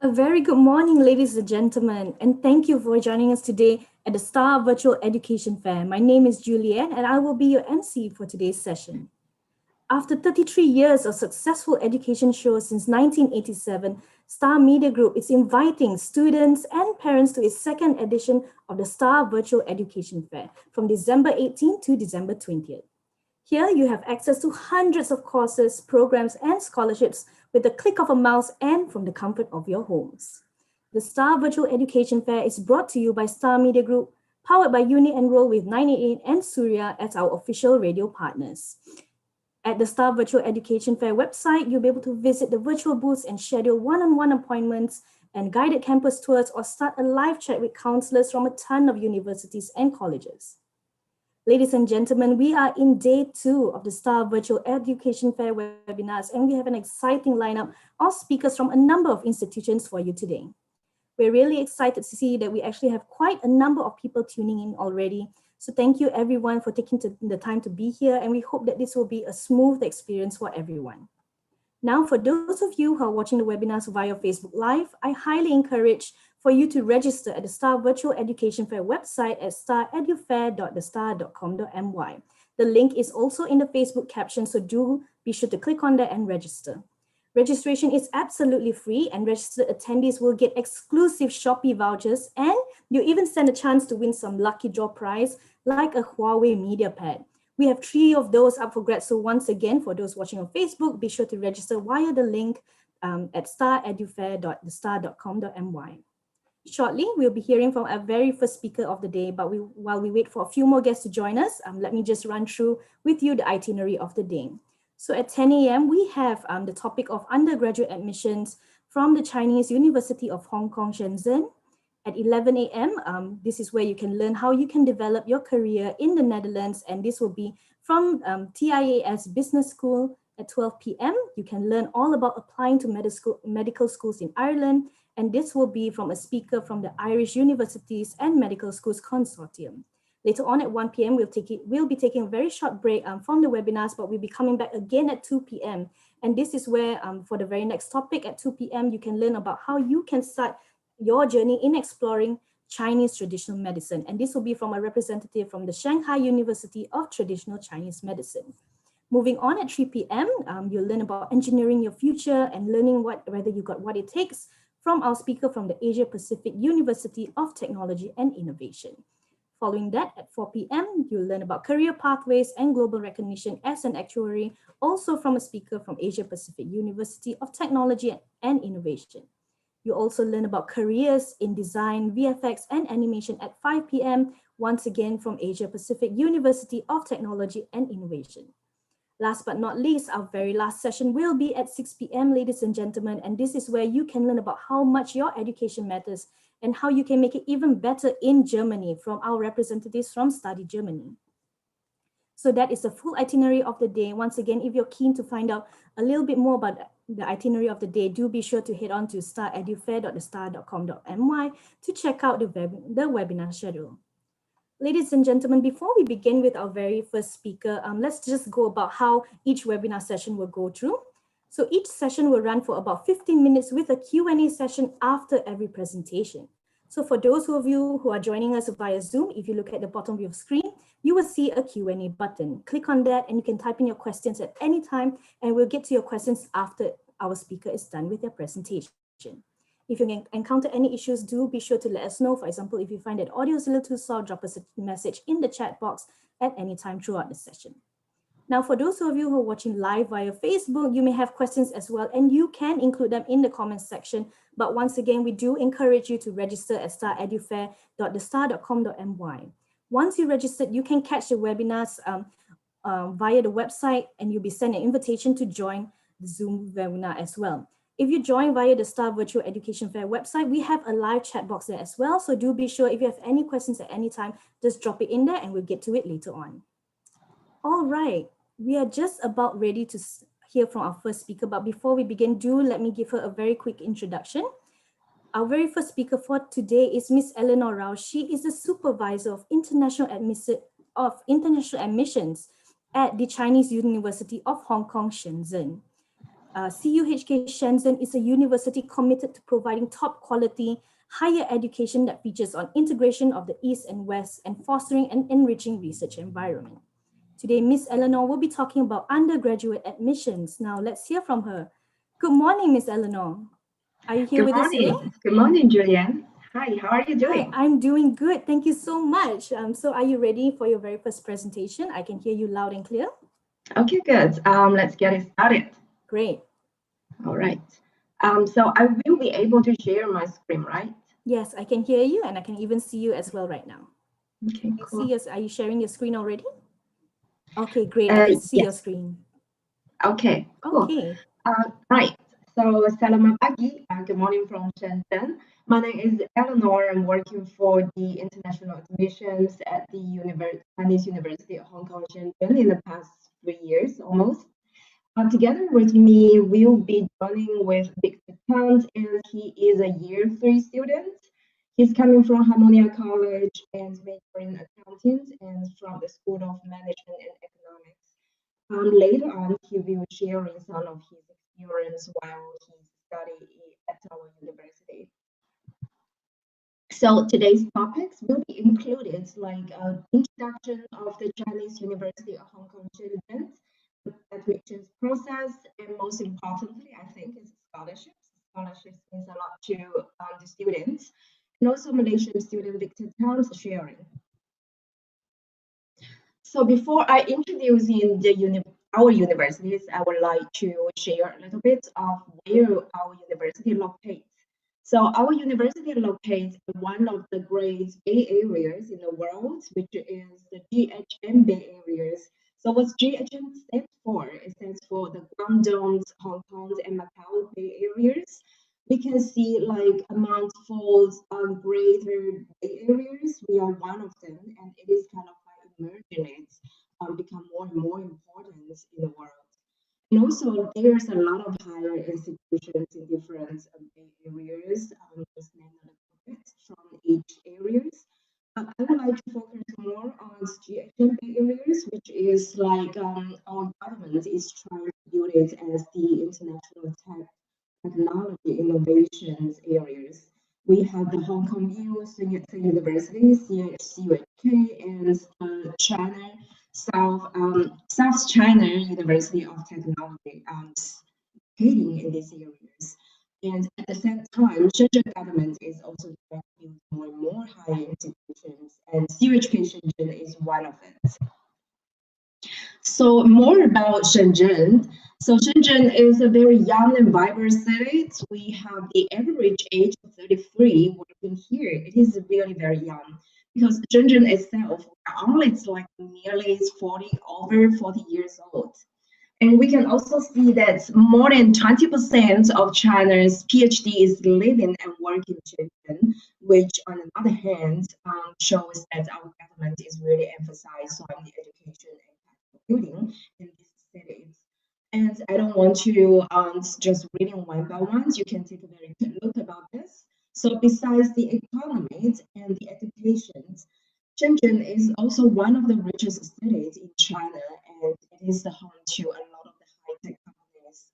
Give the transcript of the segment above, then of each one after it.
A very good morning, ladies and gentlemen, and thank you for joining us today at the Star Virtual Education Fair. My name is Juliet, and I will be your MC for today's session. After 33 years of successful education shows since 1987, Star Media Group is inviting students and parents to its second edition of the Star Virtual Education Fair from December 18th to December 20th. Here you have access to hundreds of courses, programs, and scholarships with the click of a mouse and from the comfort of your homes. The Star Virtual Education Fair is brought to you by Star Media Group, powered by Uni Enrol with 988 and Surya as our official radio partners. At the Star Virtual Education Fair website, you'll be able to visit the virtual booths and schedule one-on-one appointments and guided campus tours or start a live chat with counselors from a ton of universities and colleges. Ladies and gentlemen, we are in day 2 of the Star Virtual Education Fair webinars, and we have an exciting lineup of speakers from a number of institutions for you today. We're really excited to see that we actually have quite a number of people tuning in already. So thank you everyone for taking the time to be here, and we hope that this will be a smooth experience for everyone. Now, for those of you who are watching the webinars via Facebook Live, I highly encourage for you to register at the Star Virtual Education Fair website at staredufair.thestar.com.my. The link is also in the Facebook caption, so do be sure to click on that and register. Registration is absolutely free, and registered attendees will get exclusive Shopee vouchers, and you even stand a chance to win some lucky draw prize like a Huawei MediaPad. We have 3 of those up for grabs. So once again, for those watching on Facebook, be sure to register via the link at staredufair.thestar.com.my. Shortly, we'll be hearing from our very first speaker of the day, but while we wait for a few more guests to join us, let me just run through with you the itinerary of the day. So at 10 a.m., we have the topic of undergraduate admissions from the Chinese University of Hong Kong, Shenzhen. At 11 a.m., this is where you can learn how you can develop your career in the Netherlands, and this will be from TIAS Business School. At 12 p.m., you can learn all about applying to medical schools in Ireland, and this will be from a speaker from the Irish Universities and Medical Schools Consortium. Later on at 1 p.m., we'll be taking a very short break from the webinars, but we'll be coming back again at 2 p.m. And this is where, for the very next topic at 2 p.m., you can learn about how you can start your journey in exploring Chinese traditional medicine. And this will be from a representative from the Shanghai University of Traditional Chinese Medicine. Moving on at 3 p.m., you'll learn about engineering your future and learning whether you got what it takes from our speaker from the Asia Pacific University of Technology and Innovation. Following that, at 4 p.m., you'll learn about career pathways and global recognition as an actuary, also from a speaker from Asia Pacific University of Technology and Innovation. You also learn about careers in design, VFX, and animation at 5 p.m., once again from Asia Pacific University of Technology and Innovation. Last but not least, our very last session will be at 6 p.m., ladies and gentlemen, and this is where you can learn about how much your education matters and how you can make it even better in Germany from our representatives from Study Germany. So that is the full itinerary of the day. Once again, if you're keen to find out a little bit more about the itinerary of the day, do be sure to head on to staredufair.thestar.com.my to check out the webinar schedule. Ladies and gentlemen, before we begin with our very first speaker, let's just go about how each webinar session will go through. So each session will run for about 15 minutes with a Q&A session after every presentation. So for those of you who are joining us via Zoom, if you look at the bottom of your screen, you will see a Q&A button. Click on that and you can type in your questions at any time, and we'll get to your questions after our speaker is done with their presentation. If you encounter any issues, do be sure to let us know. For example, if you find that audio is a little too soft, drop us a message in the chat box at any time throughout the session. Now, for those of you who are watching live via Facebook, you may have questions as well, and you can include them in the comments section. But once again, we do encourage you to register at staredufair.thestar.com.my. Once you registered, you can catch the webinars via the website, and you'll be sent an invitation to join the Zoom webinar as well. If you join via the Star Virtual Education Fair website, we have a live chat box there as well. So do be sure if you have any questions at any time, just drop it in there and we'll get to it later on. All right, we are just about ready to hear from our first speaker. But before we begin, let me give her a very quick introduction. Our very first speaker for today is Miss Eleanor Rao. She is the supervisor of international admissions at the Chinese University of Hong Kong, Shenzhen. CUHK Shenzhen is a university committed to providing top quality higher education that features on integration of the East and West and fostering an enriching research environment. Today, Miss Eleanor will be talking about undergraduate admissions. Now, let's hear from her. Good morning, Miss Eleanor. Are you here with us today? Good morning, Julianne. Hi, how are you doing? Hi, I'm doing good. Thank you so much. So are you ready for your very first presentation? I can hear you loud and clear. Okay, good. Let's get it started. Great. All right. So I will be able to share my screen, right? Yes, I can hear you and I can even see you as well right now. Okay, cool. Are you sharing your screen already? Okay, great. I can see your screen. Okay, cool. Okay. Right. So, selamat pagi. Good morning from Shenzhen. My name is Eleanor. I'm working for the international admissions at the Chinese University of Hong Kong, Shenzhen in the past 3 years almost. Together with me, we'll be joining with Victor Towns, and he is a year 3 student. He's coming from Harmonia College and majoring in accounting and from the School of Management and Economics. Later on, he will share some of his experience while he studied at our university. So today's topics will be included like introduction of the Chinese University of Hong Kong students, admissions process, and most importantly, I think, is scholarships. Scholarships means a lot to the students, and also Malaysian student Victor Towns sharing. So before I introduce our universities, I would like to share a little bit of where our university locates. So our university locates in one of the great Bay Areas in the world, which is the GHM Bay Areas. So what's GHM stands for? It stands for the Guangdong, Hong Kong, and Macau Bay Areas. We can see like among falls greater Bay Areas, we are one of them, and it is kind of emerging become more and more important in the world. And also, there's a lot of higher institutions in different areas. Just name a little bit from each areas. But I would like to focus more on GHM areas, which is like our government is trying to build it as the international technology innovations areas. We have the Hong Kong U, University, CUHK, and China South China University of Technology, heading in these areas. And at the same time, Shenzhen government is also trying to build more and more higher institutions, and CUHK Shenzhen is one of it. So more about Shenzhen. So Shenzhen is a very young and vibrant city. We have the average age of 33 working here. It is really very young because Shenzhen itself, it's like nearly over 40 years old. And we can also see that more than 20% of China's PhD is living and working in Shenzhen, which on the other hand shows that our government is really emphasized on the education and building in these cities. And I don't want to just reading one by one. You can take a very good look about this. So besides the economy and the education, Shenzhen is also one of the richest cities in China, and it is the home to a lot of the high-tech companies.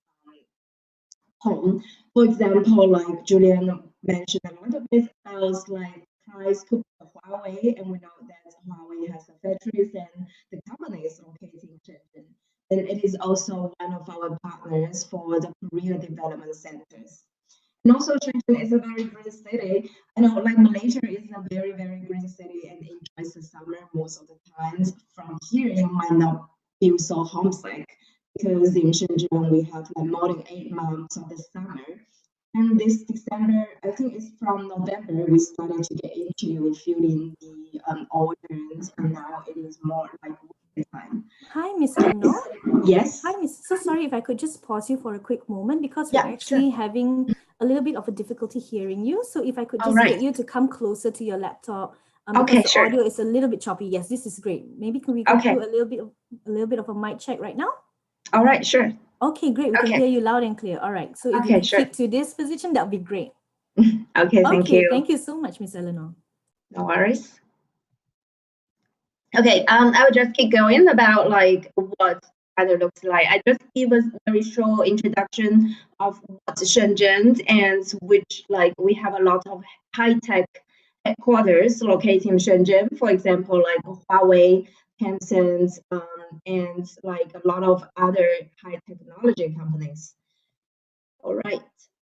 Home, for example, like Julian mentioned a little bit about like price could be Huawei, and we know that Huawei has the factories and the company is located in Shenzhen. And it is also one of our partners for the career development centers. And also Shenzhen is a very green city. I know like Malaysia is a very, very green city and enjoys the summer most of the times. From here, you might not feel so homesick because in Shenzhen we have like more than 8 months of the summer. And this December, I think it's from November, we started to get into filling the orders, and now it is more like winter time. Hi, Miss Eleanor. Yes. Hi, Miss. So sorry if I could just pause you for a quick moment because we're actually having a little bit of a difficulty hearing you. So if I could just get you to come closer to your laptop because the audio is a little bit choppy. Yes, this is great. Maybe can we go through a little bit of a mic check right now? All right, sure. Okay, great. We can hear you loud and clear. All right. So if you can keep to this position, that would be great. Okay, thank you. Thank you so much, Miss Eleanor. No worries. Okay, I will just keep going about like what kind of looks like. I just give a very short introduction of what Shenzhen and which like we have a lot of high-tech headquarters located in Shenzhen, for example, like Huawei, Tencent, and like a lot of other high technology companies. All right.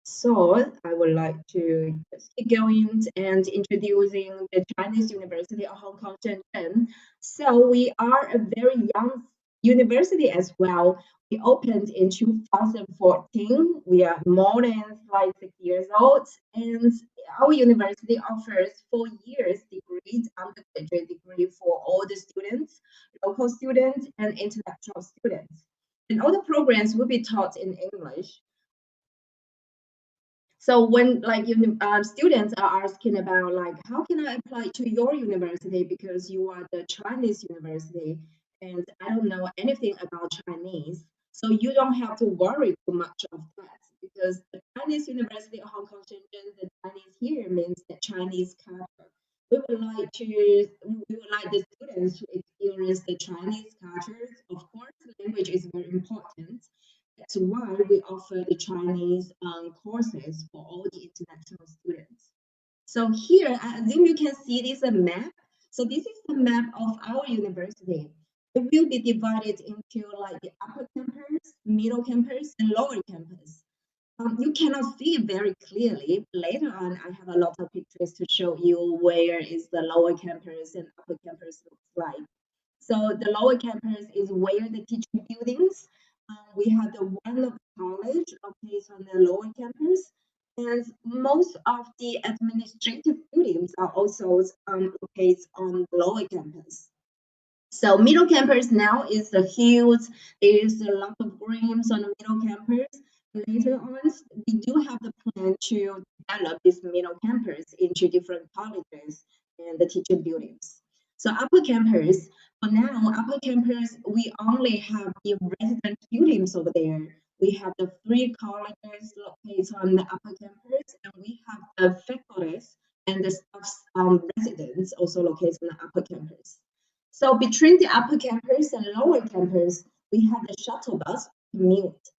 So I would like to just keep going and introducing the Chinese University of Hong Kong, Shenzhen. So we are a very young university as well. We opened in 2014. We are more than like 6 years old, and our university offers 4 years degrees, undergraduate degree for all the students, local students, and international students. And all the programs will be taught in English. So when like students are asking about like how can I apply to your university because you are the Chinese university and I don't know anything about Chinese. So you don't have to worry too much of that because the Chinese University of Hong Kong Shenzhen, the Chinese here means the Chinese culture. We would like the students to experience the Chinese culture. Of course, language is very important. That's why we offer the Chinese courses for all the international students. So here, I assume you can see this a map. So this is the map of our university. It will be divided into like the upper campus, middle campus, and lower campus. You cannot see it very clearly. Later on, I have a lot of pictures to show you where is the lower campus and upper campus looks like. So the lower campus is where the teaching buildings. We have the one of college located on the lower campus, and most of the administrative buildings are also located on the lower campus. So middle campus now is a huge. There is a lot of rooms on the middle campus. Later on, we do have the plan to develop this middle campus into different colleges and the teaching buildings. So upper campus, for now, upper campus, we only have the resident buildings over there. We have the three colleges located on the upper campus, and we have the faculties and the staff residents also located on the upper campus. So between the upper campus and lower campus, we have the shuttle bus commute.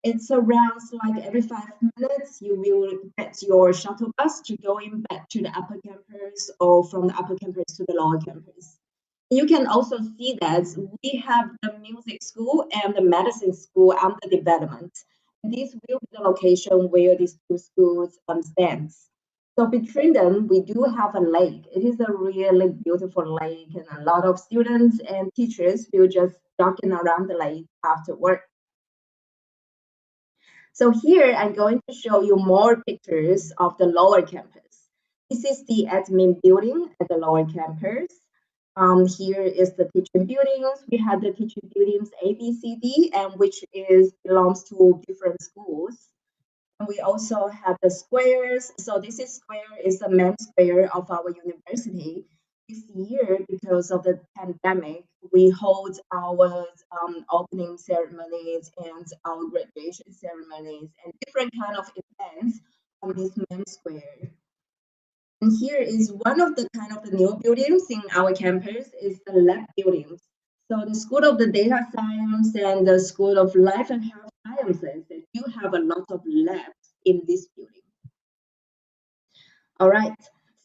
It's around like every 5 minutes, you will get your shuttle bus to going back to the upper campus or from the upper campus to the lower campus. You can also see that we have the music school and the medicine school under development. This will be the location where these two schools stands. So between them, we do have a lake. It is a really beautiful lake, and a lot of students and teachers will just jogging around the lake after work. So here I'm going to show you more pictures of the lower campus. This is the admin building at the lower campus. Here is the teaching buildings. We have the teaching buildings A, B, C, D, and which belongs to different schools. And we also have the squares. So this square is the main square of our university. This year, because of the pandemic, we hold our opening ceremonies and our graduation ceremonies and different kind of events on this main square. And here is one of the kind of the new buildings in our campus is the lab buildings. So the School of the Data Science and the School of Life and Health Sciences, they do have a lot of labs in this building. All right.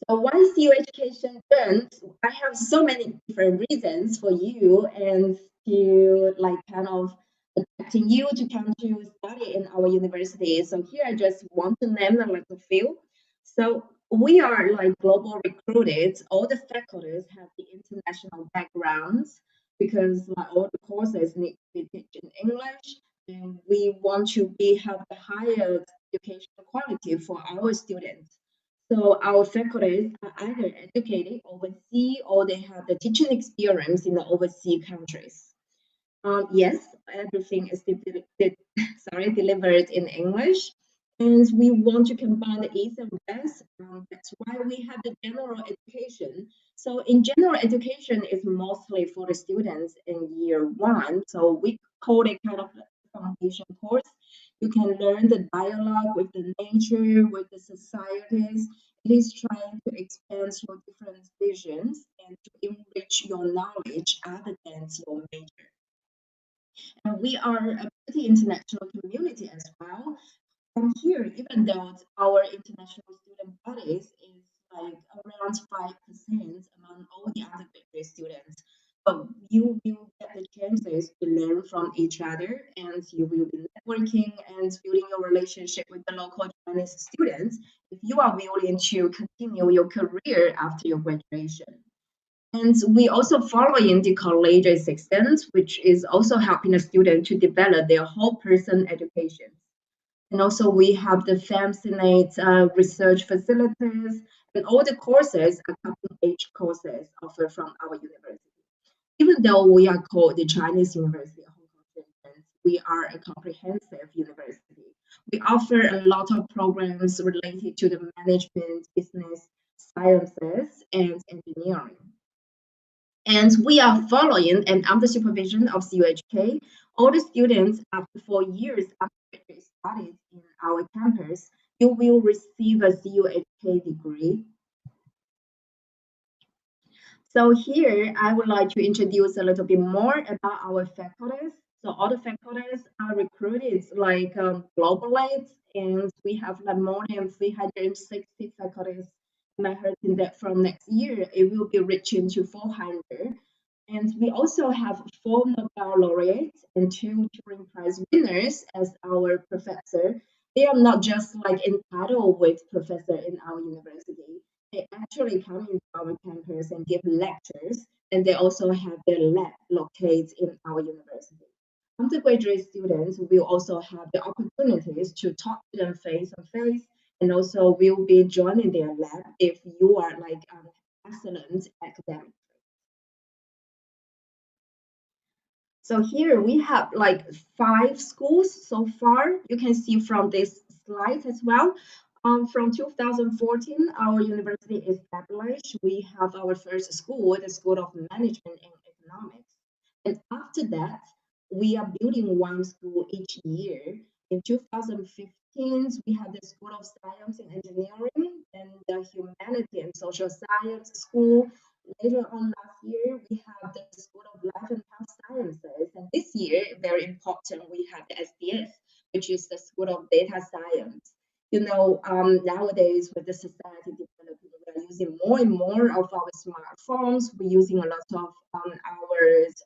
So once your education done, I have so many different reasons for you and to like kind of attracting you to come to study in our university. So here I just want to name like a few. So we are like global recruited. All the faculties have the international backgrounds because like, all the courses need to be taught in English, and we want to have the highest educational quality for our students. So our faculties are either educated overseas or they have the teaching experience in the overseas countries. Yes, everything is delivered in English, and we want to combine the East and West. That's why we have the general education. So in general education is mostly for the students in year one. So we call it kind of the foundation course. You can learn the dialogue with the nature, with the societies. It is trying to expand your different visions and to enrich your knowledge other than your major. And we are a pretty international community as well. And here, even though our international student bodies is like around 5% among all the undergraduate students, but you will get the chances to learn from each other, and you will be networking and building your relationship with the local Chinese students if you are willing to continue your career after your graduation. And we also following the college systems, which is also helping a student to develop their whole person education. And also we have the FAMCINATE research facilities, and all the courses are cutting-edge courses offered from our university. Even though we are called the Chinese University of Hong Kong Shenzhen, we are a comprehensive university. We offer a lot of programs related to the management, business, sciences, and engineering. And we are following and under supervision of CUHK. All the students after 4 years undergraduate studies in our campus, you will receive a CUHK degree. So here I would like to introduce a little bit more about our faculties. So all the faculties are recruited like globally, and we have like more than 360 faculties. And I heard that from next year it will be reaching to 400. And we also have 4 Nobel laureates and 2 Turing Prize winners as our professor. They are not just like entitled with professor in our university. They actually come into our campus and give lectures, and they also have their lab located in our university. Undergraduate students will also have the opportunities to talk to them face to face, and also will be joining their lab if you are like excellent academic. So here we have like 5 schools so far. You can see from this slide as well. From 2014, our university established. We have our first school, the School of Management and Economics. And after that, we are building 1 school each year. In 2015, we had the School of Science and Engineering and the Humanity and Social Science School. Later on last year, we have the School of Life and Health Sciences. And this year, very important, we have the SDS, which is the School of Data Science. Nowadays with the society developing, we are using more and more of our smartphones. We're using a lot of our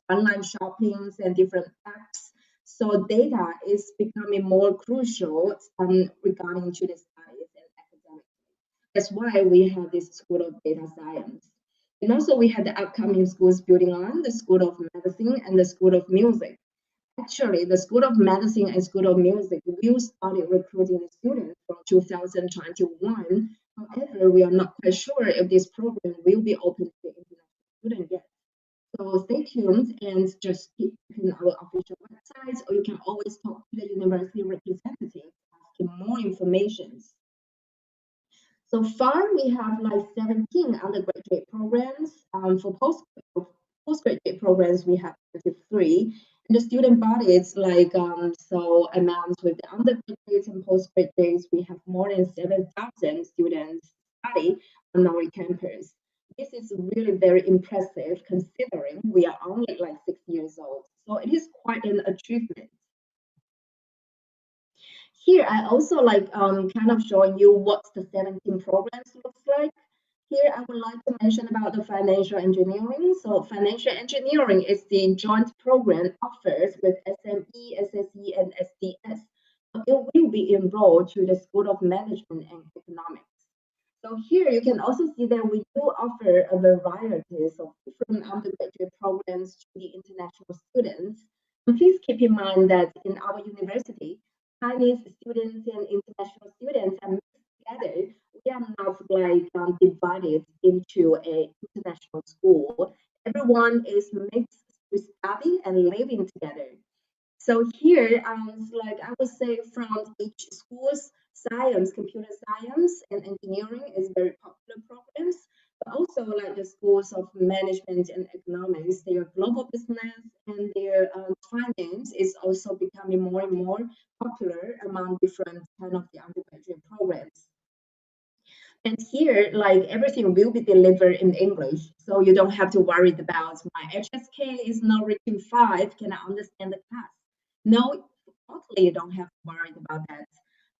online shoppings and different apps. So data is becoming more crucial regarding to the studies and academics. That's why we have this School of Data Science. And also we have the upcoming schools building on the School of Medicine and the School of Music. Actually, the School of Medicine and School of Music will start recruiting the students from 2021. However, we are not quite sure if this program will be open to the international students yet. So stay tuned and just keep checking our official websites, or you can always talk to the university representative asking more information. So far, we have like 17 undergraduate programs. For postgraduate programs, we have 23. And the student body is like so amounts with the undergraduates and postgraduates. We have more than 7,000 students study on our campus. This is really very impressive considering we are only like 6 years old. So it is quite an achievement. Here, I also like kind of showing you what the 17 programs looks like. Here, I would like to mention about the financial engineering. So financial engineering is the joint program offered with SME, SSE, and SDS. So it will be enrolled to the School of Management and Economics. So here you can also see that we do offer a variety of different undergraduate programs to the international students. And please keep in mind that in our university, Chinese students and international students are mixed together. We are not like divided into a international school. Everyone is mixed to study and living together. So here, like I would say from each school's science, computer science and engineering is very popular programs, but also like the schools of management and economics, their global business and their finance is also becoming more and more popular among different kind of the undergraduate programs. And here, like everything will be delivered in English, so you don't have to worry about my HSK is not reaching 5. Can I understand the class? No, totally, you don't have to worry about that.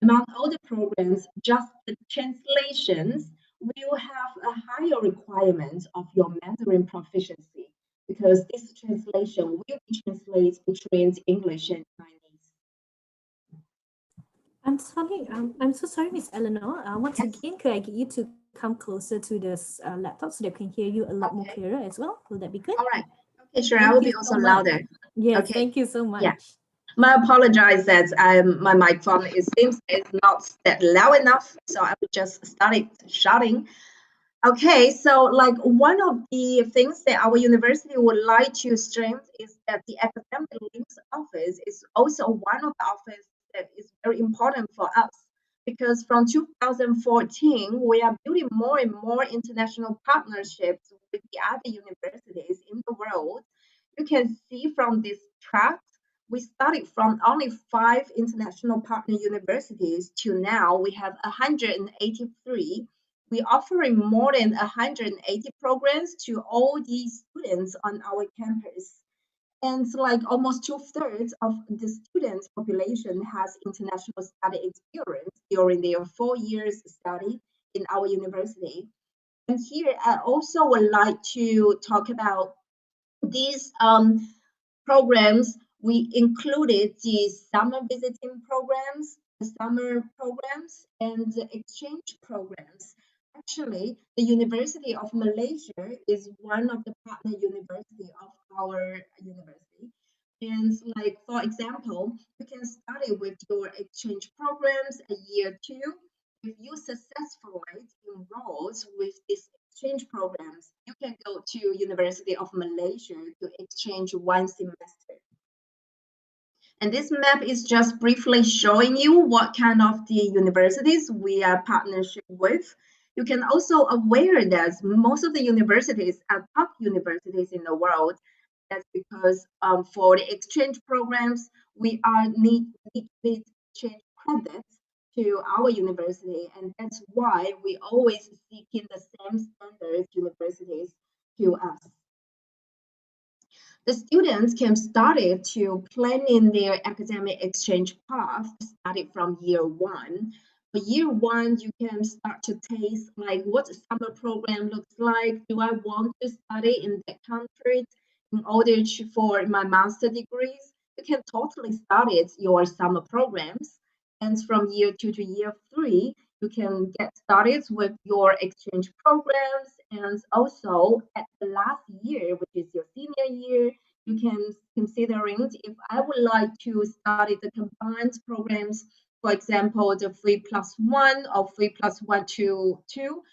Among all the programs, just the translations will have a higher requirement of your Mandarin proficiency because this translation will be translated between English and Chinese. I'm so sorry, Miss Eleanor. Once Yes. again, could I get you to come closer to this laptop so that I can hear you a lot more Okay. clearer as well? Will that be good? All right. Okay, sure. I Thank will you be so also much. louder. Yes, Okay. thank you so Yeah. much. My apologize that my microphone it seems it's not that loud enough, so I will just start it shouting. Okay, so like one of the things that our university would like to strengthen is that the academic links office is also one of the office that is very important for us because from 2014 we are building more and more international partnerships with the other universities in the world. You can see from this track we started from only 5 international partner universities to now we have 183. We're offering more than 180 programs to all these students on our campus. And like almost 2/3 of the students' population has international study experience during their 4 years study in our university. And here I also would like to talk about these programs. We included the summer visiting programs, the summer programs, and the exchange programs. Actually, the University of Malaysia is one of the partner university of our university. And like for example, you can study with your exchange programs a year two. If you successfully enroll with these exchange programs, you can go to University of Malaysia to exchange 1 semester. And this map is just briefly showing you what kind of the universities we are partnership with. You can also aware that most of the universities are top universities in the world. That's because for the exchange programs, we are need to exchange credits to our university, and that's why we always seeking the same standards universities to us. The students can start it to plan in their academic exchange path, starting from year one. For year one, you can start to taste like what the summer program looks like. Do I want to study in that country in order to, for my master degrees? You can totally start it your summer programs. And from year two to year three, you can get started with your exchange programs. And also at the last year, which is your senior year, you can considering if I would like to study the combined programs, for example, the 3+1 or 3+1 to 2.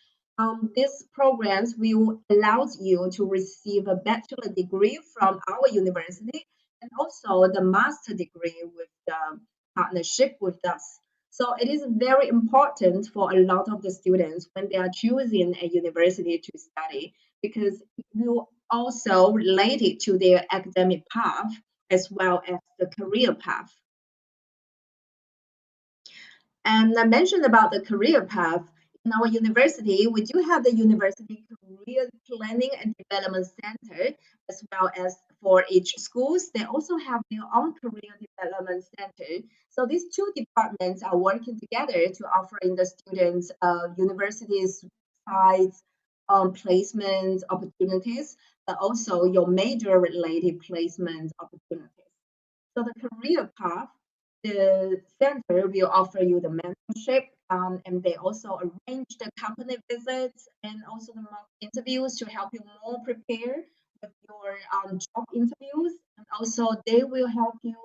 These programs will allow you to receive a bachelor degree from our university and also the master degree with the partnership with us. So it is very important for a lot of the students when they are choosing a university to study because it will also related to their academic path as well as the career path. And I mentioned about the career path. In our university, we do have the University Career Planning and Development Center, as well as for each schools, they also have their own career development center. So these two departments are working together to offer in the students universities sides placement opportunities, but also your major related placement opportunities. So the career path, the center will offer you the mentorship, and they also arrange the company visits and also the mock interviews to help you more prepare with your job interviews. And also they will help you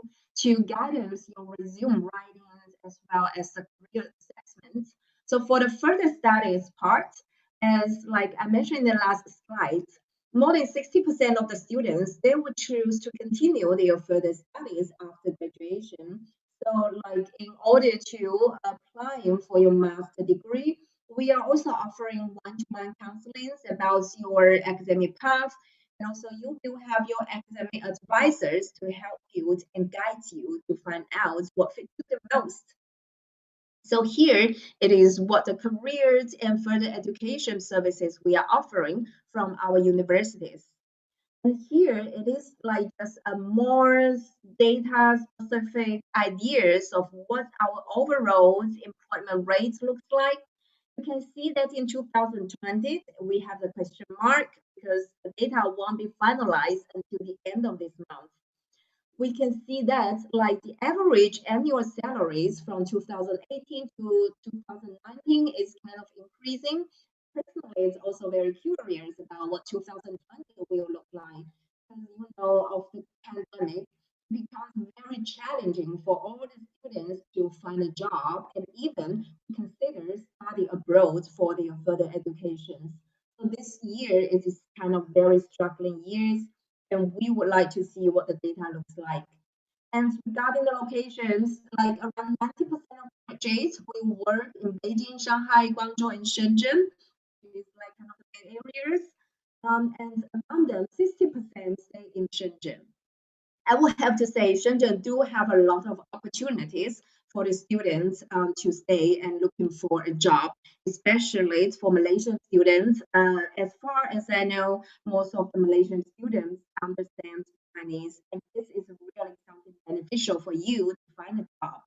to guidance your resume writing as well as the career assessment. So for the further studies part, as like I mentioned in the last slide, more than 60% of the students, they would choose to continue their further studies after graduation. So like in order to apply for your master degree, we are also offering one-to-one counseling about your academic path. And also you will have your academic advisors to help you and guide you to find out what fits you the most. So here it is what the careers and further education services we are offering from our universities. And here it is like just a more data specific ideas of what our overall employment rates looks like. You can see that in 2020, we have the question mark because the data won't be finalized until the end of this month. We can see that like the average annual salaries from 2018 to 2019 is kind of increasing. Personally, it's also very curious about what 2020 will look like. As you know, of the pandemic, it becomes very challenging for all the students to find a job and even consider study abroad for their further education. So this year it is kind of very struggling years, and we would like to see what the data looks like. And regarding the locations, like around 90% of graduates will work in Beijing, Shanghai, Guangzhou, and Shenzhen, which is like kind of the main areas. And among them, 60% stay in Shenzhen. I would have to say Shenzhen do have a lot of opportunities for the students to stay and looking for a job, especially for Malaysian students. As far as I know, most of the Malaysian students understand Chinese, and this is really something beneficial for you to find a job.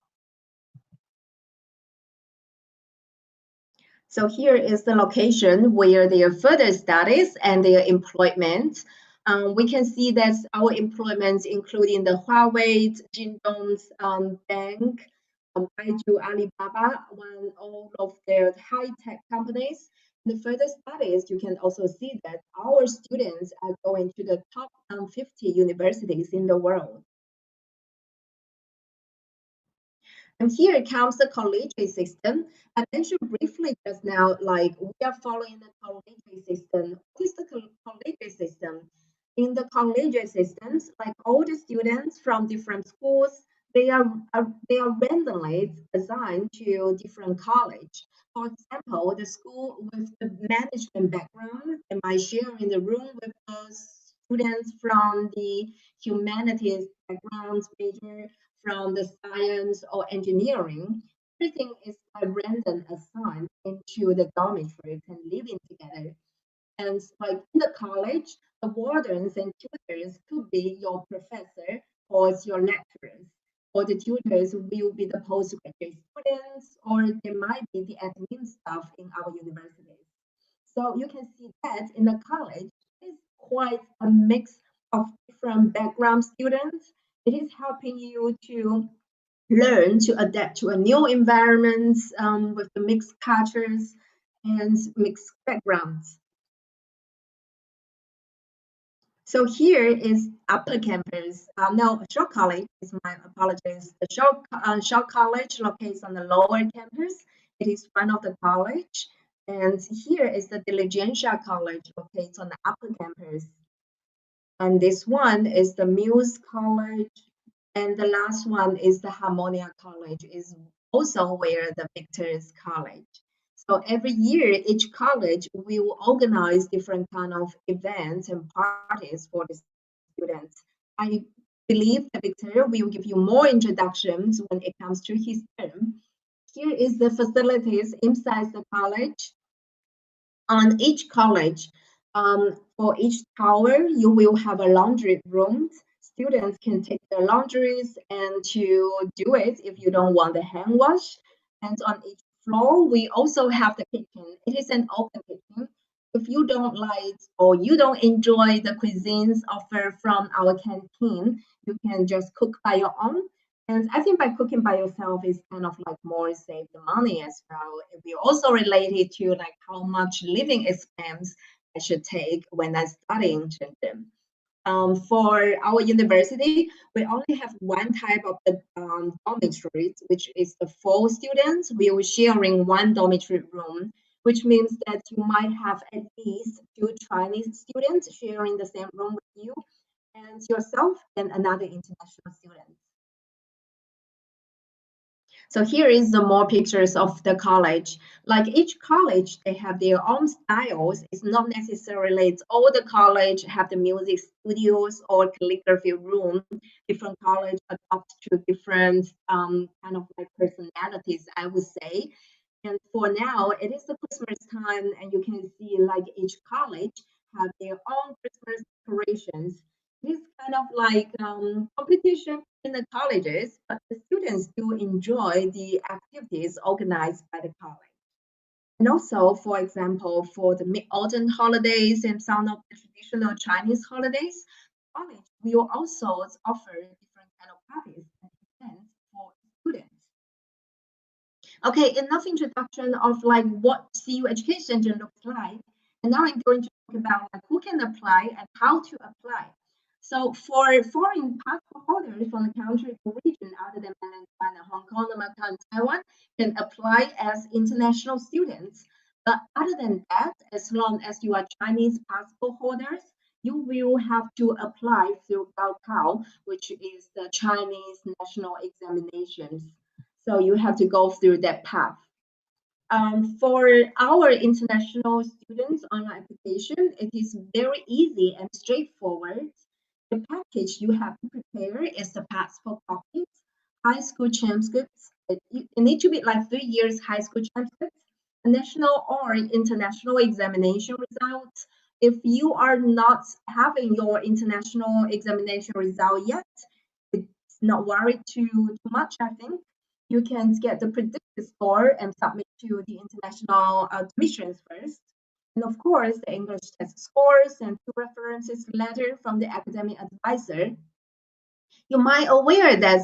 So here is the location where their further studies and their employment. We can see that our employments, including the Huawei, Jingdong's bank, Baidu, Alibaba, all of their high-tech companies. In the further studies, you can also see that our students are going to the top 50 universities in the world. And here comes the collegiate system. I mentioned briefly just now, like we are following the collegiate system. What is the collegiate system? In the collegiate systems, like all the students from different schools, they are randomly assigned to different college. For example, the school with the management background, they might share in the room with the students from the humanities backgrounds major, from the science or engineering. Everything is by random assigned into the dormitories and living together. And like in the college, the wardens and tutors could be your professor or your lecturers, or the tutors will be the postgraduate students, or they might be the admin staff in our universities. So you can see that in the college, it's quite a mix of different background students. It is helping you to learn to adapt to a new environment with the mixed cultures and mixed backgrounds. So here is upper campus. No, Shaw College is my apologies. The Shaw College locates on the lower campus. It is one of the college. And here is the Diligencia College located on the upper campus. And this one is the Muse College. And the last one is the Harmonia College, is also where the Victor's College. So every year, each college will organize different kind of events and parties for the students. I believe that Victor will give you more introductions when it comes to his term. Here is the facilities inside the college. On each college, for each tower, you will have a laundry room. Students can take their laundries and to do it if you don't want the hand wash. And on each floor, we also have the kitchen. It is an open kitchen. If you don't like or you don't enjoy the cuisines offered from our canteen, you can just cook by your own. And I think by cooking by yourself is kind of like more save the money as well. It will also related to like how much living expense I should take when I study in Shenzhen. For our university, we only have one type of the dormitory, which is the 4 students. We are sharing one dormitory room, which means that you might have at least 2 Chinese students sharing the same room with you, and yourself and another international student. So here is the more pictures of the college. Like each college, they have their own styles. It's not necessarily all the college have the music studios or calligraphy room. Different college adopt to different kind of like personalities, I would say. And for now, it is the Christmas time, and you can see like each college have their own Christmas decorations. It is kind of like competition in the colleges, but the students do enjoy the activities organized by the college. And also, for example, for the mid-autumn holidays and some of the traditional Chinese holidays, college will also offer different kind of parties and events for students. Okay, enough introduction of like what CU Education looks like. And now I'm going to talk about like who can apply and how to apply. So for foreign passport holders from the country or region other than mainland China, Hong Kong, Macau, and Taiwan can apply as international students. But other than that, as long as you are Chinese passport holders, you will have to apply through Gaokao, which is the Chinese national examinations. So you have to go through that path. For our international students online application, it is very easy and straightforward. The package you have to prepare is the passport copies, high school transcripts. It needs to be like 3 years high school transcripts, national or international examination results. If you are not having your international examination result yet, it's not worried too much, I think. You can get the predicted score and submit to the international admissions first. And of course, the English test scores and two references letter from the academic advisor. You might aware that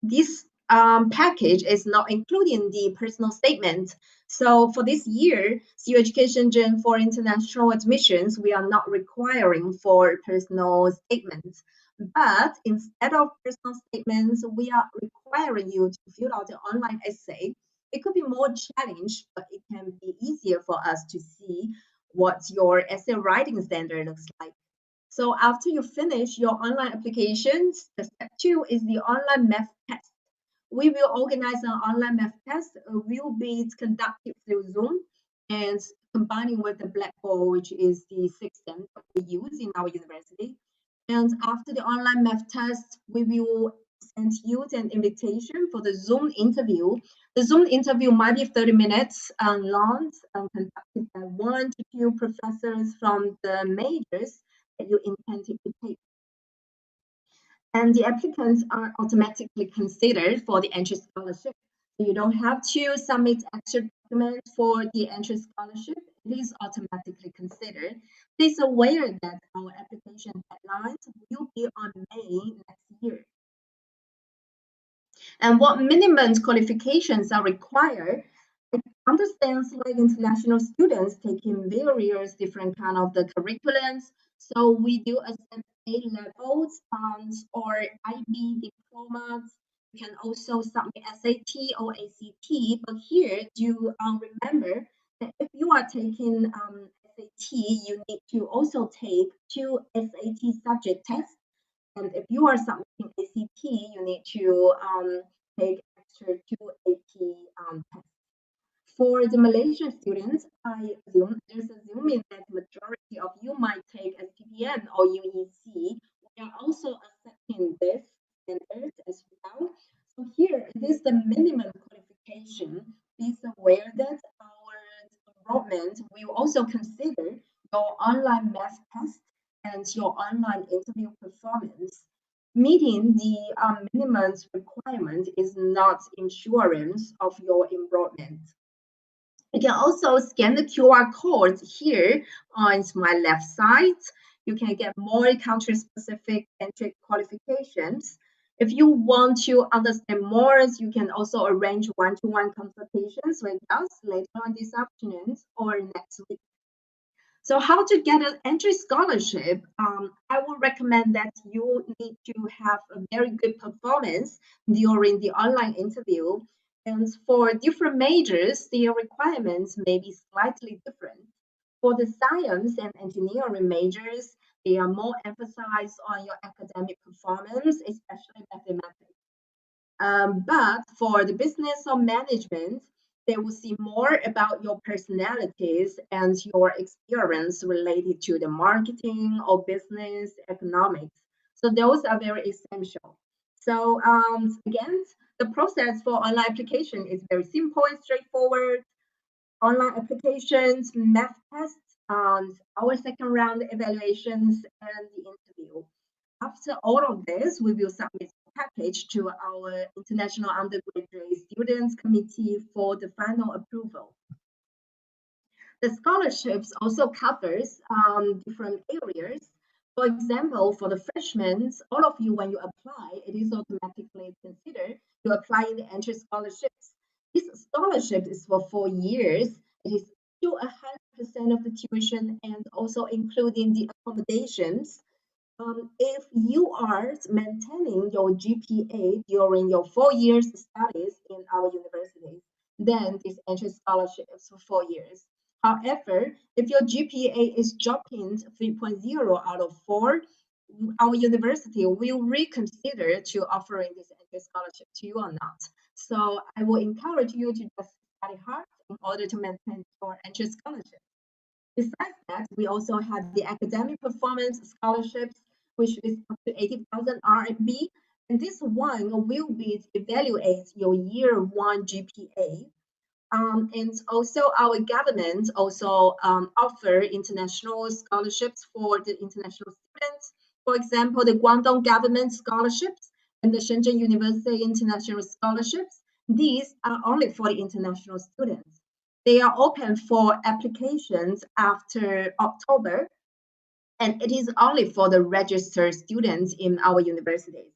this package is not including the personal statement. So for this year, CU Education Gen for international admissions, we are not requiring for personal statements. But instead of personal statements, we are requiring you to fill out the online essay. It could be more challenged, but it can be easier for us to see what your essay writing standard looks like. So after you finish your online applications, the step 2 is the online math test. We will organize an online math test. Will be conducted through Zoom and combining with the Blackboard, which is the system that we use in our university. And after the online math test, we will send you an invitation for the Zoom interview. The Zoom interview might be 30 minutes long, conducted by 1 to 2 professors from the majors that you intended to take. And the applicants are automatically considered for the entry scholarship. So you don't have to submit extra documents for the entry scholarship. It is automatically considered. Please aware that our application deadlines will be on May next year. And what minimum qualifications are required? I understand like international students taking various different kind of the curriculums. So we do accept A levels or IB diplomas. You can also submit SAT or ACT. But here, do remember that if you are taking SAT, you need to also take 2 SAT subject tests. And if you are submitting ACT, you need to take extra 2 AP tests. For the Malaysian students, I assume there's assuming that the majority of you might take SPPN or UEC. We are also accepting this standard as well. So here, it is the minimum qualification. Please aware that our enrollment will also consider your online math test and your online interview performance. Meeting the minimum requirement is not insurance of your enrollment. You can also scan the QR code here on my left side. You can get more country-specific entry qualifications. If you want to understand more, you can also arrange one-to-one consultations with us later on this afternoon or next week. So how to get an entry scholarship? I would recommend that you need to have a very good performance during the online interview. And for different majors, their requirements may be slightly different. For the science and engineering majors, they are more emphasized on your academic performance, especially mathematics. But for the business or management, they will see more about your personalities and your experience related to the marketing or business economics. So those are very essential. So again, the process for online application is very simple and straightforward. Online applications, math tests, our second round evaluations, and the interview. After all of this, we will submit a package to our International Undergraduate Students Committee for the final approval. The scholarships also covers different areas. For example, for the freshmen, all of you, when you apply, it is automatically considered you apply in the entry scholarships. This scholarship is for 4 years. It is to 100% of the tuition and also including the accommodations. If you are maintaining your GPA during your 4 years studies in our universities, then this entry scholarship is for 4 years. However, if your GPA is dropping 3.0 out of 4, our university will reconsider to offering this entry scholarship to you or not. So I will encourage you to just study hard in order to maintain your entry scholarship. Besides that, we also have the academic performance scholarships, which is up to 80,000 RMB. And this one will be evaluate your year one GPA. And also our government also offer international scholarships for the international students. For example, the Guangdong government scholarships and the Shenzhen University international scholarships. These are only for the international students. They are open for applications after October, and it is only for the registered students in our universities.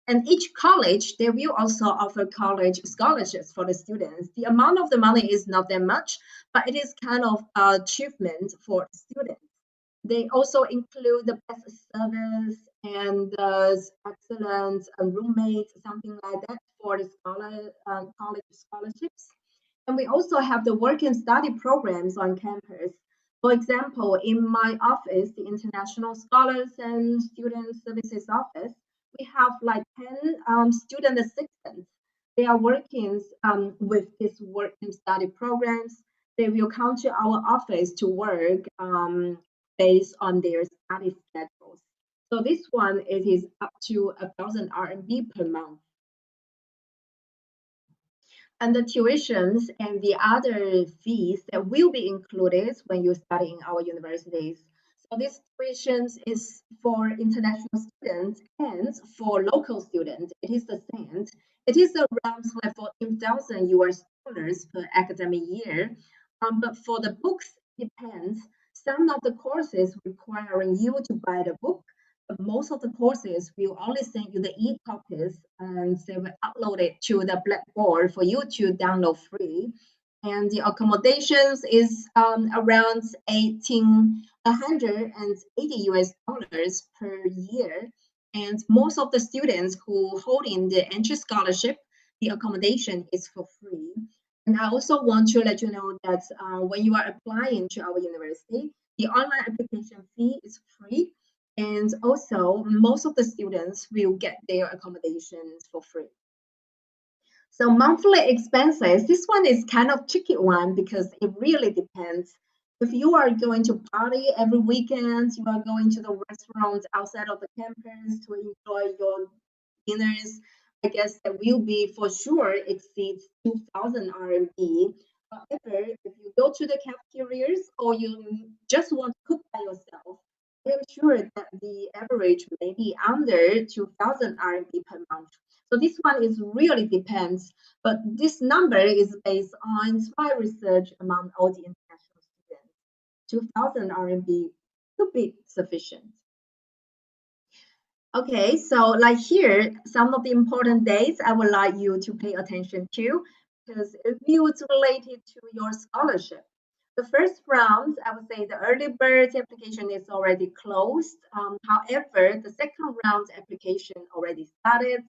And each college, they will also offer college scholarships for the students. The amount of the money is not that much, but it is kind of achievement for students. They also include the best service and excellent roommates, something like that for the college scholarships. And we also have the work and study programs on campus. For example, in my office, the International Scholars and Student Services Office, we have like 10 student assistants. They are working with these work and study programs. They will come to our office to work based on their study schedules. So this one, it is up to 1,000 RMB per month. And the tuitions and the other fees that will be included when you study in our universities. So this tuitions is for international students and for local students. It is the same. It is around like 14,000 US dollars per academic year. But for the books, it depends. Some of the courses requiring you to buy the book, most of the courses will only send you the e-copies and they will upload it to the Blackboard for you to download free. And the accommodations is around 180 US dollars per year. And most of the students who hold in the entry scholarship, the accommodation is for free. And I also want to let you know that when you are applying to our university, the online application fee is free. And also, most of the students will get their accommodations for free. So monthly expenses, this one is kind of tricky one because it really depends. If you are going to party every weekend, you are going to the restaurants outside of the campus to enjoy your dinners, I guess that will be for sure exceeds 2,000 RMB. However, if you go to the cafeterias or you just want to cook by yourself, I am sure that the average may be under 2,000 RMB per month. So this one is really depends, but this number is based on my research among all the international students. 2,000 RMB could be sufficient. Okay, so like here, some of the important dates I would like you to pay attention to because it is related to your scholarship. The first round, I would say the early bird application is already closed. However, the second round application already started,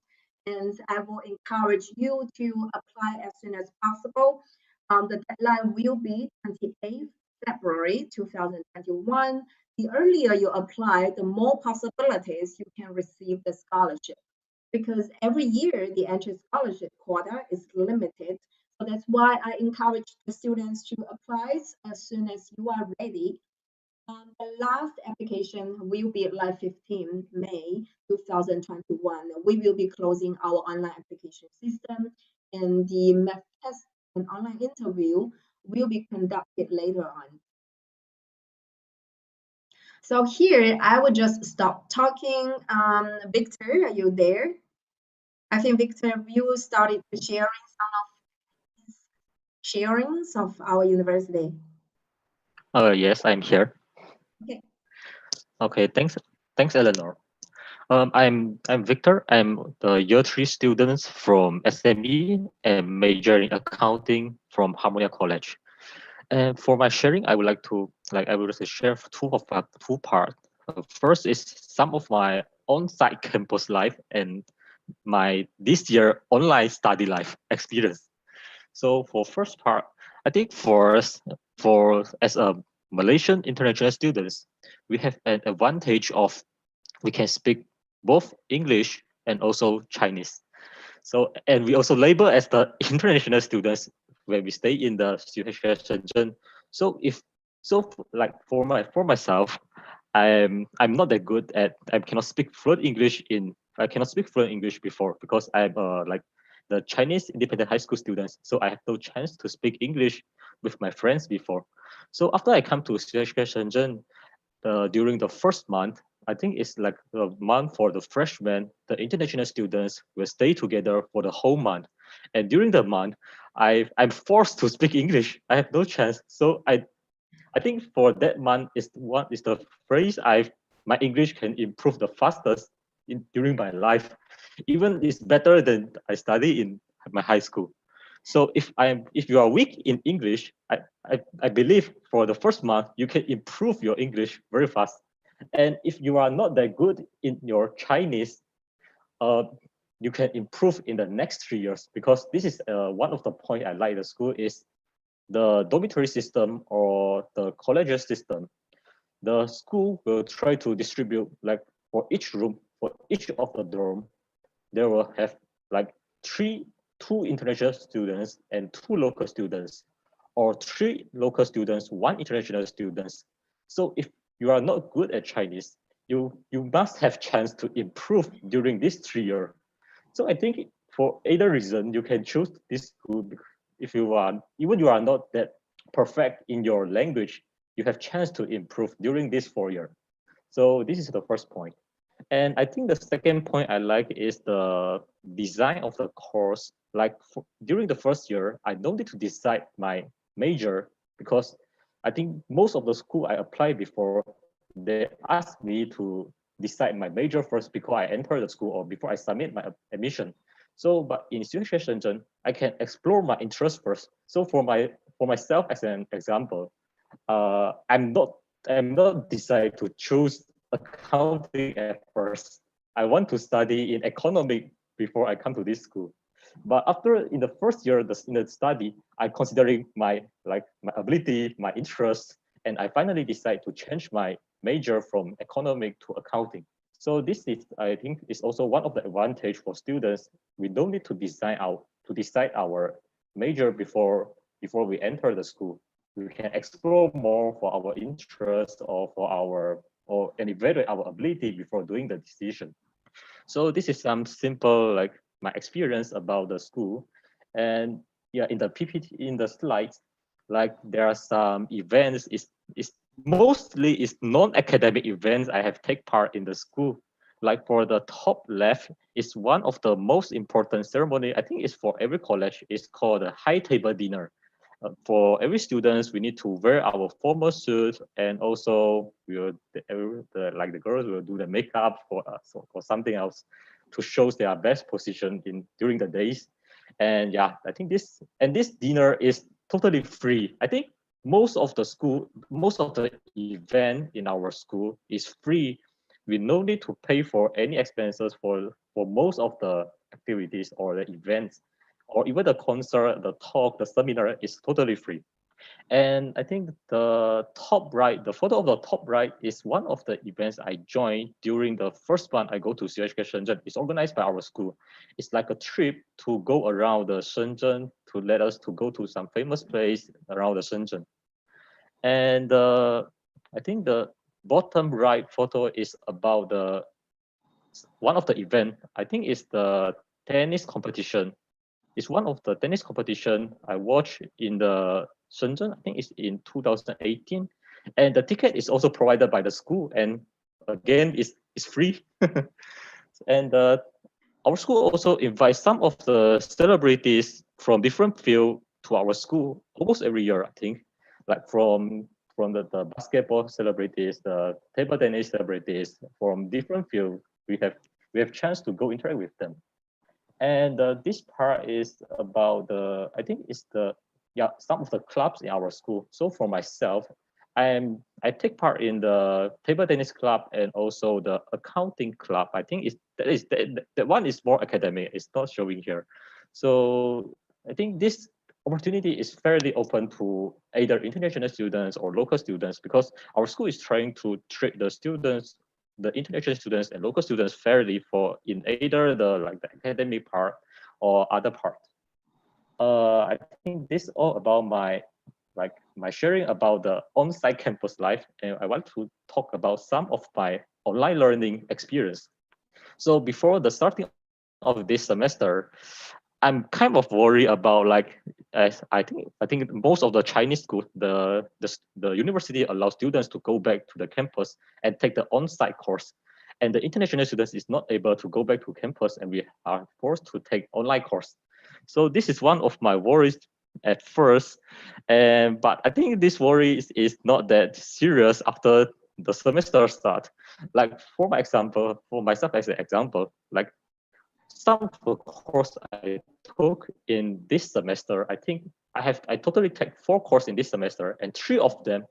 and I will encourage you to apply as soon as possible. The deadline will be 28th February 2021. The earlier you apply, the more possibilities you can receive the scholarship. because every year the entry scholarship quota is limited. So that's why I encourage the students to apply as soon as you are ready. The last application will be like 15 May 2021. We will be closing our online application system, and the math test and online interview will be conducted later on. So here, I will just stop talking. Victor, are you there? I think Victor, you started sharing some of his sharings of our university. Yes, I'm here. Okay. Okay, thanks, Eleanor. I'm Victor. I'm the year 3 student from SME and major in accounting from Harmonia College. And for my sharing, I will just share two part. First is some of my on-site campus life and my this year online study life experience. So for first part, I think for as a Malaysian international students, we have an advantage of we can speak both English and also Chinese. So and we also label as the international students when we stay in the Student Shenzhen. So if so like for myself, I'm not that good at I cannot speak fluent English in I cannot speak fluent English before because I'm like the Chinese independent high school students. So I have no chance to speak English with my friends before. So after I come to Shenzhen, during the first month, I think it's like a month for the freshmen, the international students will stay together for the whole month. And during the month, I'm forced to speak English. I have no chance. So I think for that month is the phrase my English can improve the fastest during my life. Even it's better than I study in my high school. So if you are weak in English, I believe for the first month you can improve your English very fast. And if you are not that good in your Chinese, uh, you can improve in the next 3 years, because this is one of the point I like the school is the dormitory system or the collegiate system. The school will try to distribute like for each room, for each of the dorm, they will have like two international students and two local students, or three local students, one international students. So if you are not good at Chinese, you must have chance to improve during this 3 year. So I think for either reason, you can choose this school. If you are even you are not that perfect in your language, you have chance to improve during this 4 year. So this is the first point. And I think the second point I like is the design of the course. Like during the first year, I don't need to decide my major, because I think most of the school I applied before, they asked me to decide my major first before I enter the school or before I submit my admission. So, but in Student Shenzhen, I can explore my interest first. So for myself as an example, I'm not decide to choose accounting at first. I want to study in economic before I come to this school. But after in the first year in the study, I considering my ability, my interest, and I finally decide to change my major from economic to accounting. So this is, I think, is also one of the advantage for students. We don't need to decide our major before we enter the school. We can explore more for our interest or for our or and evaluate our ability before doing the decision. So this is some simple like my experience about the school. And yeah, in the PPT in the slides, like there are some events is mostly is non-academic events I have take part in the school. Like for the top left is one of the most important ceremony. I think it's for every college. It's called a high table dinner. For every students, we need to wear our formal suits, and also we will like the girls will do the makeup for us or something else to show their best position in during the days. And yeah, I think this dinner is totally free. I think most of the event in our school is free. We no need to pay for any expenses for most of the activities or the events, or even the concert, the talk, the seminar is totally free. And I think the top right, the photo of the top right is one of the events I joined during the first one I go to CHK Shenzhen. It's organized by our school. It's like a trip to go around the Shenzhen to let us to go to some famous place around the Shenzhen. And I think the bottom right photo is about the one of the event. I think it's the tennis competition. It's one of the tennis competition I watched in the Shenzhen. I think it's in 2018, and the ticket is also provided by the school, and again, it's free. And our school also invites some of the celebrities from different field to our school almost every year. I think, like the basketball celebrities, the table tennis celebrities from different field. We have chance to go interact with them. And this part is about I think it's some of the clubs in our school. So for myself, I take part in the table tennis club and also the accounting club. I think that one is more academic. It's not showing here. So I think this opportunity is fairly open to either international students or local students, because our school is trying to treat the international students and local students fairly for in either the academic part or other part. I think this all about my sharing about the on-site campus life, and I want to talk about some of my online learning experience. So before the starting of this semester, I'm kind of worried about as I think most of the Chinese school, the university allows students to go back to the campus and take the on-site course, and the international students is not able to go back to campus, and we are forced to take online course. So this is one of my worries at first, and but I think this worry is not that serious after the semester start. Like for myself as an example, like some of the course I took in this semester, I think I totally take 4 courses in this semester, and 3 of them,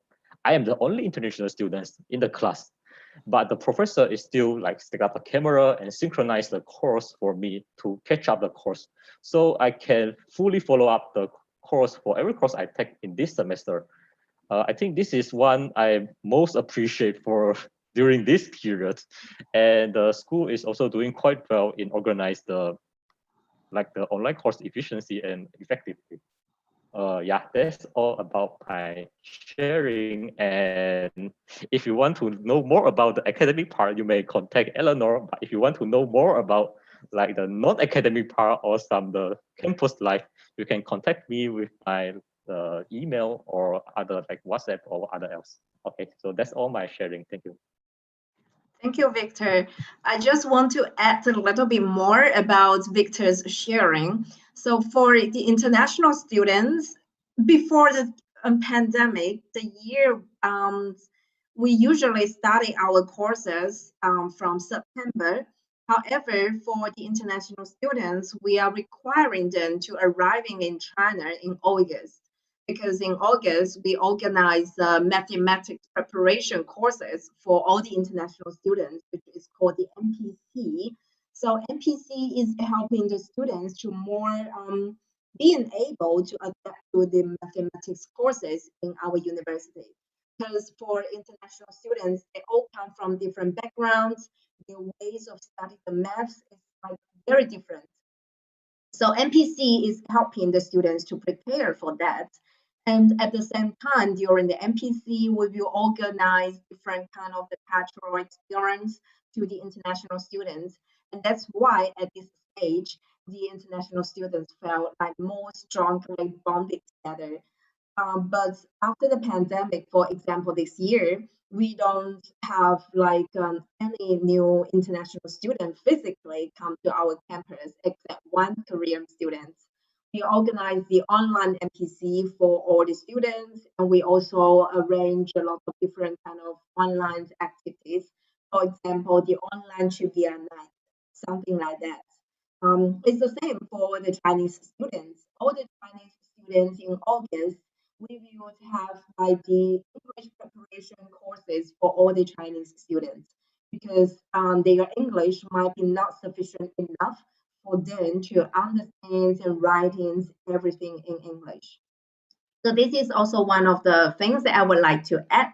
I am the only international students in the class. But the professor is still like stick up a camera and synchronize the course for me to catch up the course. So I can fully follow up the course for every course I take in this semester. I think this is one I most appreciate for during this period. And the school is also doing quite well in organize the online course efficiency and effectively. Yeah, that's all about my sharing. And if you want to know more about the academic part, you may contact Eleanor. But if you want to know more about like the non-academic part or some the campus life, you can contact me with my email or other like WhatsApp or other else. Okay, so that's all my sharing. Thank you. Thank you, Victor. I just want to add a little bit more about Victor's sharing. So for the international students, before the pandemic, the year we usually study our courses from September. However, for the international students, we are requiring them to arriving in China in August, because in August, we organize mathematics preparation courses for all the international students, which is called the MPC. So MPC is helping the students to more being able to adapt to the mathematics courses in our university. Because for international students, they all come from different backgrounds. Their ways of studying the maths is like very different. So MPC is helping the students to prepare for that. And at the same time, during the MPC, we will organize different kind of the cultural experience to the international students. And that's why at this stage, the international students felt like more strongly bonded together. But after the pandemic, for example, this year, we don't have like any new international student physically come to our campus except one Korean student. We organize the online MPC for all the students, and we also arrange a lot of different kind of online activities. For example, the online trivia night, something like that. It's the same for the Chinese students. All the Chinese students in August, we will have like the English preparation courses for all the Chinese students, because their English might be not sufficient enough for them to understand and writing everything in English. So this is also one of the things that I would like to add.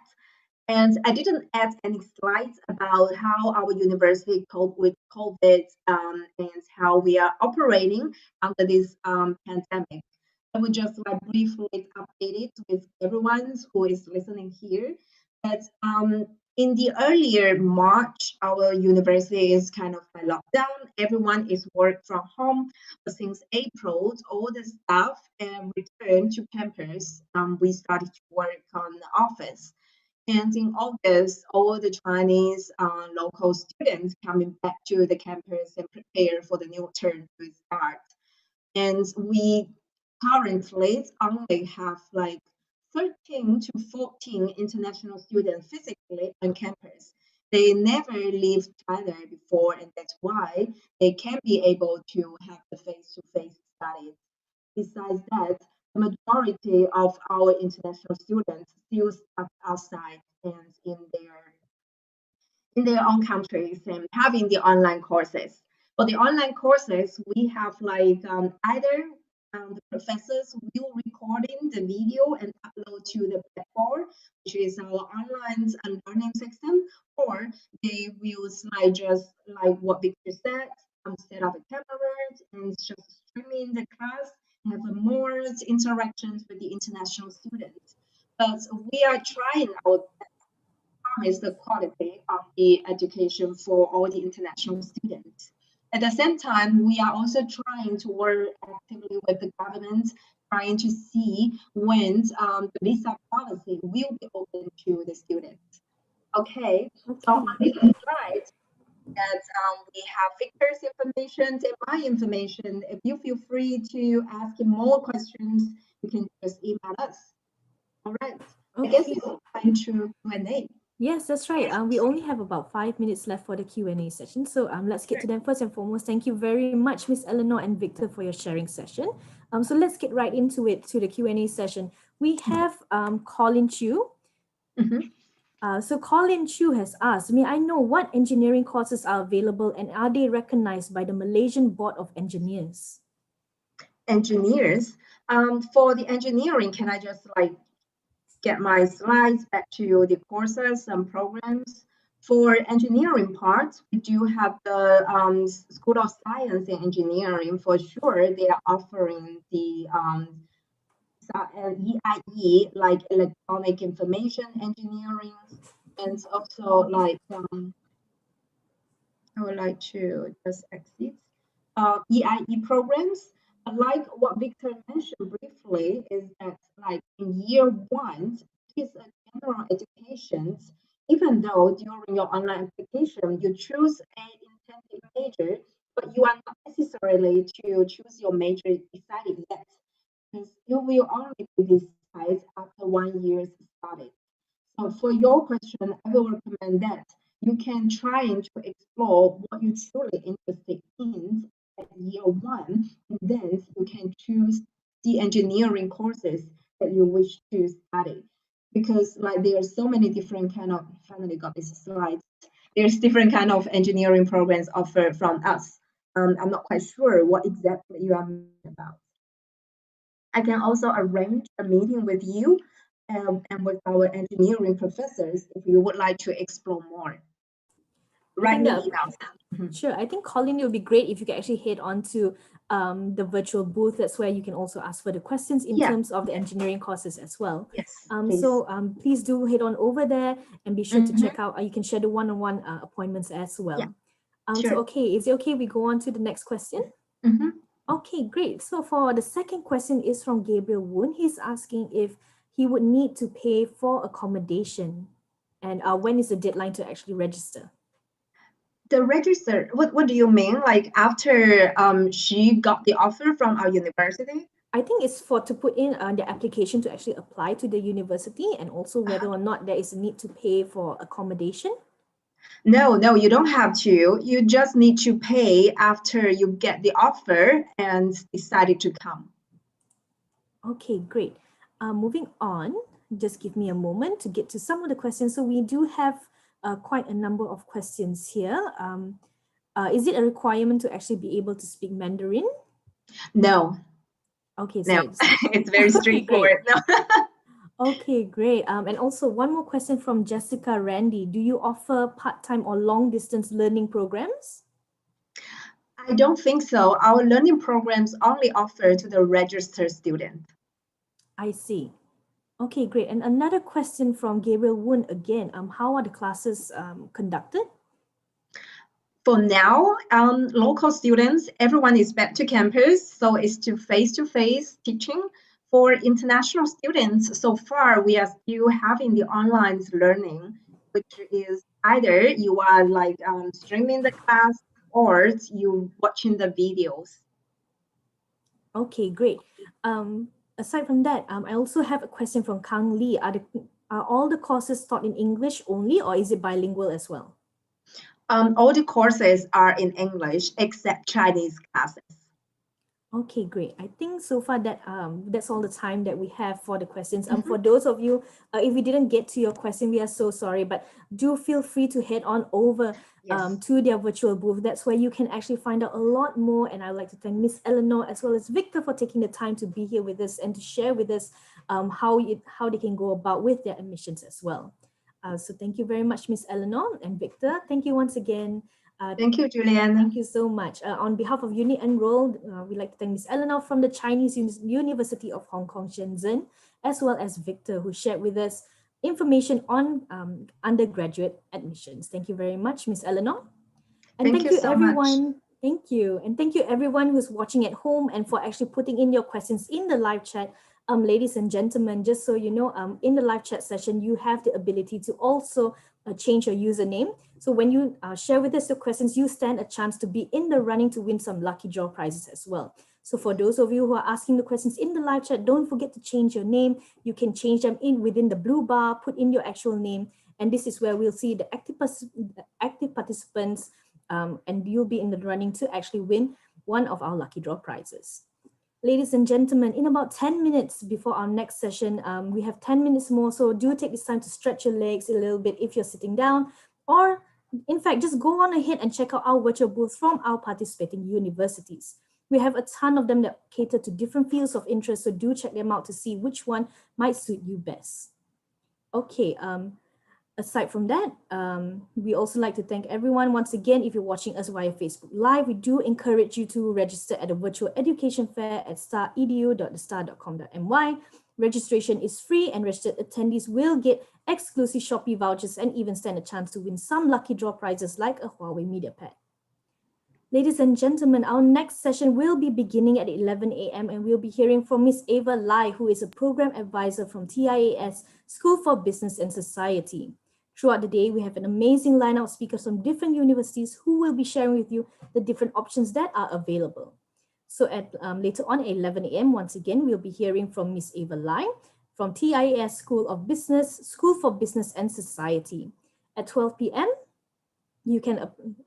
And I didn't add any slides about how our university coped with COVID and how we are operating under this pandemic. I would just like briefly update it with everyone who is listening here. That in the earlier March, our university is kind of by lockdown. Everyone is work from home. But since April, all the staff returned to campus. We started to work on the office. And in August, all the Chinese local students coming back to the campus and prepare for the new term to start. And we currently only have like 13 to 14 international students physically on campus. They never leave China before, and that's why they can be able to have the face-to-face studies. Besides that, the majority of our international students still stuck outside and in their own countries and having the online courses. For the online courses, we have like either the professors will recording the video and upload to the platform, which is our online learning system, or they will like just like what Victor said, set up a camera and just streaming the class, have more interactions with the international students. But we are trying our promise the quality of the education for all the international students. At the same time, we are also trying to work actively with the government, trying to see when the visa policy will be open to the students. Okay, so on this slide, that we have Victor's information and my information. If you feel free to ask more questions, you can just email us. All right, I guess it's time to Q&A. Yes, that's right. We only have about 5 minutes left for the Q&A session. So let's get to them first and foremost. Thank you very much, Miss Eleanor and Victor, for your sharing session. So let's get right into it, to the Q&A session. We have Colin Chu. So Colin Chu has asked, may I know what engineering courses are available and are they recognized by the Malaysian Board of Engineers? Engineers. For the engineering, can I just like get my slides back to the courses and programs? For engineering parts, we do have the School of Science and Engineering. For sure, they are offering the EIE, like Electronic Information Engineering, and also like I would like to just exit EIE programs. Like what Victor mentioned briefly, is that like in year one, it is a general education. Even though during your online application you choose an intended major, but you are not necessarily to choose your major decided yet, because you will only be decided after 1 year's study. So for your question, I will recommend that you can try to explore what you're truly interested in at year one, and then you can choose the engineering courses that you wish to study. Because like there are so many different kind of, finally got this slide, there's different kind of engineering programs offered from us. I'm not quite sure what exactly you are about. I can also arrange a meeting with you and with our engineering professors if you would like to explore more. Write me emails. Sure. I think, Colin, it would be great if you could actually head on to the virtual booth. That's where you can also ask for the questions in terms of the engineering courses as well. Yes. So please do head on over there and be sure to check out. You can schedule one-on-one appointments as well. Sure. So, okay, is it okay we go on to the next question? Okay, great. So for the second question is from Gabriel Woon. He's asking if he would need to pay for accommodation and when is the deadline to actually register? The register, what do you mean? Like after she got the offer from our university? I think it's to put in the application to actually apply to the university, and also whether or not there is a need to pay for accommodation. No, you don't have to. You just need to pay after you get the offer and decided to come. Okay, great. Moving on, just give me a moment to get to some of the questions. So we do have quite a number of questions here. Is it a requirement to actually be able to speak Mandarin? No. Okay, so Now, it's very okay, great. straightforward. Okay, great. And also one more question from Jessica Randy. Do you offer part-time or long-distance learning programs? I don't think so. Our learning programs only offer to the registered student. I see. Okay, great. And another question from Gabriel Woon again. How are the classes conducted? For now, local students, everyone is back to campus, so it's to face-to-face teaching. For international students, so far we are still having the online learning, which is either you are like streaming the class or you watching the videos. Okay, great. Aside from that, I also have a question from Kang Lee. Are all the courses taught in English only, or is it bilingual as well? All the courses are in English except Chinese classes. Okay, great. I think so far that that's all the time that we have for the questions. For those of you, if we didn't get to your question, we are so sorry, but do feel free to head on over Yes. to their virtual booth. That's where you can actually find out a lot more. And I'd like to thank Miss Eleanor as well as Victor for taking the time to be here with us and to share with us how they can go about with their admissions as well. So thank you very much, Miss Eleanor and Victor. Thank you once again. Thank you, Julian. Thank you so much. On behalf of Uni Enrol, we'd like to thank Ms. Eleanor from the Chinese University of Hong Kong, Shenzhen, as well as Victor, who shared with us information on undergraduate admissions. Thank you very much, Ms. Eleanor. And Thank you so everyone. much. Thank you. And thank you everyone who's watching at home and for actually putting in your questions in the live chat. Ladies and gentlemen, just so you know, in the live chat session, you have the ability to also change your username. So when you share with us your questions, you stand a chance to be in the running to win some lucky draw prizes as well. So for those of you who are asking the questions in the live chat, don't forget to change your name. You can change them in within the blue bar, put in your actual name. And this is where we'll see the active participants and you'll be in the running to actually win one of our lucky draw prizes. Ladies and gentlemen, in about 10 minutes before our next session, we have 10 minutes more, so do take this time to stretch your legs a little bit if you're sitting down, or in fact, just go on ahead and check out our virtual booth from our participating universities. We have a ton of them that cater to different fields of interest, so do check them out to see which one might suit you best. Okay, aside from that, we also like to thank everyone once again. If you're watching us via Facebook Live, we do encourage you to register at the virtual education fair at staredu.thestar.com.my. Registration is free and registered attendees will get exclusive Shopee vouchers and even stand a chance to win some lucky draw prizes like a Huawei MediaPad. Ladies and gentlemen, our next session will be beginning at 11 a.m. and we'll be hearing from Ms. Ava Lai, who is a program advisor from TIAS School for Business and Society. Throughout the day, we have an amazing lineup of speakers from different universities who will be sharing with you the different options that are available. So at later on at 11 a.m., once again, we'll be hearing from Ms. Ava Lai from TIAS School of Business, School for Business and Society. At 12 p.m.,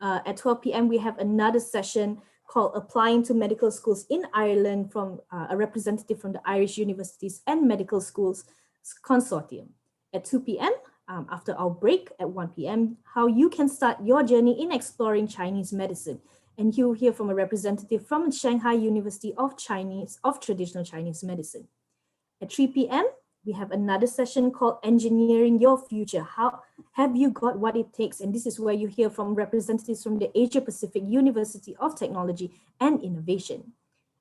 at 12 p.m. we have another session called Applying to Medical Schools in Ireland from a representative from the Irish Universities and Medical Schools Consortium. At 2 p.m., after our break at 1 p.m., how you can start your journey in exploring Chinese medicine. And you'll hear from a representative from Shanghai University of Traditional Chinese Medicine. At 3 p.m., we have another session called Engineering Your Future. How have you got what it takes? And this is where you hear from representatives from the Asia Pacific University of Technology and Innovation.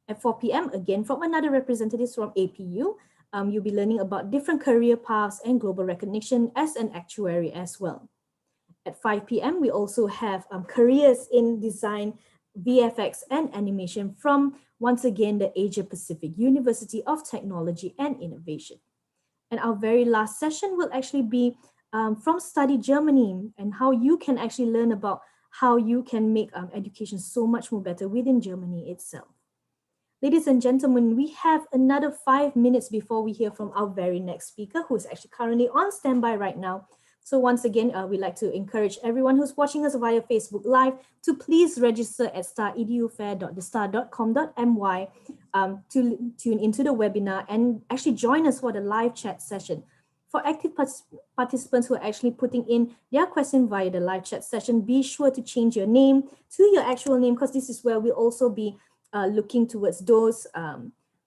At 4 p.m., again from another representative from APU, you'll be learning about different career paths and global recognition as an actuary as well. At 5 p.m., we also have careers in design, VFX, and animation from, once again, the Asia Pacific University of Technology and Innovation. And our very last session will actually be from Study Germany and how you can actually learn about how you can make education so much more better within Germany itself. Ladies and gentlemen, we have another 5 minutes before we hear from our very next speaker, who is actually currently on standby right now. So once again, we'd like to encourage everyone who's watching us via Facebook Live to please register at staredufair.thestar.com.my to tune into the webinar and actually join us for the live chat session. For active participants who are actually putting in their question via the live chat session, be sure to change your name to your actual name, because this is where we'll also be looking towards those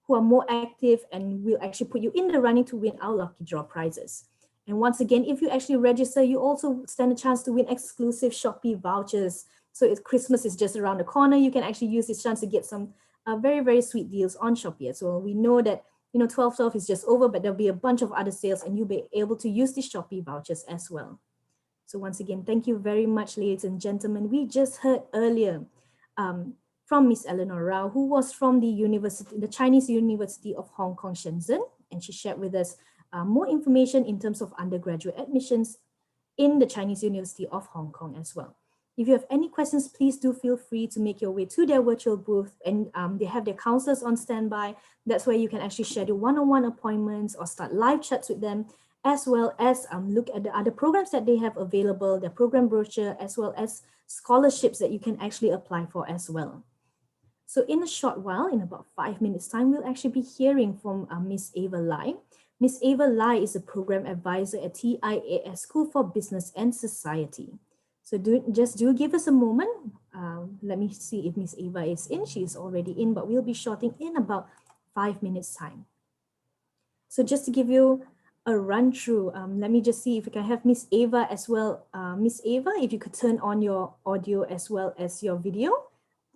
who are more active, and will actually put you in the running to win our lucky draw prizes. And once again, if you actually register, you also stand a chance to win exclusive Shopee vouchers. So if Christmas is just around the corner, you can actually use this chance to get some very, very sweet deals on Shopee as well. We know that 12/12 is just over, but there'll be a bunch of other sales and you'll be able to use the Shopee vouchers as well. So once again, thank you very much, ladies and gentlemen. We just heard earlier from Miss Eleanor Rao, who was from the Chinese University of Hong Kong, Shenzhen, and she shared with us more information in terms of undergraduate admissions in the Chinese University of Hong Kong as well. If you have any questions, please do feel free to make your way to their virtual booth, and they have their counselors on standby. That's where you can actually schedule one-on-one appointments or start live chats with them, as well as look at the other programs that they have available, their program brochure, as well as scholarships that you can actually apply for as well. So in a short while, in about 5 minutes time, we'll actually be hearing from Miss Ava Lai. Miss Ava Lai is a program advisor at TIAS School for Business and Society. So do give us a moment. Let me see if Miss Ava is in. She is already in, but we'll be shorting in about 5 minutes time. So just to give you a run through, let me just see if we can have Miss Ava as well. Miss Ava, if you could turn on your audio as well as your video,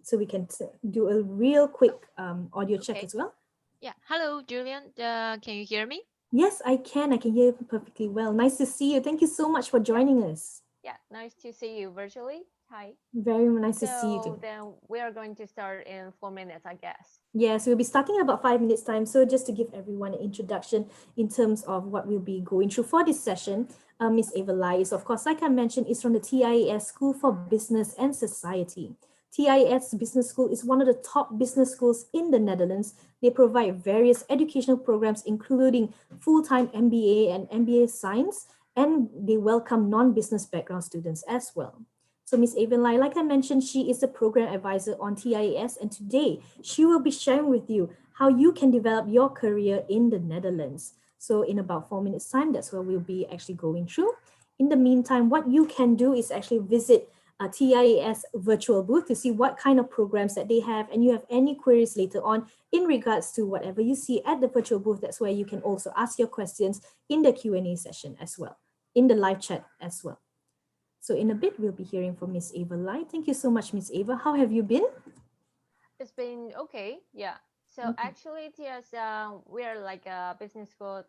so we can do a real quick audio check as well. Yeah. Hello, Julian. Can you hear me? Yes, I can. I can hear you perfectly well. Nice to see you. Thank you so much for joining us. Yeah. Nice to see you virtually. Hi. Very nice to see you So too. then we are going to start in 4 minutes, I guess. Yes, we'll be starting in about 5 minutes time. So just to give everyone an introduction in terms of what we'll be going through for this session, Miss Ava Lai is, of course, like I mentioned, is from the TIAS School for Business and Society. TIAS Business School is one of the top business schools in the Netherlands. They provide various educational programs, including full-time MBA and MBA Science, and they welcome non-business background students as well. So Ms. Avon Lai, like I mentioned, she is the program advisor on TIAS, and today she will be sharing with you how you can develop your career in the Netherlands. So in about 4 minutes time, that's where we'll be actually going through. In the meantime, what you can do is actually visit a TIAS virtual booth to see what kind of programs that they have, and you have any queries later on in regards to whatever you see at the virtual booth. That's where you can also ask your questions in the Q&A session as well, in the live chat as well. So in a bit, we'll be hearing from Miss Ava Lai. Thank you so much, Miss Ava. How have you been? It's been okay. Yeah. So actually, TIAS, we are like a business school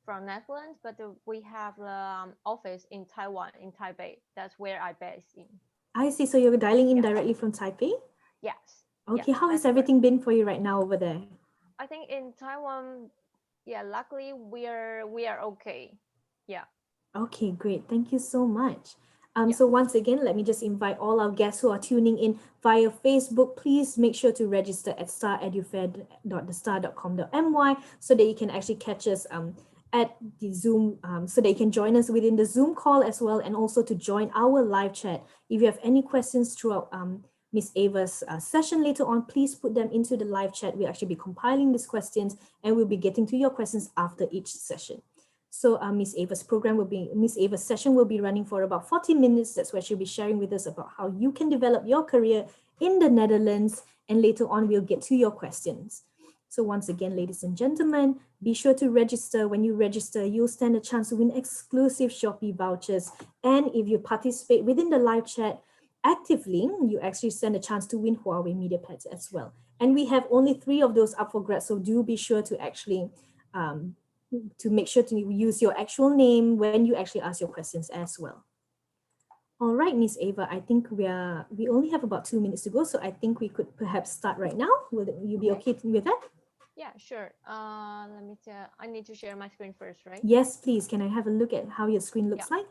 from Netherlands, but we have the office in Taiwan, in Taipei. That's where I based in. I see. So you're dialing in directly from Taipei? Yes. Okay. Yes, How has everything been for you right now over there? I think in Taiwan, yeah, luckily we are okay. Yeah. Okay, great. Thank you so much. So once again, let me just invite all our guests who are tuning in via Facebook. Please make sure to register at staredufair.thestar.com.my so that you can actually catch us at the Zoom, so that you can join us within the Zoom call as well, and also to join our live chat. If you have any questions throughout Miss Ava's session later on, please put them into the live chat. We'll actually be compiling these questions and we'll be getting to your questions after each session. So Miss Ava's session will be running for about 40 minutes. That's where she'll be sharing with us about how you can develop your career in the Netherlands. And later on, we'll get to your questions. So once again, ladies and gentlemen, be sure to register. When you register, you'll stand a chance to win exclusive Shopee vouchers. And if you participate within the live chat actively, you actually stand a chance to win Huawei MediaPads as well. And we have only 3 of those up for grabs. So do be sure to actually make sure to use your actual name when you actually ask your questions as well. All right, Miss Ava, I think we only have about 2 minutes to go, so I think we could perhaps start right now. Will you be okay with that? Yeah, sure. Let me tell. I need to share my screen first, right? Yes, please. Can I have a look at how your screen looks like?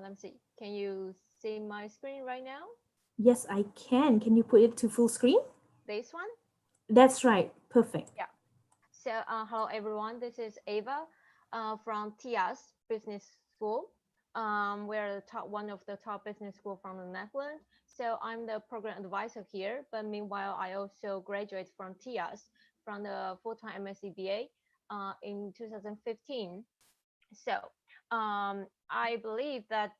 Let me see. Can you see my screen right now? Yes, I can. Can you put it to full screen? This one? That's right. Perfect. Yeah. So, hello everyone. This is Ava from TIAS Business School. We're one of the top business school from the Netherlands. So I'm the program advisor here. But meanwhile, I also graduated from TIAS from the full-time MSc BA in 2015. So I believe that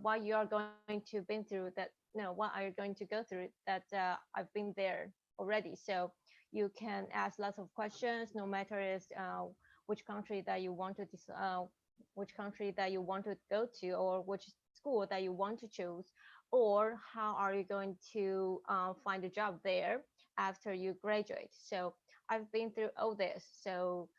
what you are going to been through, that what are you going to go through, that I've been there already. So You can ask lots of questions, no matter is which country that you want to which country that you want to go to, or which school that you want to choose, or how are you going to find a job there after you graduate. So I've been through all this. So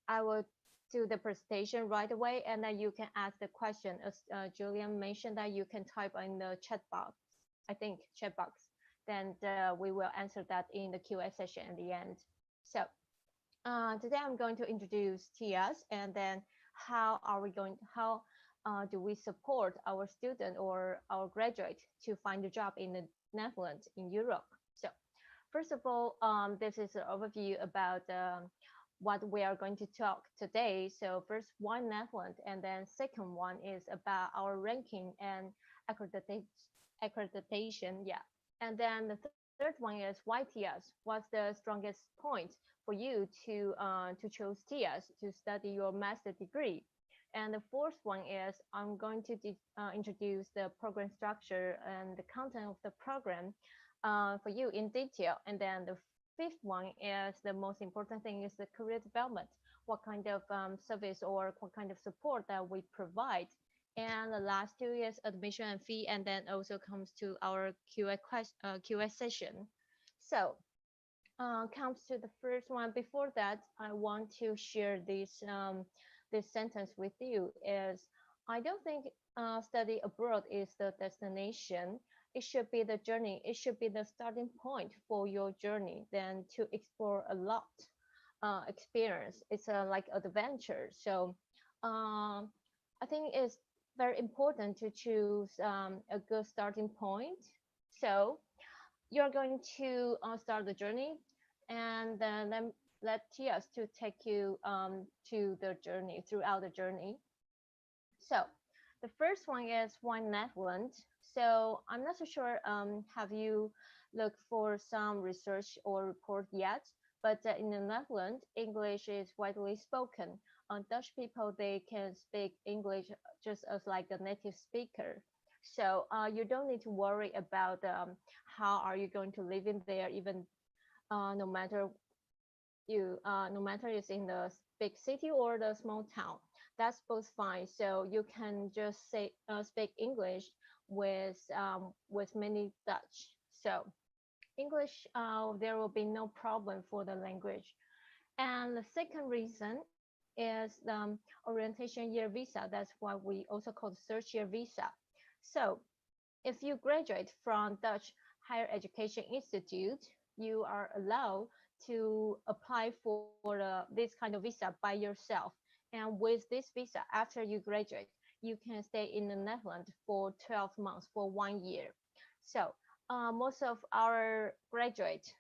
I will do the presentation right away, and then you can ask the question. As Julian mentioned, that you can type in the chat box, I think chat box. Then we will answer that in the Q&A session at the end. So today I'm going to introduce TIAS, and then how do we support our student or our graduate to find a job in the Netherlands, in Europe. So first of all, this is an overview about what we are going to talk today. So first one, Netherlands, and then second one is about our ranking and accreditation. Yeah. And then the third one is why TIAS. What's the strongest point for you to choose TIAS to study your master degree? And the fourth one is I'm going to introduce the program structure and the content of the program for you in detail. And then the fifth one is the most important thing is the career development. What kind of service or what kind of support that we provide. And the last two is admission and fee, and then also comes to our QA session. So comes to the first one. Before that, I want to share this sentence with you. Is I don't think study abroad is the destination. It should be the journey. It should be the starting point for your journey. Then to explore a lot experience. It's like adventure. So I think it's very important to choose a good starting point. So you're going to start the journey, and then let Tias to take you to the journey, throughout the journey. So the first one is why Netherlands. So I'm not so sure, have you looked for some research or report yet? But in the Netherlands, English is widely spoken. Dutch people, they can speak English just as like a native speaker. So you don't need to worry about how are you going to live in there, even no matter no matter it's in the big city or the small town. That's both fine. So you can just say speak English with many Dutch. So English, there will be no problem for the language. And the second reason is the orientation year visa. That's why we also call the search year visa. So if you graduate from Dutch Higher Education Institute, you are allowed to apply for this kind of visa by yourself. And with this visa, after you graduate, you can stay in the Netherlands for 12 months, for 1 year. So most of our graduates,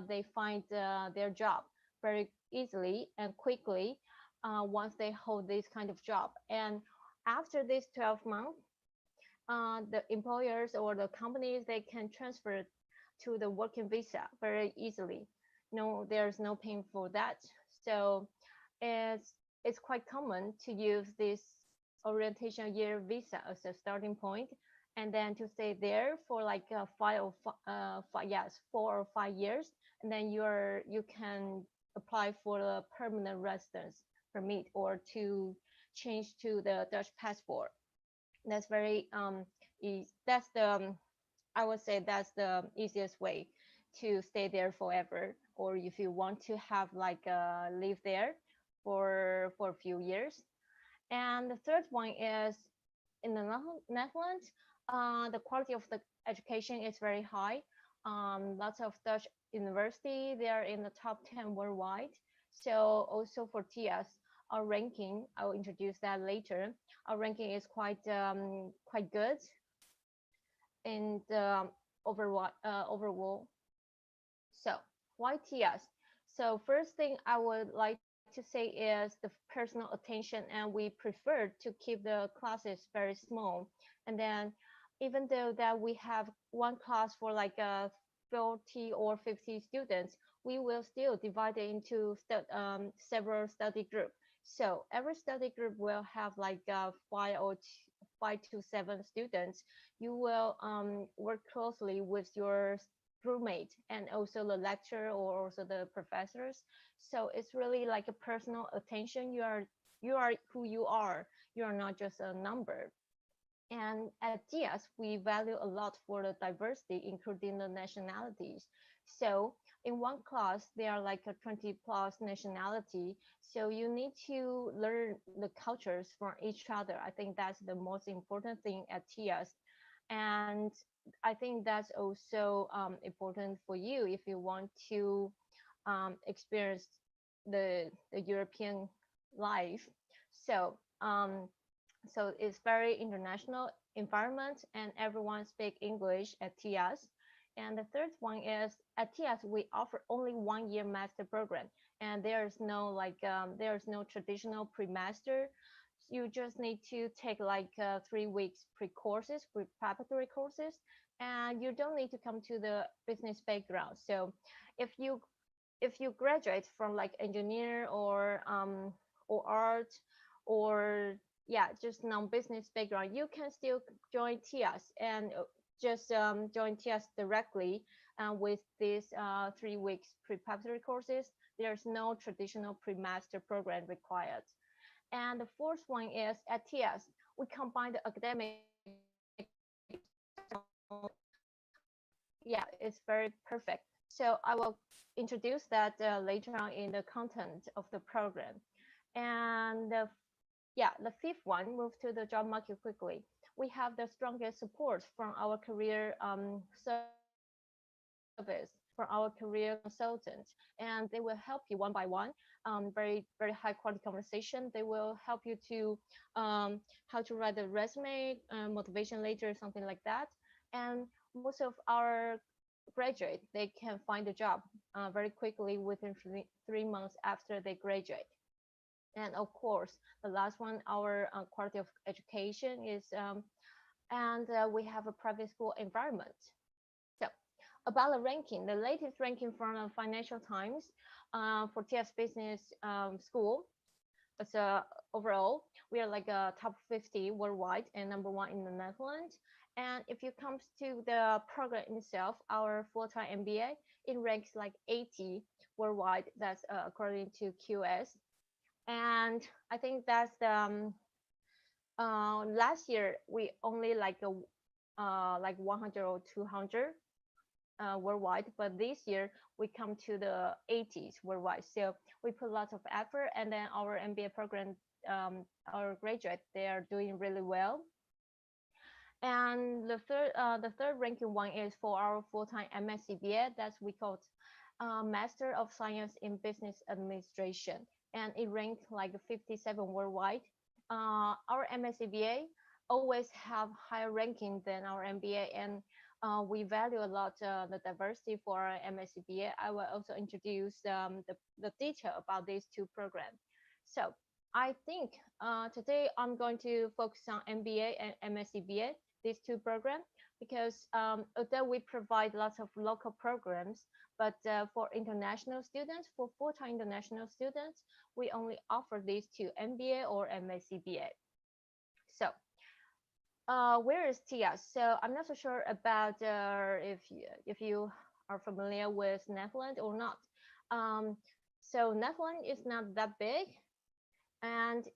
they find their job very easily and quickly once they hold this kind of job. And after this 12 months, the employers or the companies, they can transfer to the working visa very easily. No, there's no paying for that. So it's quite common to use this orientation year visa as a starting point, and then to stay there for like 4 or 5 years, and then you can apply for a permanent residence permit or to change to the Dutch passport. That's very that's the I would say that's the easiest way to stay there forever, or if you want to have like live there for a few years. And the third one is in the Netherlands, the quality of the education is very high. Lots of Dutch university, they are in the top 10 worldwide. So also for TIAS, our ranking, I'll introduce that later. Our ranking is quite good in the overall. So why TIAS? So first thing I would like to say is the personal attention, and we prefer to keep the classes very small. And then even though that we have one class for like 40 or 50 students, we will still divide it into several study groups. So every study group will have like 5 to 7 students. You will work closely with your roommate and also the lecturer or also the professors. So it's really like a personal attention. You are who you are. You are not just a number. And at GS, we value a lot for the diversity, including the nationalities. So in one class, there are like a 20 plus nationality. So you need to learn the cultures from each other. I think that's the most important thing at TS. And I think that's also important for you if you want to experience the European life. So so it's very international environment and everyone speak English at TS. And the third one is at TS we offer only 1 year master program, and there's no there's no traditional pre-master. You just need to take like 3 weeks pre-courses, preparatory courses, and you don't need to come to the business background. So if you graduate from like engineer or art or yeah, just non-business background, you can still join TIAS and just join TIAS directly with these 3 weeks preparatory courses. There's no traditional pre-master program required. And the fourth one is at TIAS, we combine the academic. Yeah, it's very perfect. So I will introduce that later on in the content of the program. And yeah, the fifth one, move to the job market quickly. We have the strongest support from our career service, from our career consultant, and they will help you one by one. Very very high quality conversation. They will help you to how to write a resume, motivation letter, something like that. And most of our graduate, they can find a job very quickly within 3 months after they graduate. And of course, the last one, our quality of education is, and we have a private school environment. So about the ranking, the latest ranking from the Financial Times for TS Business School. So overall, we are like a top 50 worldwide and #1 in the Netherlands. And if you come to the program itself, our full-time MBA, it ranks like 80 worldwide. That's according to QS. And I think that's the last year we only like 100 or 200 worldwide, but this year we come to the 80s worldwide. So we put lots of effort, and then our MBA program, our graduate, they are doing really well. And the third ranking one is for our full-time MSCBA. That's we call Master of Science in Business Administration, and it ranked like 57 worldwide. Our MSCBA always have higher ranking than our MBA, and we value a lot the diversity for our MSCBA. I will also introduce the detail about these two programs. So I think today I'm going to focus on MBA and MSCBA, these two programs, because although we provide lots of local programs, but for international students, for full-time international students, we only offer these two, MBA or MSCBA. So where is TIAS? So I'm not so sure about if you are familiar with Netherlands or not. So Netherlands is not that big, and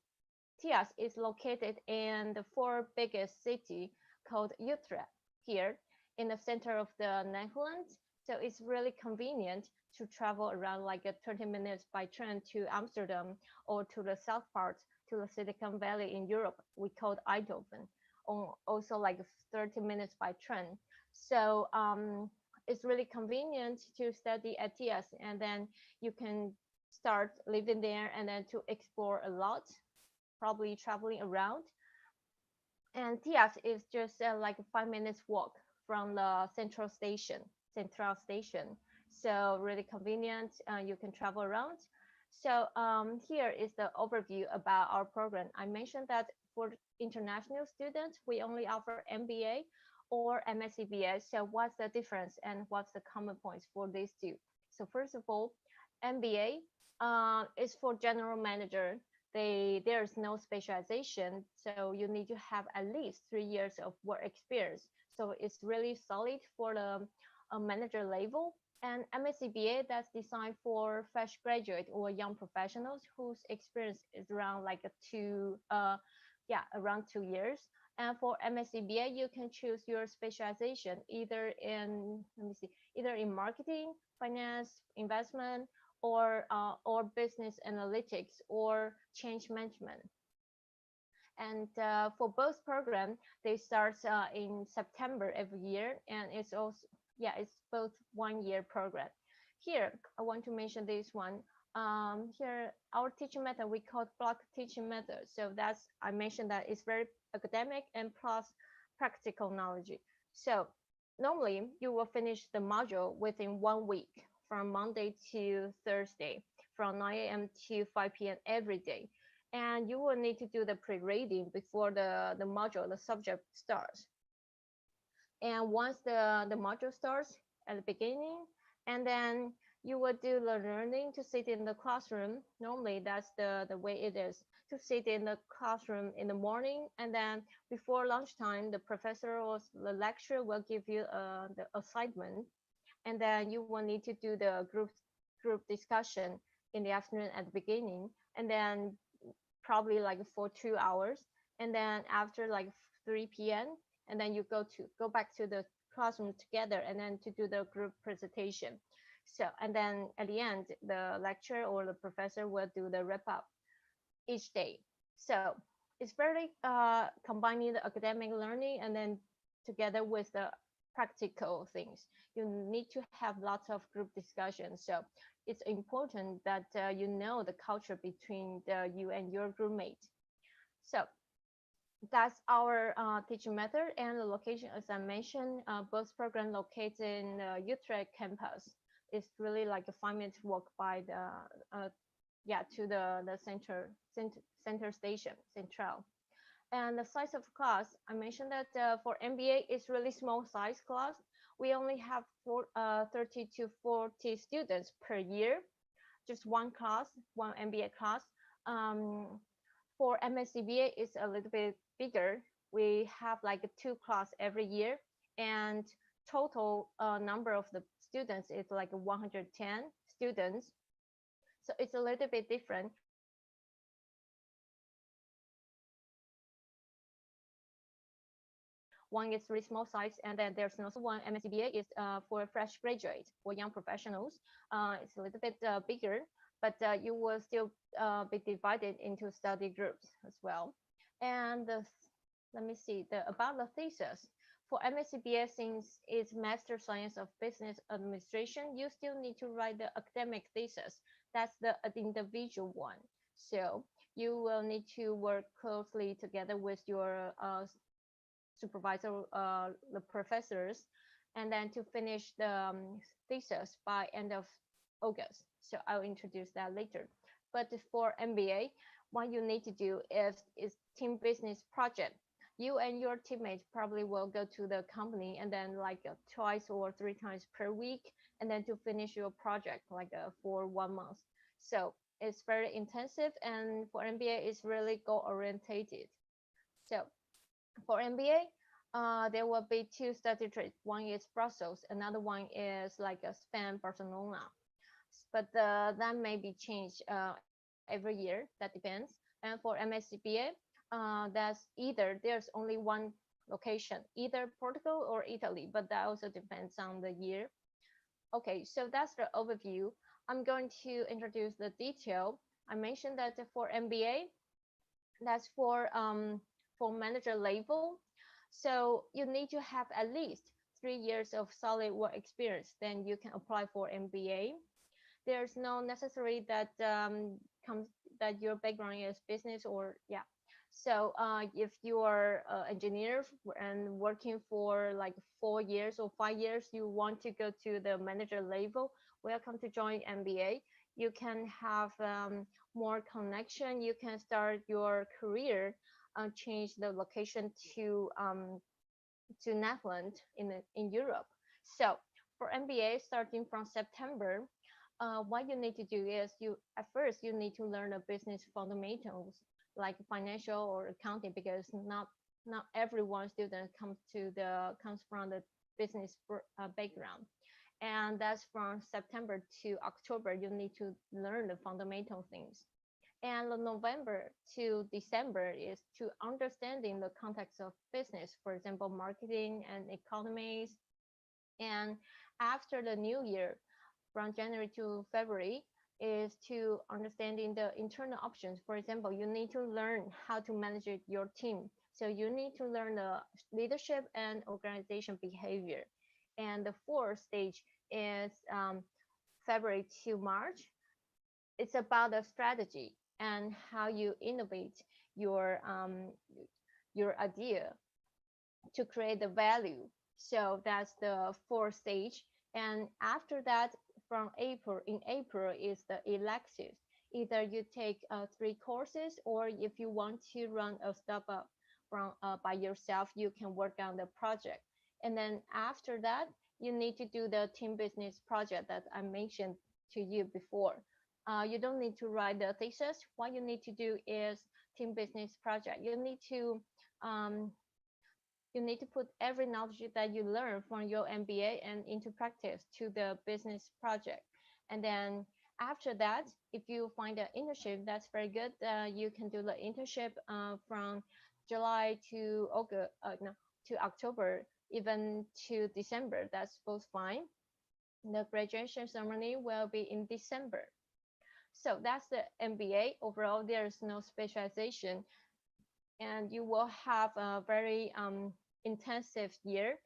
TIAS is located in the fourth biggest city called Utrecht, here in the center of the Netherlands. So it's really convenient to travel around like 30 minutes by train to Amsterdam, or to the south part, to the Silicon Valley in Europe, we call Eindhoven, or also like 30 minutes by train. So it's really convenient to study at TIAS, and then you can start living there and then to explore a lot, probably traveling around. And TIAS is just like a 5 minutes walk from the central station. So really convenient. You can travel around. So here is the overview about our program. I mentioned that for international students, we only offer MBA or MSCBA. So what's the difference and what's the common points for these two? So first of all, MBA is for general manager. There's no specialization, so you need to have at least 3 years of work experience. So it's really solid for the a manager level, and MSCBA that's designed for fresh graduate or young professionals whose experience is around like around 2 years. And for MSCBA, you can choose your specialization either in marketing, finance, investment, or business analytics or change management. And for both programs, they start in September every year, and it's both 1 year program. Here, I want to mention this one. Here, our teaching method, we call block teaching method. So I mentioned that it's very academic and plus practical knowledge. So normally you will finish the module within 1 week from Monday to Thursday from 9 a.m. to 5 p.m. every day. And you will need to do the pre-reading before the module, the subject starts. And once the module starts at the beginning, and then you will do the learning to sit in the classroom. Normally, that's the way it is, to sit in the classroom in the morning. And then before lunchtime, the professor or the lecturer will give you the assignment. And then you will need to do the group discussion in the afternoon at the beginning. And then probably like for 2 hours, and then after like 3 p.m. and then you go back to the classroom together and then to do the group presentation. So and then at the end the lecturer or the professor will do the wrap up each day. So it's very combining the academic learning and then together with the practical things. You need to have lots of group discussions. So it's important that you know the culture between you and your group mate. So that's our teaching method and the location. As I mentioned, both programs located in Utrecht campus. It's really like a 5 minute walk by to the center station, Central. And the size of class, I mentioned that for MBA, it's really small size class. We only have 30 to 40 students per year, just one class, one MBA class. For MSCBA, it's a little bit bigger. We have like 2 class every year, and total number of the students is like 110 students. So it's a little bit different. One is really small size, and then there's also one MSCBA is for fresh graduate or young professionals. It's a little bit bigger, but you will still be divided into study groups as well. And let me see about the thesis. For MSCBA, since it's Master Science of Business Administration, you still need to write the academic thesis. That's the individual one. So you will need to work closely together with your supervisor, the professors, and then to finish the thesis by end of August. So I'll introduce that later. But for MBA, what you need to do is team business project. You and your teammates probably will go to the company and then like twice or 3 times per week, and then to finish your project like for 1 month. So it's very intensive, and for MBA, it's really goal orientated. So for MBA, there will be 2 study trips. One is Brussels, another one is like Spain, Barcelona. But that may be changed every year. That depends. And for MSCBA, there's only one location, either Portugal or Italy, but that also depends on the year. Okay, so that's the overview. I'm going to introduce the detail. I mentioned that for MBA, that's for manager level. So you need to have at least 3 years of solid work experience, then you can apply for MBA. There's no necessary that that your background is business or So if you are an engineer and working for like 4 years or 5 years, you want to go to the manager level, welcome to join MBA. You can have more connection. You can start your career, change the location to Netherlands in Europe. So for MBA, starting from September, what you need to do is at first you need to learn the business fundamentals like financial or accounting, because not everyone student comes from the business background. And that's from September to October, you need to learn the fundamental things. And the November to December is to understanding the context of business, for example, marketing and economies. And after the new year, from January to February, is to understanding the internal options. For example, you need to learn how to manage your team. So you need to learn the leadership and organization behavior. And the fourth stage is February to March. It's about the strategy and how you innovate your idea to create the value. So that's the fourth stage. And after that, in April is the electives. Either you take 3 courses, or if you want to run a startup from by yourself, you can work on the project. And then after that, you need to do the team business project that I mentioned to you before. You don't need to write the thesis. What you need to do is team business project. You need to put every knowledge that you learn from your MBA and into practice to the business project. And then after that, if you find an internship, that's very good. You can do the internship from July to August, no, to October, even to December. That's both fine. The graduation ceremony will be in December. So that's the MBA. Overall, there's no specialization, and you will have a very intensive year.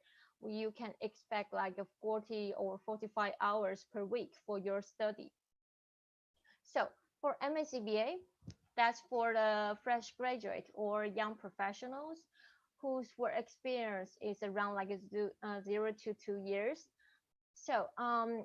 You can expect like a 40 or 45 hours per week for your study. So for MSCBA, that's for the fresh graduate or young professionals whose work experience is around like 0 to 2 years. So and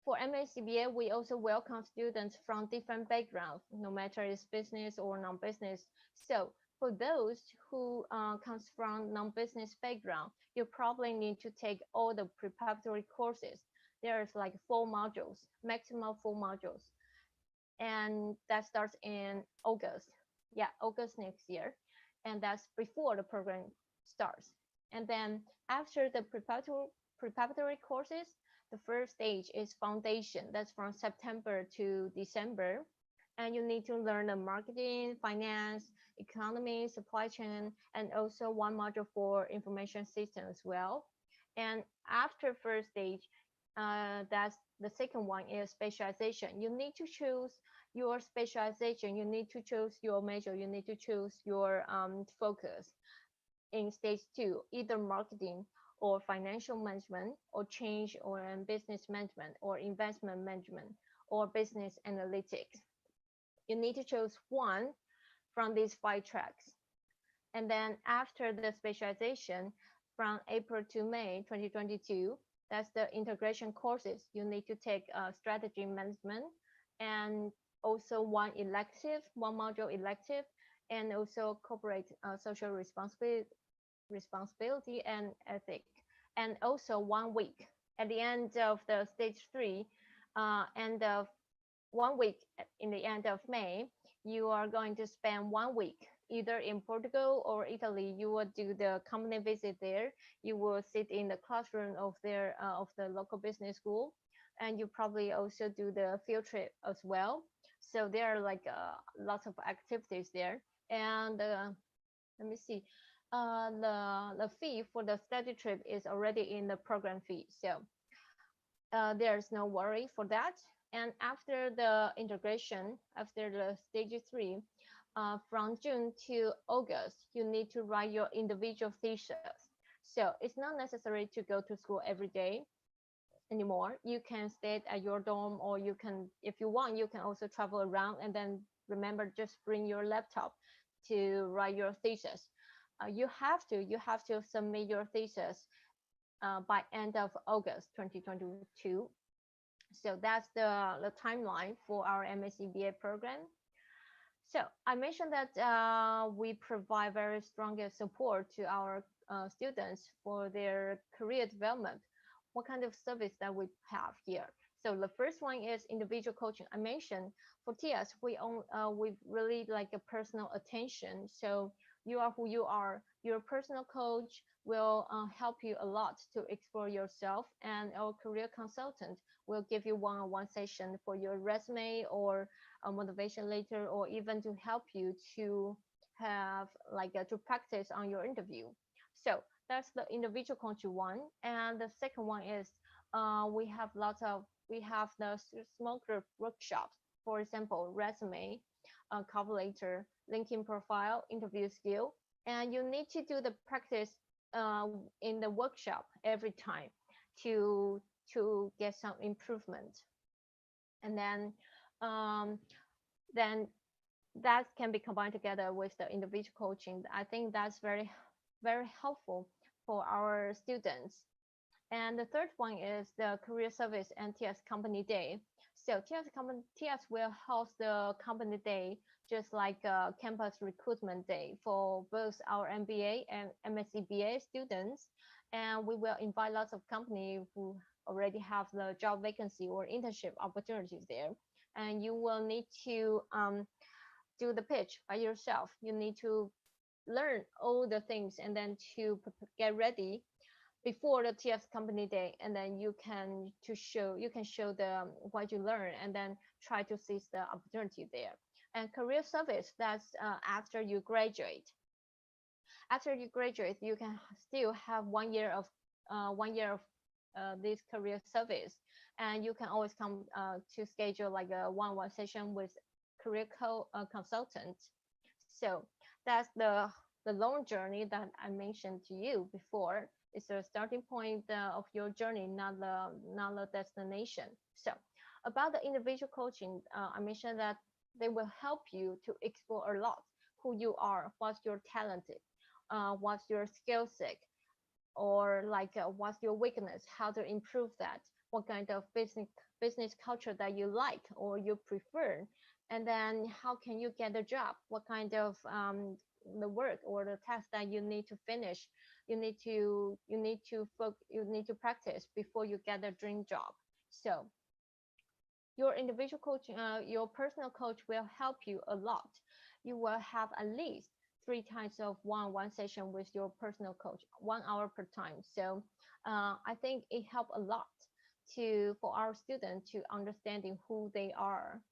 for MSCBA, we also welcome students from different backgrounds, no matter it's business or non-business. So for those who comes from non-business background, you probably need to take all the preparatory courses. There's like 4 modules, maximum 4 modules. And that starts in August. Yeah, August next year. And that's before the program starts. And then after the preparatory courses, the first stage is foundation. That's from September to December. And you need to learn the marketing, finance, economy, supply chain, and also 1 module for information system as well. And after first stage, that's the second one is specialization. You need to choose your specialization. You need to choose your major. You need to choose your focus in stage 2, either marketing or financial management, or change or business management, or investment management, or business analytics. You need to choose one from these 5 tracks. And then after the specialization, from April to May 2022, that's the integration courses. You need to take strategy management, and also 1 module elective, and also corporate social responsibility and ethic, and also 1 week at the end of the stage 3, and of 1 week in the end of May, you are going to spend 1 week either in Portugal or Italy. You will do the company visit there. You will sit in the classroom of their of the local business school, and you probably also do the field trip as well. So there are like lots of activities there. And let me see, the fee for the study trip is already in the program fee, so there's no worry for that. And after the integration, after the stage 3, from June to August, you need to write your individual thesis. So it's not necessary to go to school every day anymore. You can stay at your dorm, or you can, if you want, you can also travel around. And then remember, just bring your laptop to write your thesis. You have to submit your thesis by end of August 2022. So that's the timeline for our MSCBA program. So I mentioned that we provide very strong support to our students for their career development. What kind of service that we have here? So the first one is individual coaching. I mentioned for TS, we really like a personal attention. So You are who you are. Your personal coach will help you a lot to explore yourself, and our career consultant will give you one-on-one session for your resume or a motivation letter, or even to help you to have to practice on your interview. So that's the individual coach one. And the second one is we have the small group workshops. For example, resume, cover letter, LinkedIn profile, interview skill, and you need to do the practice in the workshop every time to get some improvement. And um, then that can be combined together with the individual coaching. I think that's very helpful for our students. And the third one is the career service and TS company day. So TS will host the company day just like a campus recruitment day for both our MBA and MSc BA students. And we will invite lots of companies who already have the job vacancy or internship opportunities there. And you will need to do the pitch by yourself. You need to learn all the things and then to get ready before the TS company day, and then you can show the what you learn and then try to seize the opportunity there. And career service, that's after you graduate. After you graduate, you can still have 1 year of this career service, and you can always come to schedule like a one-on-one session with career consultant. So that's the long journey that I mentioned to you before. It's the starting point of your journey, not the destination. So about the individual coaching, I mentioned that they will help you to explore a lot who you are, what's your talented, what's your skill set, or what's your weakness, how to improve that, what kind of business culture that you like or you prefer, and then how can you get a job, what kind of the work or the task that you need to finish, you need to practice before you get a dream job. So your individual coach, your personal coach will help you a lot. You will have at least 3 times of one-on-one session with your personal coach, 1 hour per time. So I think it helped a lot for our students to understanding who they are.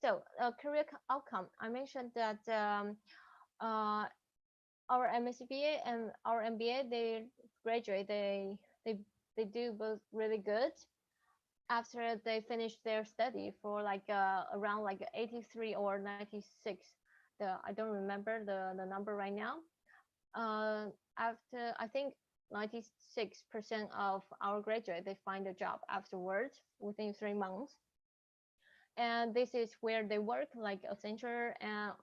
So career outcome, I mentioned that our MSCBA and our MBA, they graduate, they do both really good after they finish their study for around 83 or 96. I don't remember the number right now. After, I think 96% of our graduate, they find a job afterwards within 3 months. And this is where they work, like Accenture and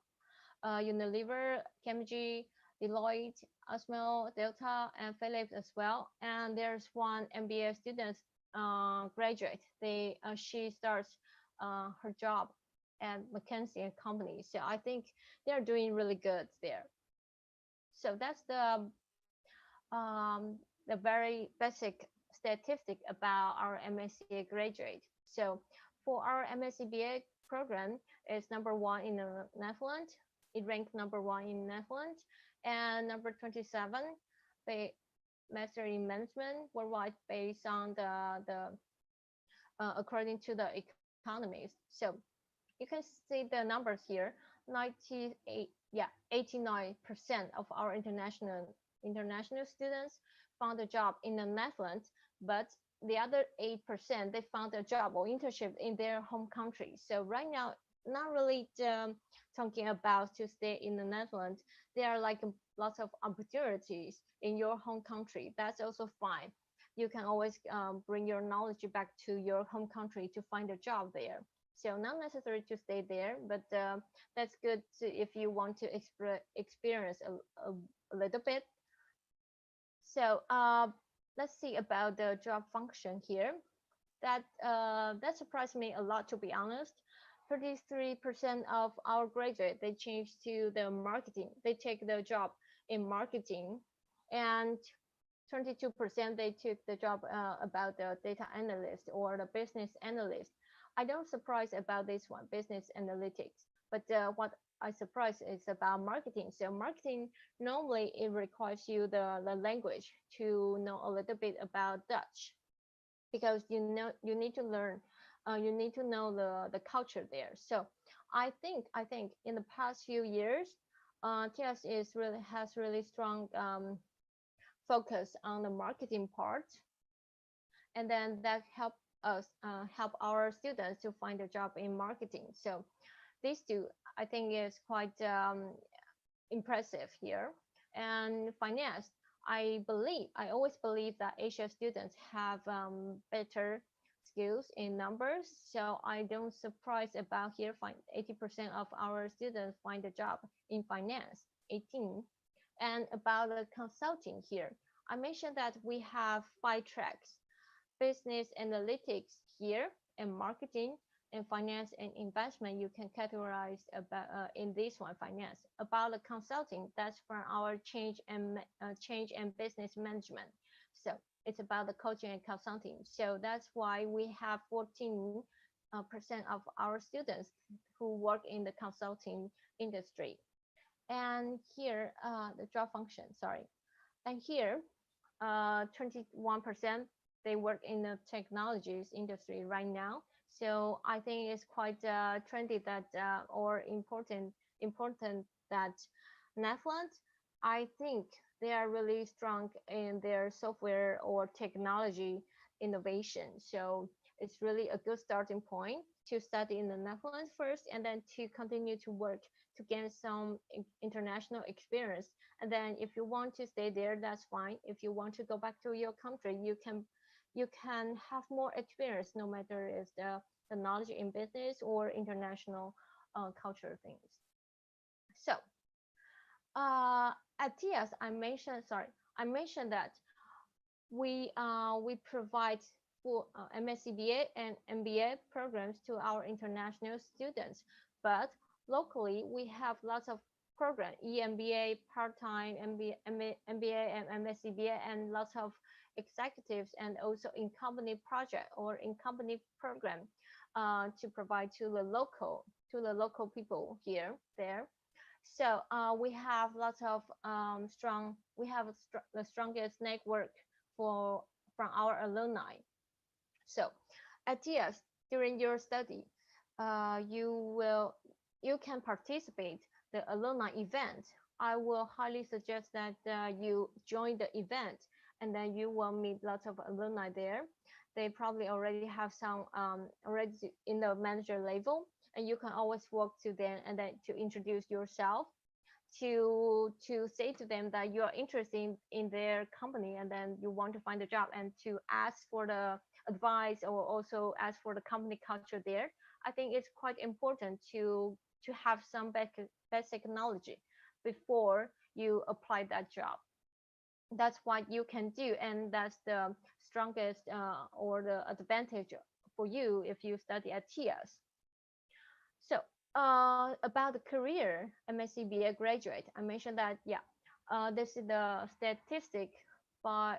Unilever, KPMG, Deloitte, Asmel, Delta, and Philips as well. And there's one MBA student graduate. She starts her job at McKinsey and Company. So I think they're doing really good there. So that's the very basic statistic about our MSc graduate. So for our MSc BA program, it's #1 in the Netherlands. It ranked #1 in Netherlands, and number 27 Master in Management worldwide based on the according to the economies. So you can see the numbers here. 89% of our international students found a job in the Netherlands, but the other 8%, they found a job or internship in their home country. So right now, not really talking about to stay in the Netherlands. There are lots of opportunities in your home country. That's also fine. You can always bring your knowledge back to your home country to find a job there. So not necessary to stay there, but that's good if you want to experience a little bit. So let's see about the job function here. That surprised me a lot, to be honest. 33% of our graduates, they change to the marketing. They take the job in marketing, and 22% they took the job about the data analyst or the business analyst. I don't surprise about this one, business analytics. But what I surprised is about marketing. So marketing normally it requires you the language to know a little bit about Dutch, because you need to learn, you need to know the culture there. So I think in the past few years, TS is really has really strong focus on the marketing part, and then that help our students to find a job in marketing. So these two I think is quite impressive here. And finance, I always believe that Asia students have better skills in numbers. So I don't surprise about here, find 80% of our students find a job in finance, 18. And about the consulting here, I mentioned that we have 5 tracks: business analytics here, and marketing, and finance and investment. You can categorize about in this one, finance. About the consulting, that's for our change and business management. So it's about the coaching and consulting. So that's why we have 14% of our students who work in the consulting industry. And here, the job function, sorry. And here, 21% they work in the technologies industry right now. So I think it's quite trendy that or important that Netherlands, I think they are really strong in their software or technology innovation. So it's really a good starting point to study in the Netherlands first, and then to continue to work to gain some international experience. And then if you want to stay there, that's fine. If you want to go back to your country, you can have more experience, no matter is the knowledge in business or international culture things. So at TS, I mentioned that we provide full MSCBA and MBA programs to our international students, but locally we have lots of programs: EMBA, part-time MBA and MSCBA, and lots of executives, and also in company project or in company program to provide to the local people here there. So we have lots of we have the strongest network for from our alumni. So at TS, during your study, you can participate the alumni event. I will highly suggest that you join the event, and then you will meet lots of alumni there. They probably already have some already in the manager level, and you can always walk to them and then to introduce yourself, to say to them that you are interested in their company, and then you want to find a job, and to ask for the advice, or also ask for the company culture there. I think it's quite important to have some basic knowledge before you apply that job. That's what you can do, and that's the strongest or the advantage for you if you study at TS. So about the career MSc graduate, I mentioned that, yeah, this is the statistic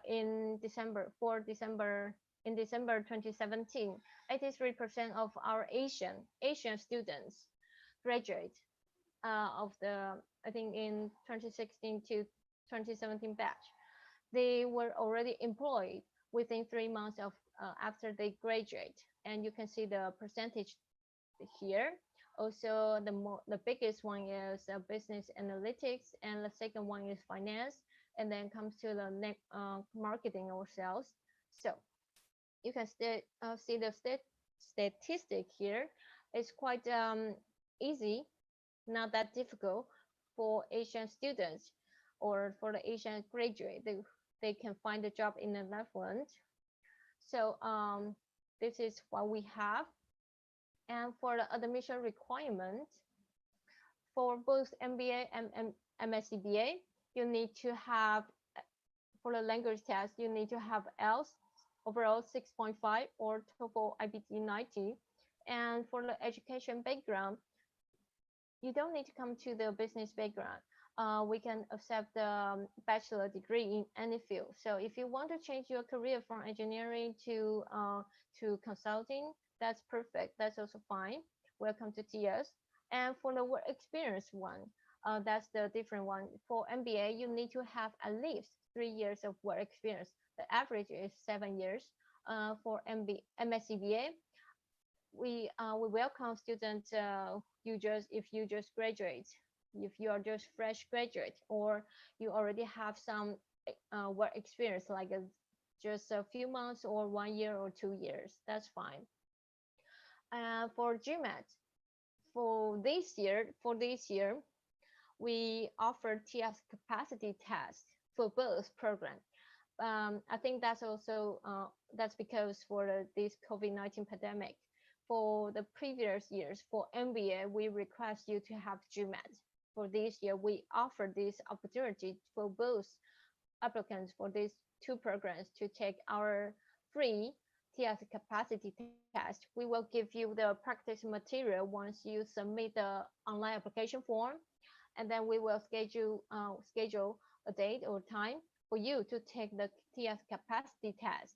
in December 2017. 83% of our Asian students graduate of the, I think, in 2016 to 2017 batch. They were already employed within 3 months of after they graduate, and you can see the percentage here. Also, the biggest one is business analytics, and the second one is finance, and then comes to the next marketing or sales. So you can see the statistic here. It's quite easy, not that difficult for Asian students or for the Asian graduate. They can find a job in the Netherlands. So this is what we have. And for the admission requirement, for both MBA and MSCBA, you need to have, for the language test, you need to have IELTS overall 6.5 or TOEFL IBT 90. And for the education background, you don't need to come to the business background. We can accept the bachelor degree in any field. So if you want to change your career from engineering to consulting, that's perfect. That's also fine. Welcome to TS. And for the work experience one, that's the different one. For MBA, you need to have at least 3 years of work experience. The average is 7 years. For MSCBA, we welcome students. If you just graduate, if you are just fresh graduate, or you already have some work experience, like just a few months or 1 year or 2 years, that's fine. For GMAT, for this year, we offer TS capacity test for both programs. I think that's also that's because for this COVID-19 pandemic. For the previous years, for MBA, we request you to have GMAT. For this year, we offer this opportunity for both applicants for these two programs to take our free TS capacity test. We will give you the practice material once you submit the online application form, and then we will schedule a date or time for you to take the TS capacity test.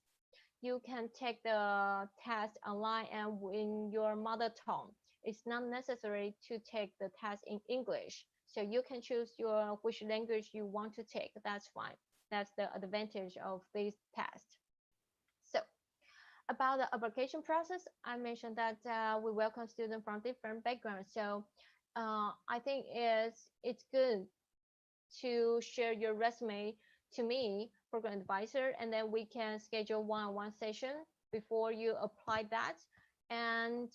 You can take the test online and in your mother tongue. It's not necessary to take the test in English. So you can choose which language you want to take. That's fine. That's the advantage of this test. So about the application process, I mentioned that we welcome students from different backgrounds. So I think it's good to share your resume to me, program advisor, and then we can schedule one-on-one session before you apply that. And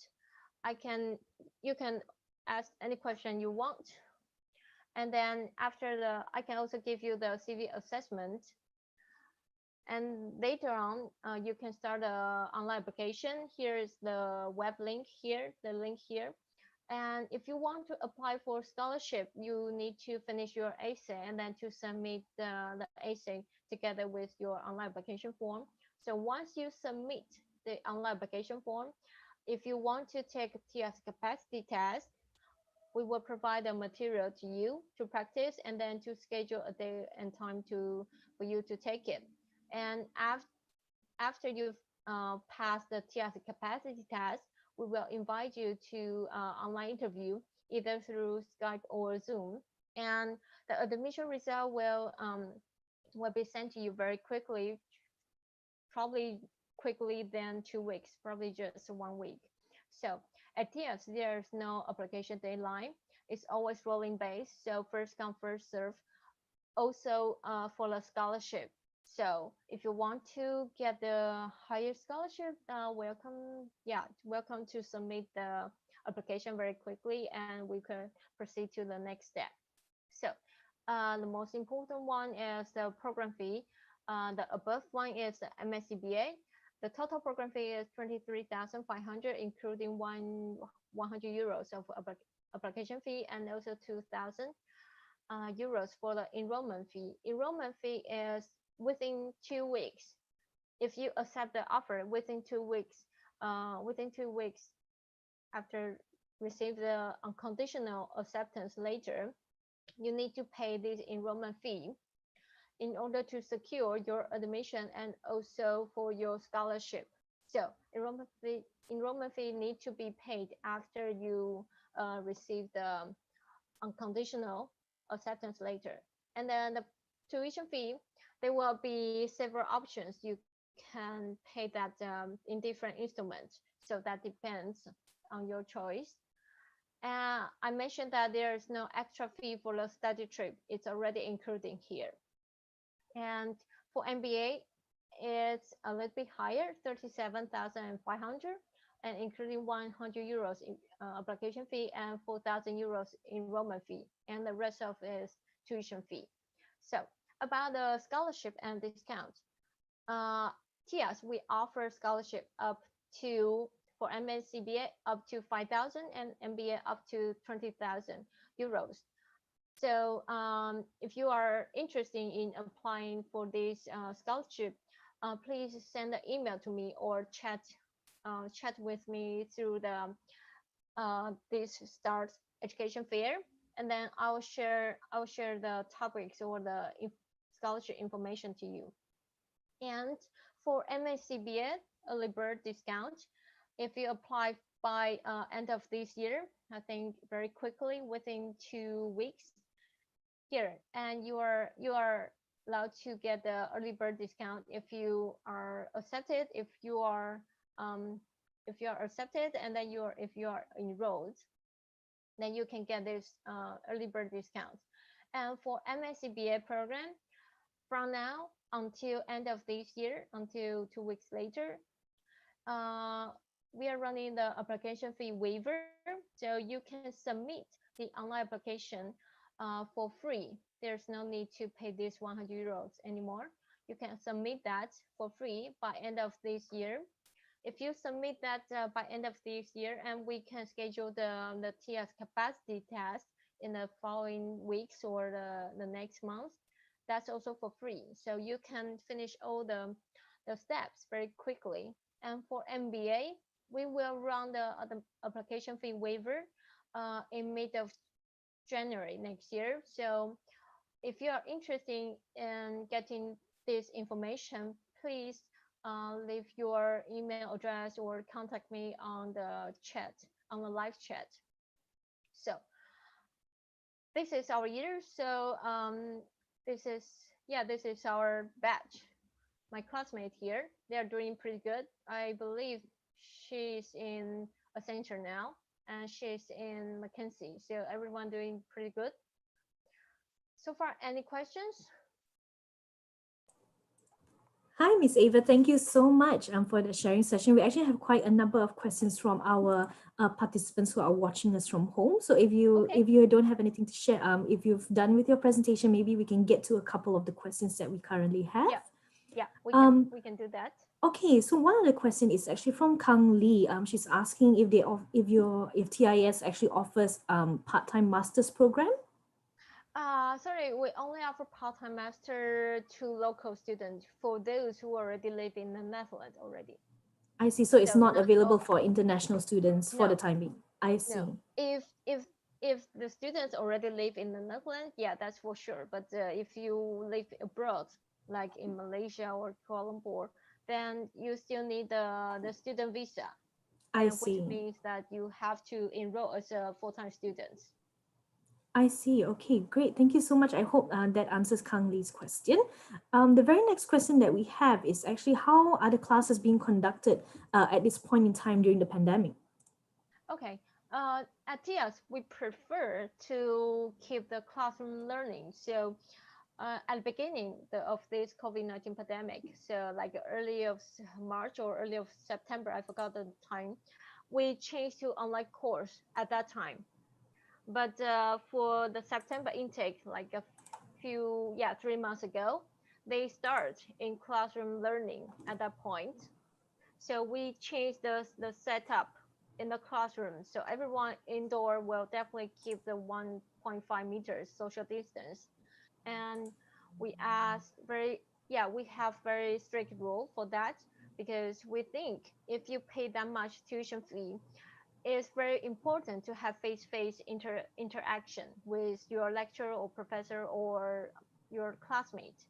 you can ask any question you want. And then after I can also give you the CV assessment. And later on, you can start an online application. Here is the web link here, the link here. And if you want to apply for scholarship, you need to finish your essay and then to submit the essay together with your online application form. So once you submit the online application form, if you want to take a TS capacity test, we will provide the material to you to practice and then to schedule a day and time for you to take it. And after you've passed the TS capacity test, we will invite you to online interview either through Skype or Zoom. And the admission result will be sent to you very quickly, probably quickly than 2 weeks, probably just 1 week. So at TS, there's no application deadline. It's always rolling based, so first come, first serve. Also for the scholarship. So if you want to get the higher scholarship, welcome to submit the application very quickly, and we can proceed to the next step. So the most important one is the program fee. The above one is the MSCBA. The total program fee is 23,500, including 100 euros of application fee and also 2,000 euros for the enrollment fee. Enrollment fee is within 2 weeks. If you accept the offer within 2 weeks, after receive the unconditional acceptance later, you need to pay this enrollment fee in order to secure your admission and also for your scholarship. So enrollment fee need to be paid after you receive the unconditional acceptance later. And then the tuition fee, there will be several options. You can pay that in different installments. So that depends on your choice. I mentioned that there is no extra fee for the study trip. It's already included here. And for MBA, it's a little bit higher, 37,500, and including 100 euros in application fee and 4,000 euros enrollment fee, and the rest of it is tuition fee. So about the scholarship and discount, TIAS, we offer scholarship for MSCBA up to 5,000 and MBA up to 20,000 euros. So if you are interested in applying for this scholarship, please send an email to me or chat with me through the this START education fair, and then I'll share the topics or the scholarship information to you. And for MSCBA early bird discount, if you apply by end of this year. I think very quickly, within 2 weeks here, and you are allowed to get the early bird discount if you are accepted. If you are accepted, and then if you are enrolled, then you can get this early bird discount. And for MSc program, from now until end of this year, until 2 weeks later, we are running the application fee waiver, so you can submit the online application for free. There's no need to pay this 100 euros anymore. You can submit that for free by end of this year. If you submit that by end of this year, and we can schedule the TS capacity test in the following weeks or the next month, that's also for free. So you can finish all the steps very quickly. And for MBA, we will run the application fee waiver in mid of January next year. So if you are interested in getting this information, please leave your email address or contact me on the chat, on the live chat. So this is our year. So this is our batch. My classmate here, they are doing pretty good. I believe she's in Accenture now, and she's in McKinsey. So everyone doing pretty good. So far, any questions? Hi, Miss Ava. Thank you so much for the sharing session. We actually have quite a number of questions from our participants who are watching us from home. So if you don't have anything to share, if you've done with your presentation, maybe we can get to a couple of the questions that we currently have. Yeah, we can do that. Okay, so one of the question is actually from Kang Lee. She's asking if TIS actually offers part-time master's program. Sorry, we only offer part-time master to local students for those who already live in the Netherlands already. I see. So it's not available for international students for the time being. I see. No. If the students already live in the Netherlands, yeah, that's for sure. But if you live abroad, like in Malaysia or Kuala Lumpur, then you still need the student visa. I see. Which means that you have to enroll as a full-time student. I see. Okay, great. Thank you so much. I hope that answers Kang Lee's question. The very next question that we have is actually how are the classes being conducted at this point in time during the pandemic? Okay. At TIAS, we prefer to keep the classroom learning. So at the beginning of this COVID-19 pandemic, so like early of March or early of September, I forgot the time, we changed to online course at that time. But for the September intake, like 3 months ago, they start in classroom learning at that point. So we changed the setup in the classroom. So everyone indoor will definitely keep the 1.5 meters social distance. And we have very strict rule for that, because we think if you pay that much tuition fee, it's very important to have face-to-face interaction with your lecturer or professor or your classmate.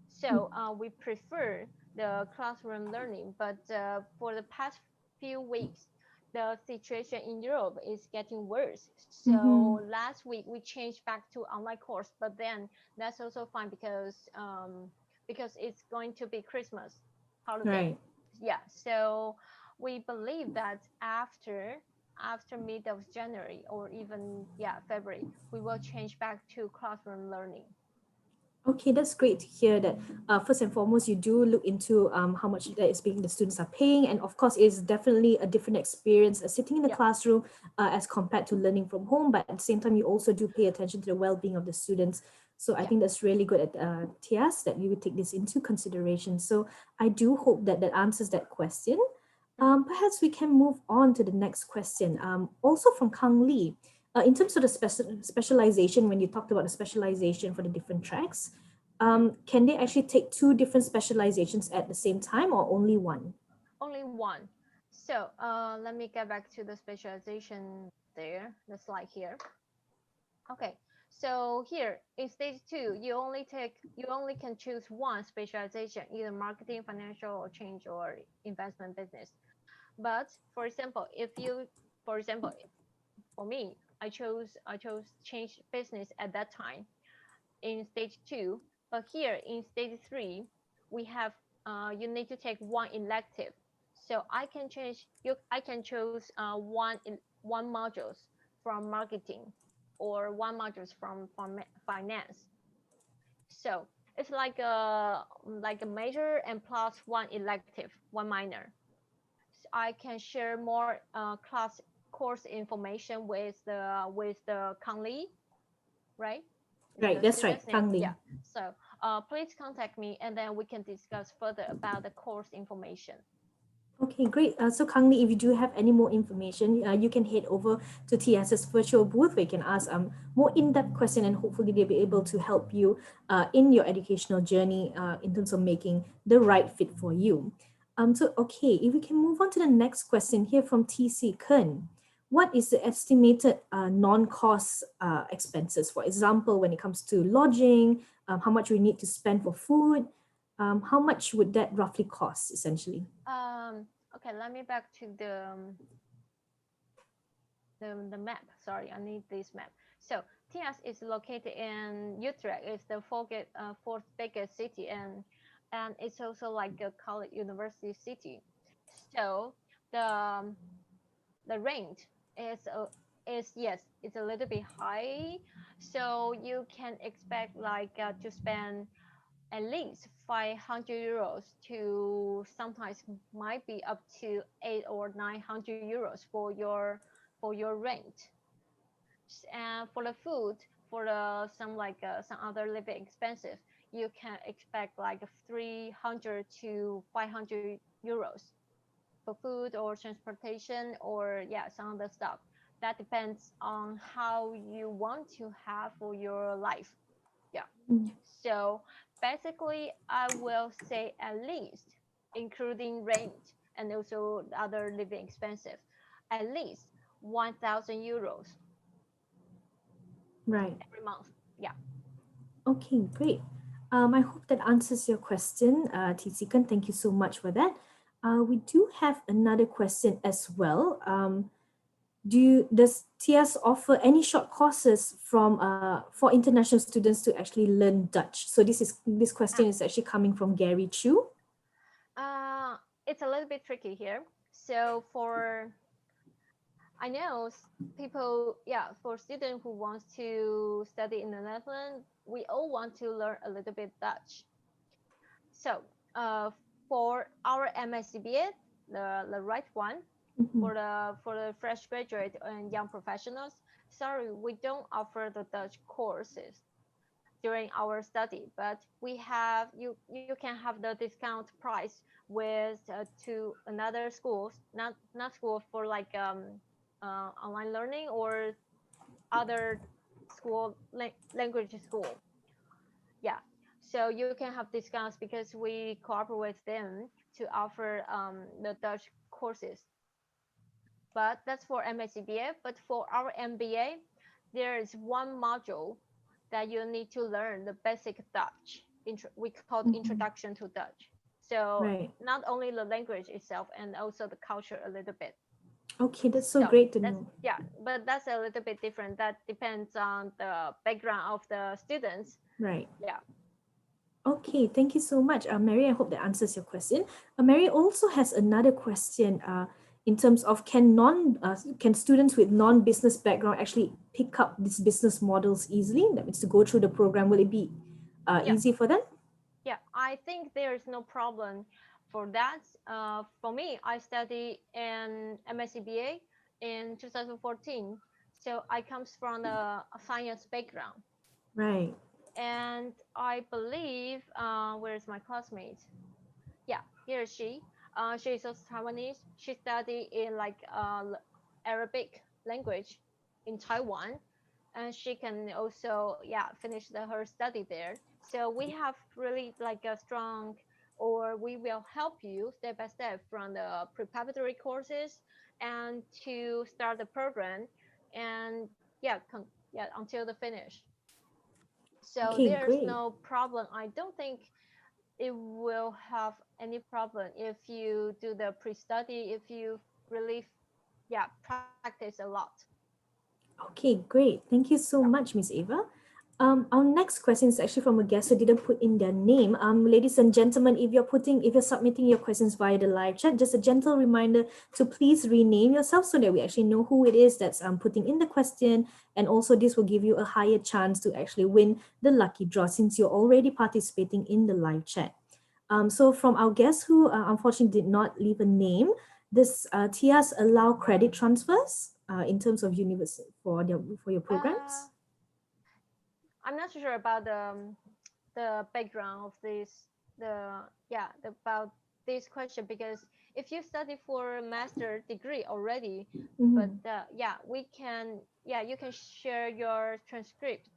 So we prefer the classroom learning, but for the past few weeks, the situation in Europe is getting worse. So last week we changed back to online course, but then that's also fine because it's going to be Christmas holiday. Right. Yeah. So we believe that after mid of January or even February, we will change back to classroom learning. Okay, that's great to hear that. First and foremost, you do look into how much that is being the students are paying, and of course, it's definitely a different experience sitting in the classroom as compared to learning from home. But at the same time, you also do pay attention to the well-being of the students. So I think that's really good at TIAS that you would take this into consideration. So I do hope that that answers that question. Perhaps we can move on to the next question. Also from Kang Lee. In terms of the specialization, when you talked about the specialization for the different tracks, can they actually take two different specializations at the same time or only one? Only one. So let me get back to the specialization there, the slide here. Okay, so here in stage 2, you only can choose one specialization, either marketing, financial, or change, or investment business. But for example, for me, I chose change business at that time in stage 2. But here in stage 3, we have you need to take one elective. So I can choose one modules from marketing, or one modules from finance. So it's like a major and plus one elective, one minor. I can share more class course information with the Kangli, right? Is Right, the that's right, student's name? Kang Lee. Yeah. So please contact me, and then we can discuss further about the course information. Okay, great. So Kang Lee, if you do have any more information, you can head over to TS's virtual booth where you can ask more in-depth question, and hopefully they'll be able to help you in your educational journey in terms of making the right fit for you. Okay, if we can move on to the next question here from TC Kern. What is the estimated non-cost expenses? For example, when it comes to lodging, how much we need to spend for food, how much would that roughly cost essentially? Okay, let me back to the map. Sorry, I need this map. So TS is located in Utrecht. It's the fourth biggest city, and it's also like a college university city. So the the rent is yes, it's a little bit high. So you can expect to spend at least 500 euros to sometimes might be up to 8 or 900 euros for your rent. And for the food, for the some other living expenses, you can expect like 300 to 500 euros for food or transportation, or yeah, some other stuff. That depends on how you want to have for your life. Yeah. Mm. So basically, I will say at least, including rent and also the other living expenses, at least 1,000 euros Right. every month. Yeah. Okay, great. I hope that answers your question, Tisikan. Thank you so much for that. We do have another question as well. Does TS offer any short courses for international students to actually learn Dutch? So this question Ah, is actually coming from Gary Chu. it's a little bit tricky here. So I know people, yeah, for students who wants to study in the Netherlands, we all want to learn a little bit Dutch. So, for our MSCBA, the right one, Mhm. for the fresh graduate and young professionals, sorry, we don't offer the Dutch courses during our study, but we have you can have the discount price with to another schools, not school for online learning or other language school. Yeah, so you can have discounts because we cooperate with them to offer the Dutch courses. But that's for MSCBA. But for our MBA, there is one module that you need to learn the basic Dutch. We call it Mhm. Introduction to Dutch. So Right. not only the language itself, and also the culture a little bit. Okay, that's so So great to that's, know. yeah, but that's a little bit different. That depends on the background of the students. Right. Yeah. Okay, thank you so much, Mary. I hope that answers your question. Mary also has another question. In terms of can students with non-business background actually pick up these business models easily? That means to go through the program, will it be Yeah. easy for them? Yeah, I think there is no problem for that. For me, I study in MSCBA in 2014, so I comes from a science background, Right. and I believe where's my classmate? Yeah, here is she. She is also Taiwanese. She studied in Arabic language in Taiwan, and she can also finish her study there. So we have really like a strong, or we will help you step by step from the preparatory courses and to start the program, and until the finish. So Okay, there's great. no problem. I don't think it will have any problem if you do the pre-study, if you really, practice a lot. Okay, great. Thank you so much, Miss Ava. Our next question is actually from a guest who didn't put in their name. Ladies and gentlemen, if you're submitting your questions via the live chat, just a gentle reminder to please rename yourself so that we actually know who it is that's putting in the question. And also this will give you a higher chance to actually win the lucky draw since you're already participating in the live chat. So from our guest who unfortunately did not leave a name, does TIAS allow credit transfers in terms of university for your programs? I'm not sure about the background of this, about this question, because if you study for a master degree already, but you can share your transcript,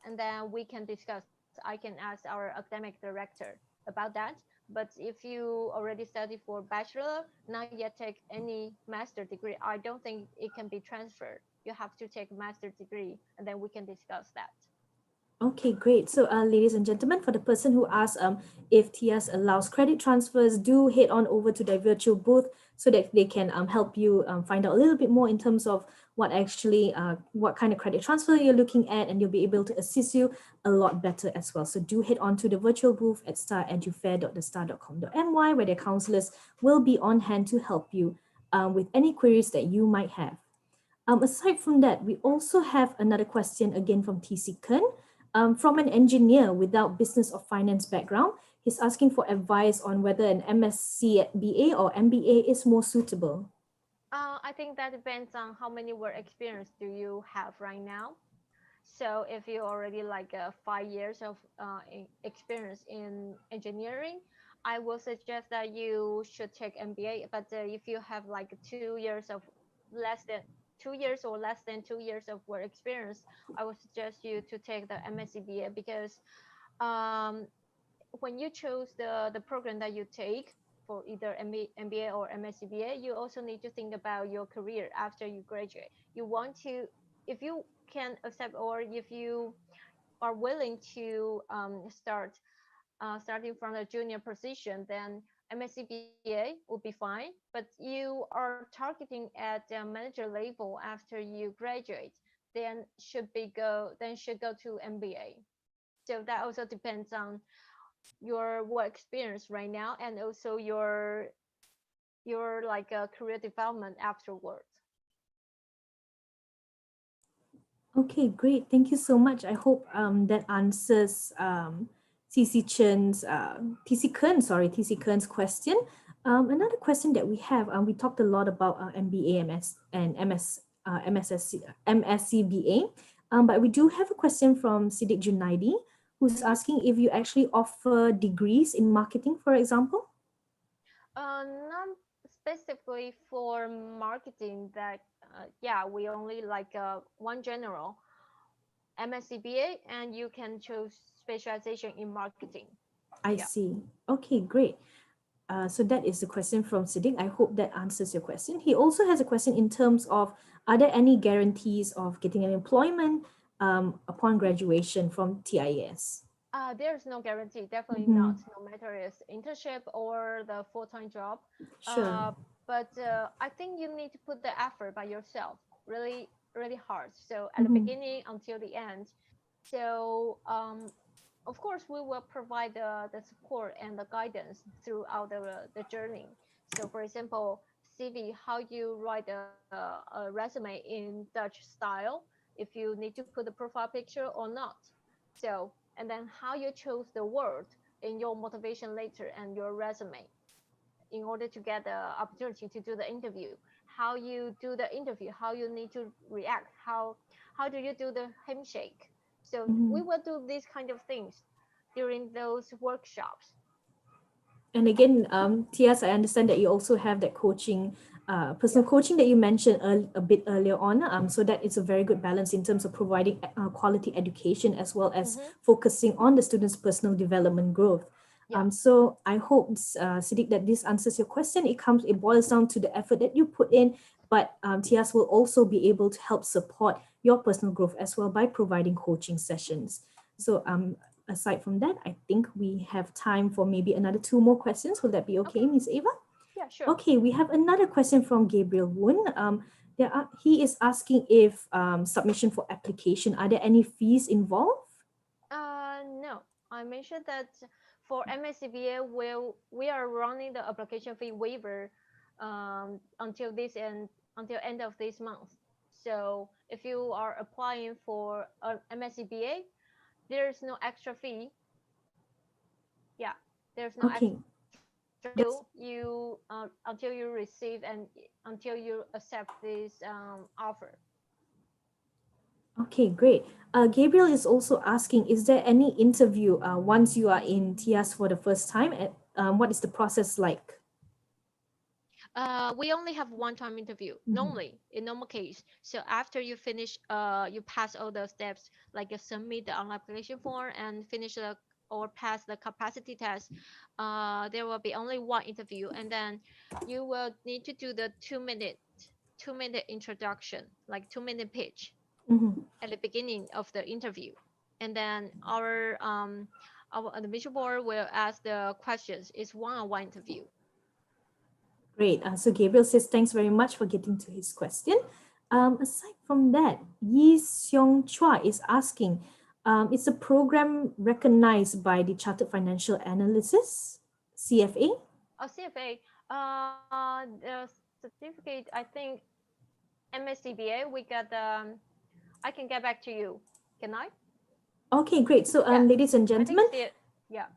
and then we can discuss. I can ask our academic director about that. But if you already study for bachelor, not yet take any master degree, I don't think it can be transferred. You have to take master degree, and then we can discuss that. Okay, great. So, ladies and gentlemen, for the person who asked if TIAS allows credit transfers, do head on over to the virtual booth so that they can help you find out a little bit more in terms of what kind of credit transfer you're looking at, and they'll be able to assist you a lot better as well. So do head on to the virtual booth at staredufair.thestar.com.my, where their counselors will be on hand to help you with any queries that you might have. Aside from that, we also have another question again from TC Kern. From an engineer without business or finance background, he's asking for advice on whether an MSc BA or MBA is more suitable. I think that depends on how many work experience do you have right now. So if you already 5 years of experience in engineering, I will suggest that you should take MBA. But if you have 2 years of less than 2 years or less than 2 years of work experience, I would suggest you to take the MSc BA, because when you choose the program that you take for either MBA or MSc BA, you also need to think about your career after you graduate. You want to, if you can accept, or if you are willing to starting from a junior position, then MSc BA will be fine. But you are targeting at the manager level after you graduate, then should go to MBA. So that also depends on your work experience right now, and also your career development afterwards. Okay, great. Thank you so much. I hope that answers TC Kern's question. Another question that we have, we talked a lot about MBA, MS, and MSc BA, but we do have a question from Siddiq Junaidi, who's asking if you actually offer degrees in marketing, for example. Not specifically for marketing. That we only one general MSc BA, and you can choose specialization in marketing. I see. Okay, great. So that is the question from Siddiq. I hope that answers your question. He also has a question in terms of, are there any guarantees of getting an employment upon graduation from TIAS? There's no guarantee, definitely not, no matter it's internship or the full-time job. Sure. But I think you need to put the effort by yourself, really, really hard. So at the beginning until the end. So of course, we will provide the support and the guidance throughout the journey. So for example, CV, how you write a resume in Dutch style, if you need to put the profile picture or not. So, and then how you choose the word in your motivation letter and your resume in order to get the opportunity to do the interview. How you do the interview, how you need to react, how do you do the handshake. So we will do these kind of things during those workshops. And again, Tias, I understand that you also have that coaching, personal coaching that you mentioned a bit earlier on. So that is a very good balance in terms of providing quality education as well as focusing on the students' personal development growth. So I hope, Siddiq, that this answers your question. It boils down to the effort that you put in, but Tias will also be able to help support your personal growth as well by providing coaching sessions. So aside from that, I think we have time for maybe another 2 more questions. Will that be okay, Miss Ava? Yeah, sure. Okay, we have another question from Gabriel Woon. He is asking if submission for application, are there any fees involved? No, I mentioned that for MSCBA, we are running the application fee waiver until end of this month. So if you are applying for an MSCBA, there's no extra fee. Yeah, there's no Okay, that's until you receive and until you accept this offer. okay, great. Gabriel is also asking, is there any interview once you are in TIAS for the first time? What is the process like? We only have one-time interview normally in normal case. So after you finish, you pass all the steps like you submit the online application form and finish the or pass the capacity test. There will be only one interview, and then you will need to do the 2-minute introduction, like 2-minute pitch Mhm. at the beginning of the interview, and then our admission board will ask the questions. It's one-on-one interview. Great. So Gabriel says, thanks very much for getting to his question. Aside from that, Yi Xiong Chua is asking, is the program recognized by the Chartered Financial Analysis, CFA? CFA, the certificate, I think MSCBA, we got, I can get back to you. Can I? Okay, great. So, Yeah. ladies and I gentlemen, think yeah.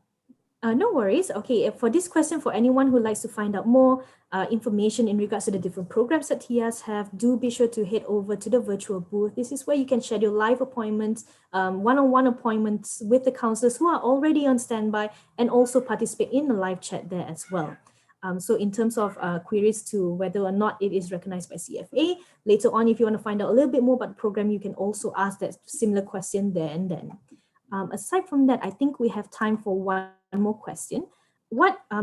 no worries. Okay, for this question, for anyone who likes to find out more information in regards to the different programs that TIAS have, do be sure to head over to the virtual booth. This is where you can schedule live appointments, one-on-one appointments with the counselors who are already on standby, and also participate in the live chat there as well. So in terms of queries to whether or not it is recognized by CFA, later on, if you want to find out a little bit more about the program, you can also ask that similar question there and then. Aside from that, I think we have time for one more question.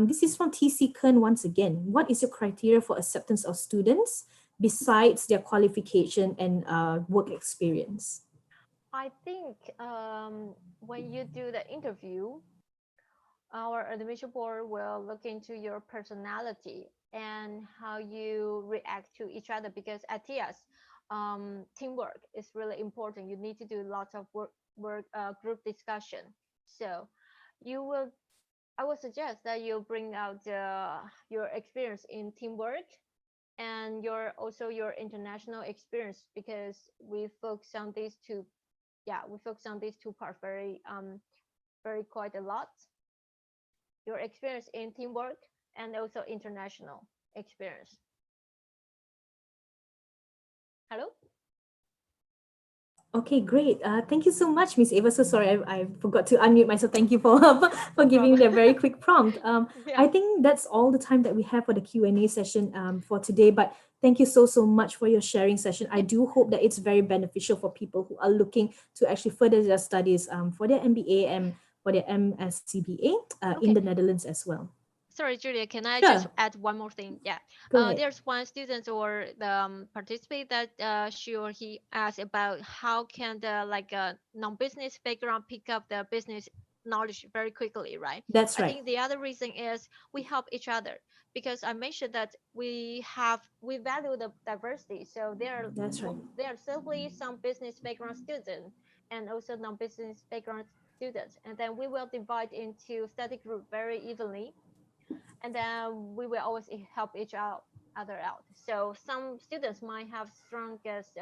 This is from TC Kern once again. What is your criteria for acceptance of students besides their qualification and work experience? I think when you do the interview, our admission board will look into your personality and how you react to each other, because at TIAS, teamwork is really important. You need to do lots of group discussion. So I would suggest that you bring out your experience in teamwork and your international experience, because we focus on these two. Yeah, we focus on these two parts very quite a lot. Your experience in teamwork and also international experience. Hello? Okay, great. Thank you so much, Miss Ava. So sorry, I forgot to unmute myself. Thank you for for giving me that very quick prompt. Yeah. I think that's all the time that we have for the Q&A session for today. But thank you so much for your sharing session. I do hope that it's very beneficial for people who are looking to actually further their studies for their MBA and for their MSCBA in the Netherlands as well. Sorry, Julia, can I Sure. just add one more thing? Yeah. Go ahead. There's one student or the participant that she or he asked about how can the non-business background pick up the business knowledge very quickly, right? That's I right. think the other reason is we help each other, because I mentioned that we value the diversity. So That's right. there are simply some business background students and also non-business background students, and then we will divide into study group very evenly, and then we will always help each other out. So some students might have strongest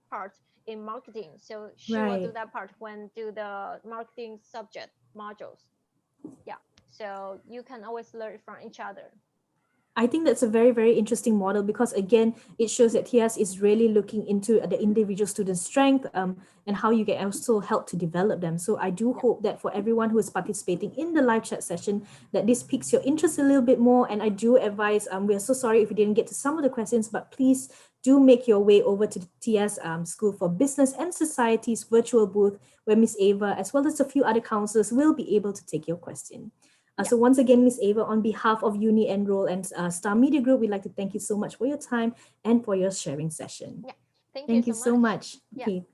part in marketing, so she will do Right. that part when do the marketing subject modules. Yeah, so you can always learn from each other. I think that's a very interesting model, because again, it shows that TIAS is really looking into the individual student's strength and how you can also help to develop them. So I do hope that for everyone who is participating in the live chat session, that this piques your interest a little bit more. And I do advise, we are so sorry if we didn't get to some of the questions, but please do make your way over to the TIAS School for Business and Society's virtual booth, where Miss Ava, as well as a few other counselors, will be able to take your question. So once again, Ms. Ava, on behalf of Uni Enrol and Star Media Group, we'd like to thank you so much for your time and for your sharing session. Yeah, thank Thank you you so much. Yeah. Okay.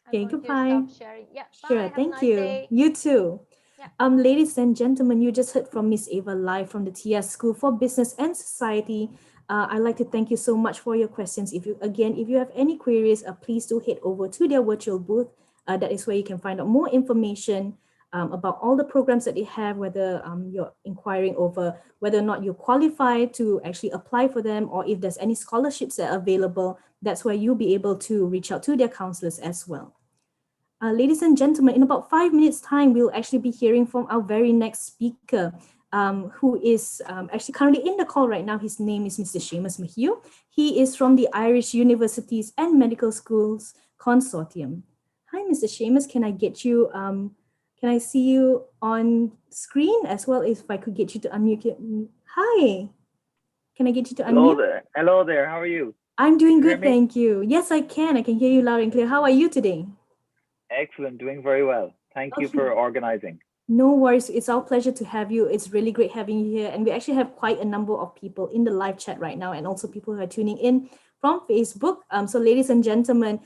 I'm Okay, going to goodbye. stop sharing. Yeah, Sure, bye. Have a thank nice you. day. You too. Yeah. Ladies and gentlemen, you just heard from Miss Ava live from the TS School for Business and Society. I'd like to thank you so much for your questions. If you have any queries, please do head over to their virtual booth. That is where you can find out more information about all the programs that they have, whether you're inquiring over whether or not you're qualified to actually apply for them, or if there's any scholarships that are available. That's where you'll be able to reach out to their counselors as well. Ladies and gentlemen, in about 5 minutes time, we'll actually be hearing from our very next speaker, who is actually currently in the call right now. His name is Mr. Seamus Mayhew. He is from the Irish Universities and Medical Schools Consortium. Hi, Mr. Seamus, can I see you on screen as well, if I could get you to unmute it? Hi, can I get you to unmute? Hello there. How are you? I'm doing Can you hear good, me? thank you. Yes, I can hear you loud and clear. How are you today? Excellent. Doing very well. Thank you Okay. for organizing. No worries. It's our pleasure to have you. It's really great having you here. And we actually have quite a number of people in the live chat right now, and also people who are tuning in from Facebook. So ladies and gentlemen,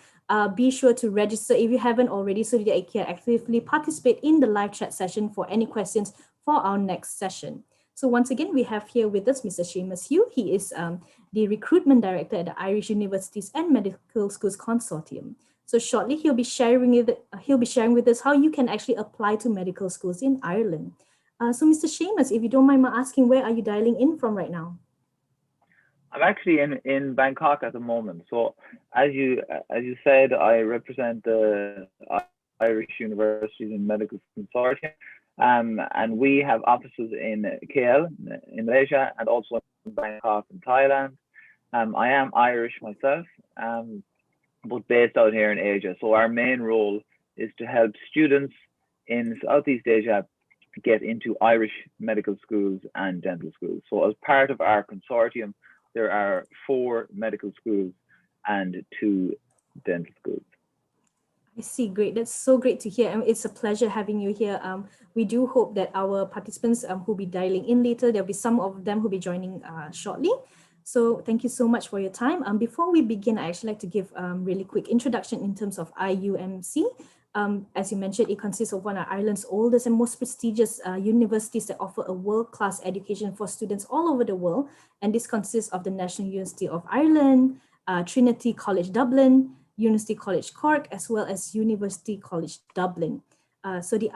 be sure to register if you haven't already, so that you can actively participate in the live chat session for any questions for our next session. So once again, we have here with us Mr. Seamus Hugh. He is the recruitment director at the Irish Universities and Medical Schools Consortium. So shortly, he'll be sharing with us how you can actually apply to medical schools in Ireland. So Mr. Seamus, if you don't mind my asking, where are you dialing in from right now? I'm actually in Bangkok at the moment. So as you said, I represent the Irish Universities and Medical Consortium, and we have offices in KL in Malaysia and also in Bangkok in Thailand. I am Irish myself, but based out here in Asia. So our main role is to help students in Southeast Asia get into Irish medical schools and dental schools. So as part of our consortium, there are 4 medical schools and 2 dental schools. I see, great. That's so great to hear. And it's a pleasure having you here. We do hope that our participants who'll be dialing in later, there'll be some of them who'll be joining shortly. So thank you so much for your time. Before we begin, I actually like to give really quick introduction in terms of IUMC. As you mentioned, it consists of one of Ireland's oldest and most prestigious universities that offer a world-class education for students all over the world. And this consists of the National University of Ireland, Trinity College Dublin, University College Cork, as well as University College Dublin. So the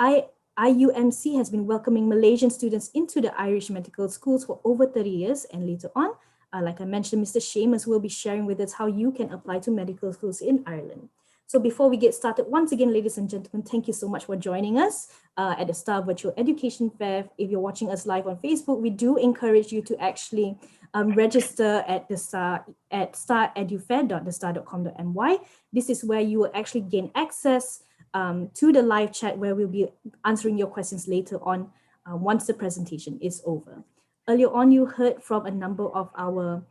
IUMC has been welcoming Malaysian students into the Irish medical schools for over 30 years. And later on, like I mentioned, Mr. Seamus will be sharing with us how you can apply to medical schools in Ireland. So before we get started, once again, ladies and gentlemen, thank you so much for joining us at the Star Virtual Education Fair. If you're watching us live on Facebook, we do encourage you to actually register at the Star at staredufair.thestar.com.my. This is where you will actually gain access to the live chat, where we'll be answering your questions later on once the presentation is over. Earlier on, you heard from a number of our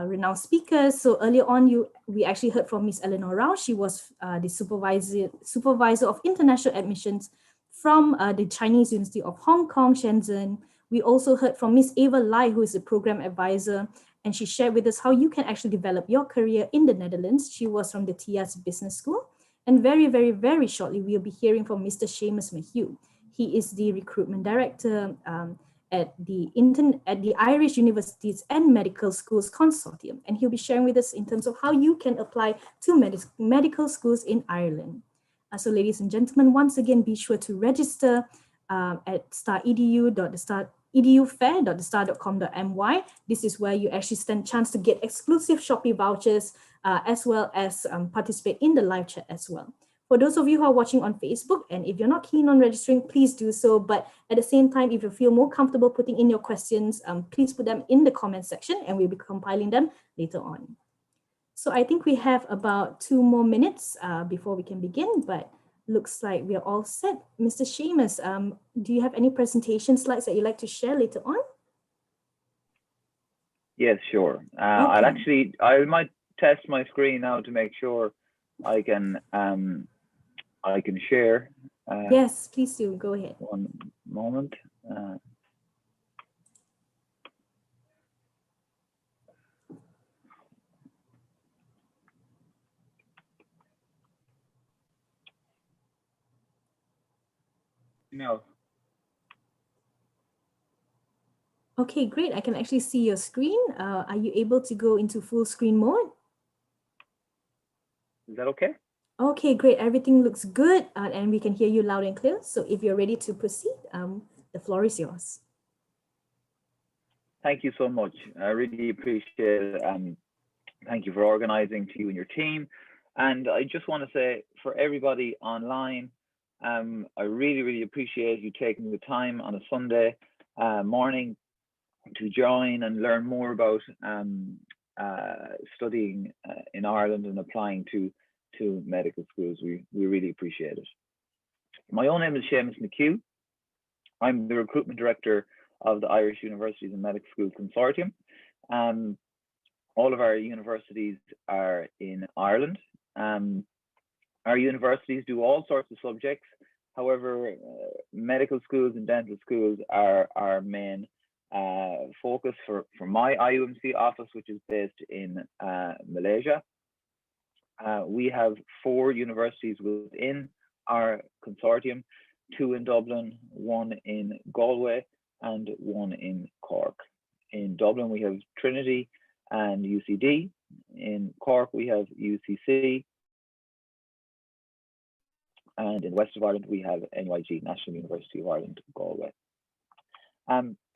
renowned speakers. So earlier on, we actually heard from Miss Eleanor Rao. She was the supervisor of international admissions from the Chinese University of Hong Kong, Shenzhen. We also heard from Miss Ava Lai, who is the program advisor, and she shared with us how you can actually develop your career in the Netherlands. She was from the TIAS Business School. And very, very, very shortly, we'll be hearing from Mr. Seamus Mayhew. He is the recruitment director at the Irish Universities and Medical Schools Consortium. And he'll be sharing with us in terms of how you can apply to medical schools in Ireland. So ladies and gentlemen, once again, be sure to register at edufair.thestar.com.my. This is where you actually stand a chance to get exclusive Shopee vouchers as well as participate in the live chat as well. For those of you who are watching on Facebook, and if you're not keen on registering, please do so. But at the same time, if you feel more comfortable putting in your questions, please put them in the comment section and we'll be compiling them later on. So I think we have about 2 more minutes before we can begin, but looks like we are all set. Mr. Seamus, do you have any presentation slides that you'd like to share later on? Yes, sure. Okay. I might test my screen now to make sure I can share. Yes, please do. Go ahead. One moment. now. Okay, great. I can actually see your screen. Are you able to go into full screen mode? Is that okay? Okay, great. Everything looks good, and we can hear you loud and clear. So if you're ready to proceed, the floor is yours. Thank you so much. I really appreciate it. Thank you for organizing, to you and your team. And I just want to say, for everybody online, I really, really appreciate you taking the time on a Sunday morning to join and learn more about studying in Ireland and applying to medical schools. We really appreciate it. My own name is Seamus McHugh. I'm the recruitment director of the Irish Universities and Medical Schools Consortium. All of our universities are in Ireland. Our universities do all sorts of subjects. However, medical schools and dental schools are our main focus for my IUMC office, which is based in Malaysia. We have 4 universities within our consortium, 2 in Dublin, 1 in Galway, and 1 in Cork. In Dublin, we have Trinity and UCD. In Cork, we have UCC. And in the west of Ireland, we have NYG, National University of Ireland, Galway.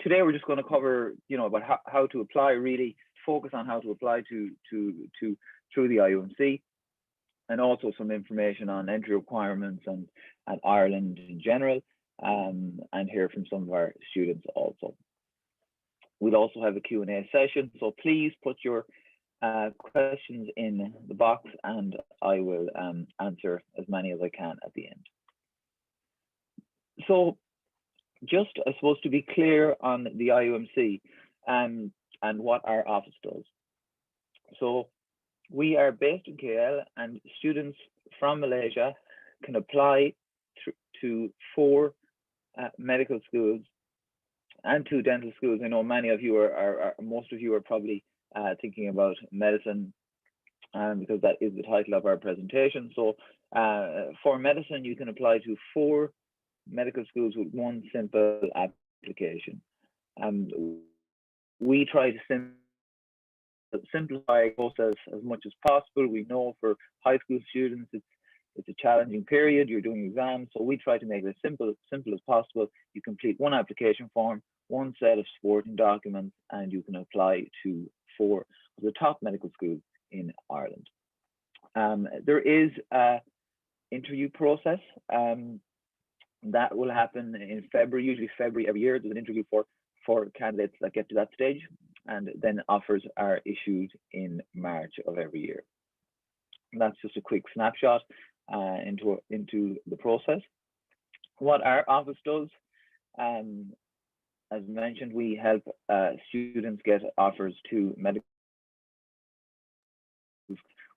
Today, we're just going to cover, about how to apply, really focus on how to apply through the IUMC, and also some information on entry requirements and Ireland in general, and hear from some of our students also. We'll also have a Q&A session, so please put your questions in the box and I will answer as many as I can at the end. So just, I suppose, to be clear on the IUMC and what our office does. So we are based in KL, and students from Malaysia can apply to 4 medical schools and 2 dental schools. I know many of you most of you are probably thinking about medicine, because that is the title of our presentation. So for medicine, you can apply to 4 medical schools with 1 simple application. We try to simplify the process as much as possible. We know for high school students, it's a challenging period. You're doing exams, so we try to make it as simple as possible. You complete 1 application form, 1 set of supporting documents, and you can apply to 4 of the top medical schools in Ireland. There is an interview process that will happen in February, usually February every year. There's an interview for candidates that get to that stage, and then offers are issued in March of every year. And that's just a quick snapshot into the process. What our office does, as mentioned, we help students get offers to medical.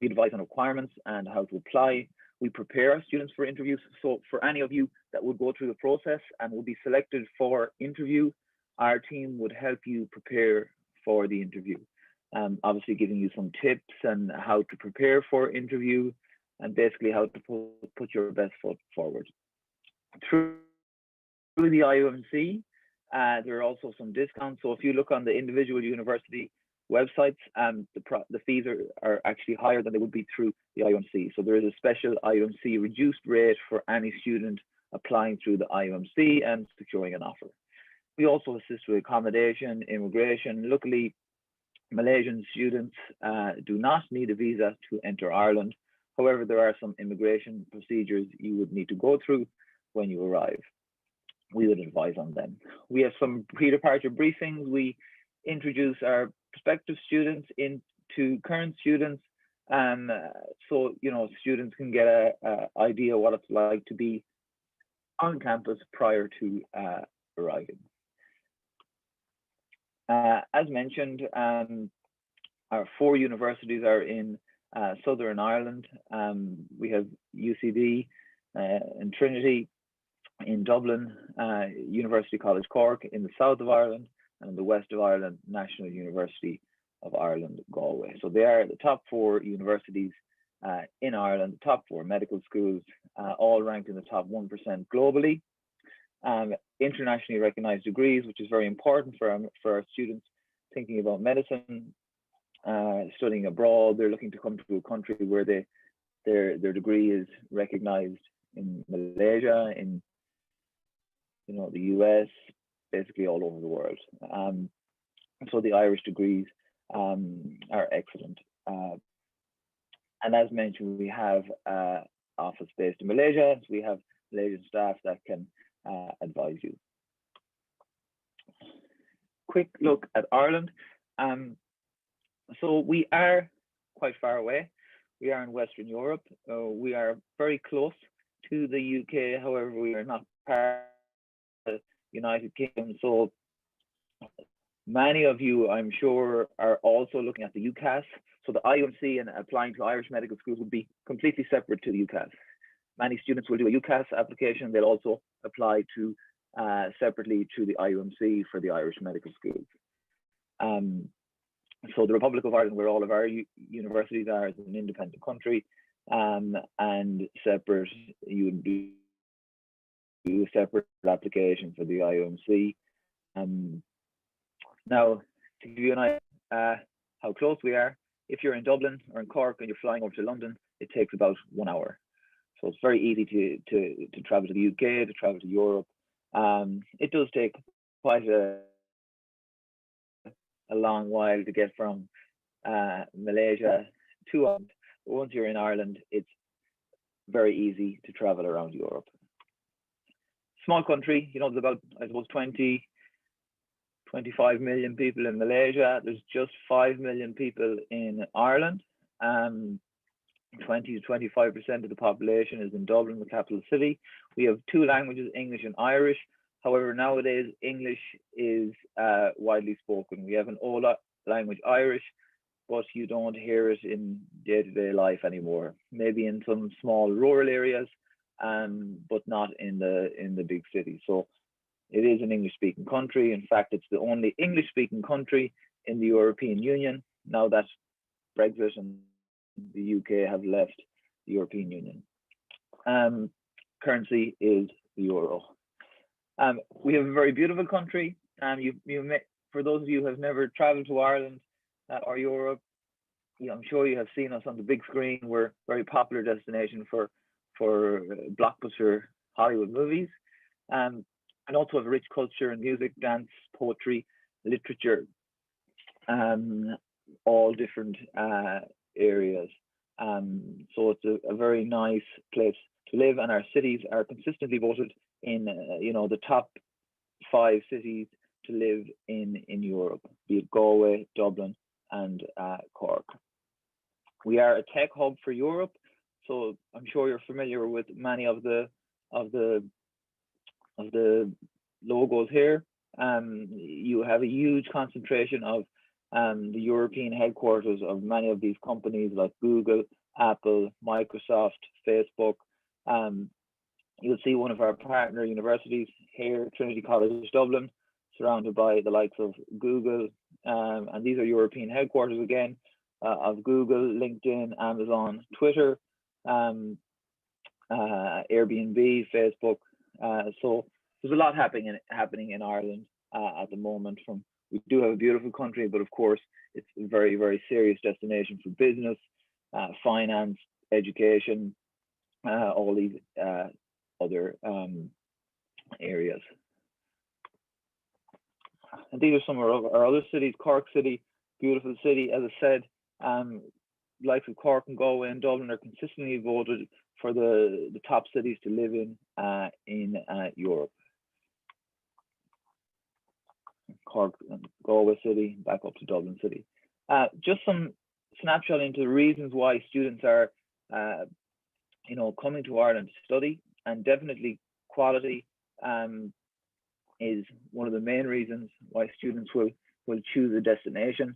We advise on requirements and how to apply. We prepare our students for interviews. So for any of you that would go through the process and will be selected for interview, our team would help you prepare for the interview. Obviously giving you some tips and how to prepare for interview, and basically how to put your best foot forward. Through the IUMC, there are also some discounts. So if you look on the individual university websites, the fees are actually higher than they would be through the IUMC. So there is a special IUMC reduced rate for any student applying through the IUMC and securing an offer. We also assist with accommodation, immigration. Luckily, Malaysian students do not need a visa to enter Ireland. However, there are some immigration procedures you would need to go through when you arrive. We would advise on them. We have some pre-departure briefings. We introduce our prospective students into current students, so students can get an idea what it's like to be on campus prior to arriving. As mentioned, our 4 universities are in Southern Ireland. We have UCD and Trinity in Dublin, University College Cork in the south of Ireland, and in the west of Ireland, National University of Ireland, Galway. So they are the top 4 universities in Ireland, the top 4 medical schools, all ranked in the top 1% globally. internationally recognized degrees, which is very important for our students thinking about medicine, studying abroad. They're looking to come to a country where their degree is recognized in Malaysia, in the US, basically all over the world. So the Irish degrees are excellent. And as mentioned, we have office based in Malaysia. So we have Malaysian staff that can advise you. Quick look at Ireland. So we are quite far away. We are in Western Europe. We are very close to the UK. However, we are not part of the United Kingdom. So many of you, I'm sure, are also looking at the UCAS. So the IUMC and applying to Irish medical schools would be completely separate to the UCAS. Many students will do a UCAS application. They'll also apply to separately to the IUMC for the Irish medical schools. So the Republic of Ireland, where all of our universities are, is an independent country, and separate, you would do a separate application for the IUMC. Now, to give you an idea how close we are, if you're in Dublin or in Cork and you're flying over to London, it takes about 1 hour. So it's very easy to travel to the UK, to travel to Europe. It does take quite a long while to get from Malaysia to Ireland. But once you're in Ireland, it's very easy to travel around Europe. Small country, there's about, I suppose, 25 million people in Malaysia. There's just 5 million people in Ireland. 20 to 25% of the population is in Dublin, the capital city. We have 2 languages, English and Irish. However, nowadays, English is widely spoken. We have an old language, Irish, but you don't hear it in day-to-day life anymore. Maybe in some small rural areas, but not in the big cities. So it is an English-speaking country. In fact, it's the only English-speaking country in the European Union now that Brexit and the UK have left the European Union. Currency is the euro. We have a very beautiful country. For those of you who have never traveled to Ireland or Europe, I'm sure you have seen us on the big screen. We're a very popular destination for blockbuster Hollywood movies, and also have a rich culture in music, dance, poetry, literature, all different areas. So it's a very nice place to live, and our cities are consistently voted in the top 5 cities to live in Europe, be it Galway, Dublin, and Cork. We are a tech hub for Europe, so I'm sure you're familiar with many of the logos here. You have a huge concentration of the European headquarters of many of these companies like Google, Apple, Microsoft, Facebook. You'll see one of our partner universities here, Trinity College Dublin, surrounded by the likes of Google, and these are European headquarters again of Google, LinkedIn, Amazon, Twitter, Airbnb, Facebook. So there's a lot happening in Ireland at the moment. We do have a beautiful country, but of course it's a very, very serious destination for business, finance, education, all these other areas. And these are some of our other cities. Cork City, beautiful city, as I said. Likes of Cork and Galway and Dublin are consistently voted for the top cities to live in Europe. Cork and Galway City, back up to Dublin City. Just some snapshot into the reasons why students are, coming to Ireland to study, and definitely quality is one of the main reasons why students will choose a destination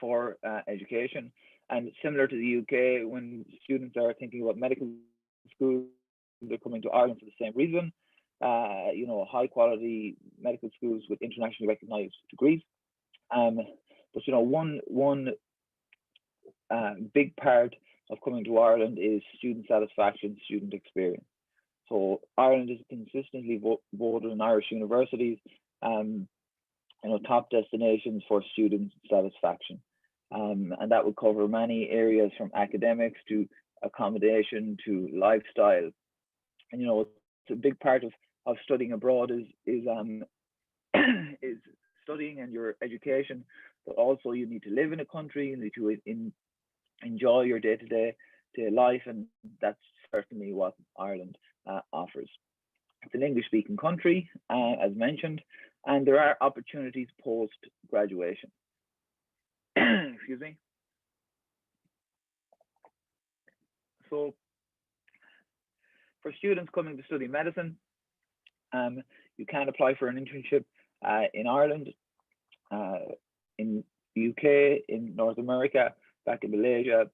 for education. And similar to the UK, when students are thinking about medical schools, they're coming to Ireland for the same reason. High quality medical schools with internationally recognized degrees. But one big part of coming to Ireland is student satisfaction, student experience. So Ireland is consistently voted in Irish universities, top destinations for student satisfaction. And that would cover many areas from academics to accommodation to lifestyle. And it's a big part of studying abroad is is studying and your education, but also you need to live in a country, you need to enjoy your day-to-day life, and that's certainly what Ireland offers. It's an English-speaking country, as mentioned, and there are opportunities post-graduation. Excuse me. So, for students coming to study medicine, you can apply for an internship in Ireland, in the UK, in North America, back in Malaysia.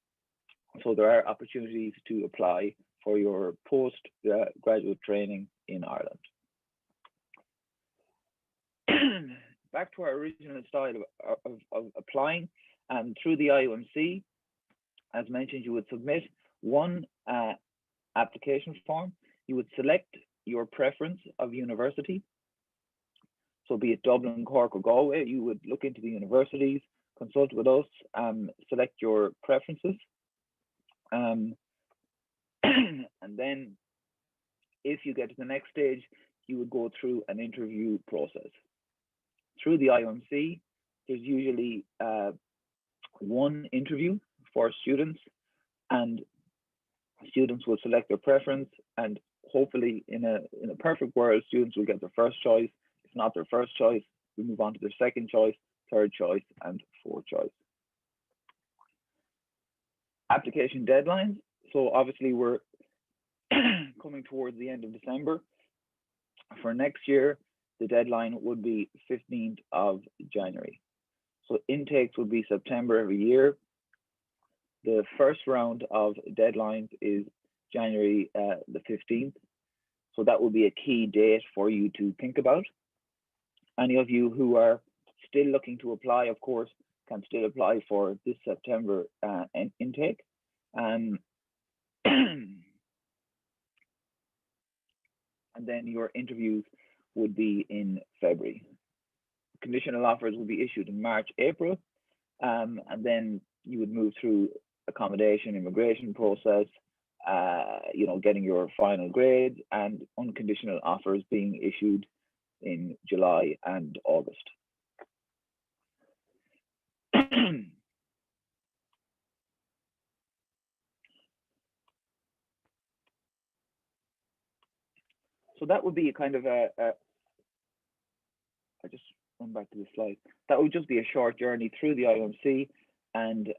So there are opportunities to apply for your post-graduate training in Ireland. Back to our original style of applying, through the IOMC, as mentioned, you would submit one application form. You would select your preference of university. So be it Dublin, Cork, or Galway, you would look into the universities, consult with us, select your preferences. And then if you get to the next stage, you would go through an interview process. Through the IOMC, there's usually one interview for students, and students will select their preference, and hopefully in a perfect world, students will get their first choice. If not their first choice, we move on to their second choice, third choice, and fourth choice. Application deadlines. So obviously we're coming towards the end of December. For next year, the deadline would be 15th of January. So intakes would be September every year. The first round of deadlines is January the 15th. So that will be a key date for you to think about. Any of you who are still looking to apply, of course, can still apply for this September intake. And then your interviews would be in February. Conditional offers will be issued in March, April, and then you would move through accommodation, immigration process, getting your final grades, and unconditional offers being issued in July and August. So that would be a kind of I just run back to the slide. That would just be a short journey through the IOMC, and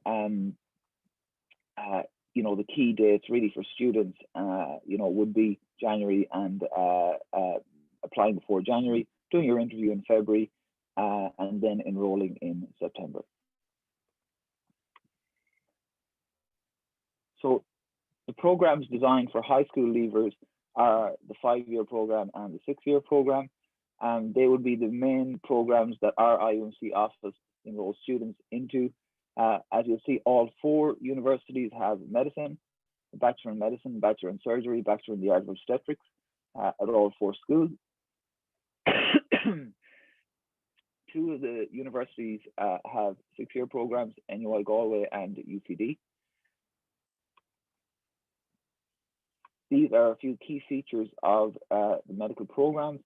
the key dates really for students, would be January, and applying before January, doing your interview in February, and then enrolling in September. So the programs designed for high school leavers are the 5-year program and the 6-year program. They would be the main programs that our IOMC office enrolls students into. As you'll see, all 4 universities have medicine, a Bachelor in Medicine, Bachelor in Surgery, Bachelor in the Art of Obstetrics at all 4 schools. 2 of the universities have 6-year programs, NUI Galway and UCD. These are a few key features of the medical programs.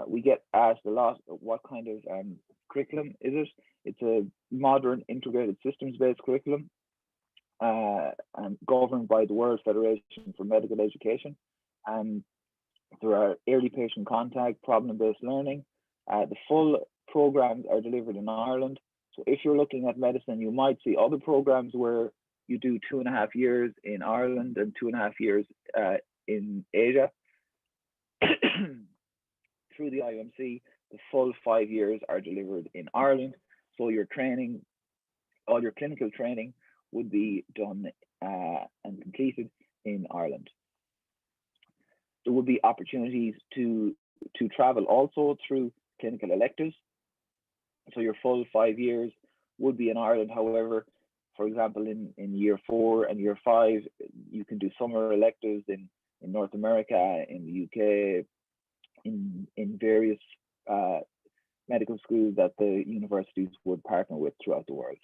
We get asked a lot, what kind of curriculum is it? It's a modern integrated systems-based curriculum and governed by the World Federation for Medical Education. And there are early patient contact, problem-based learning. The full programs are delivered in Ireland. So if you're looking at medicine, you might see other programs where you do 2.5 years in Ireland and 2.5 years in Asia. Through the IOMC, the full 5 years are delivered in Ireland. So your training, all your clinical training would be done and completed in Ireland. There would be opportunities to travel also through clinical electives. So your full 5 years would be in Ireland. However, for example, in year 4 and year 5, you can do summer electives in North America, in the UK, in various medical schools that the universities would partner with throughout the world.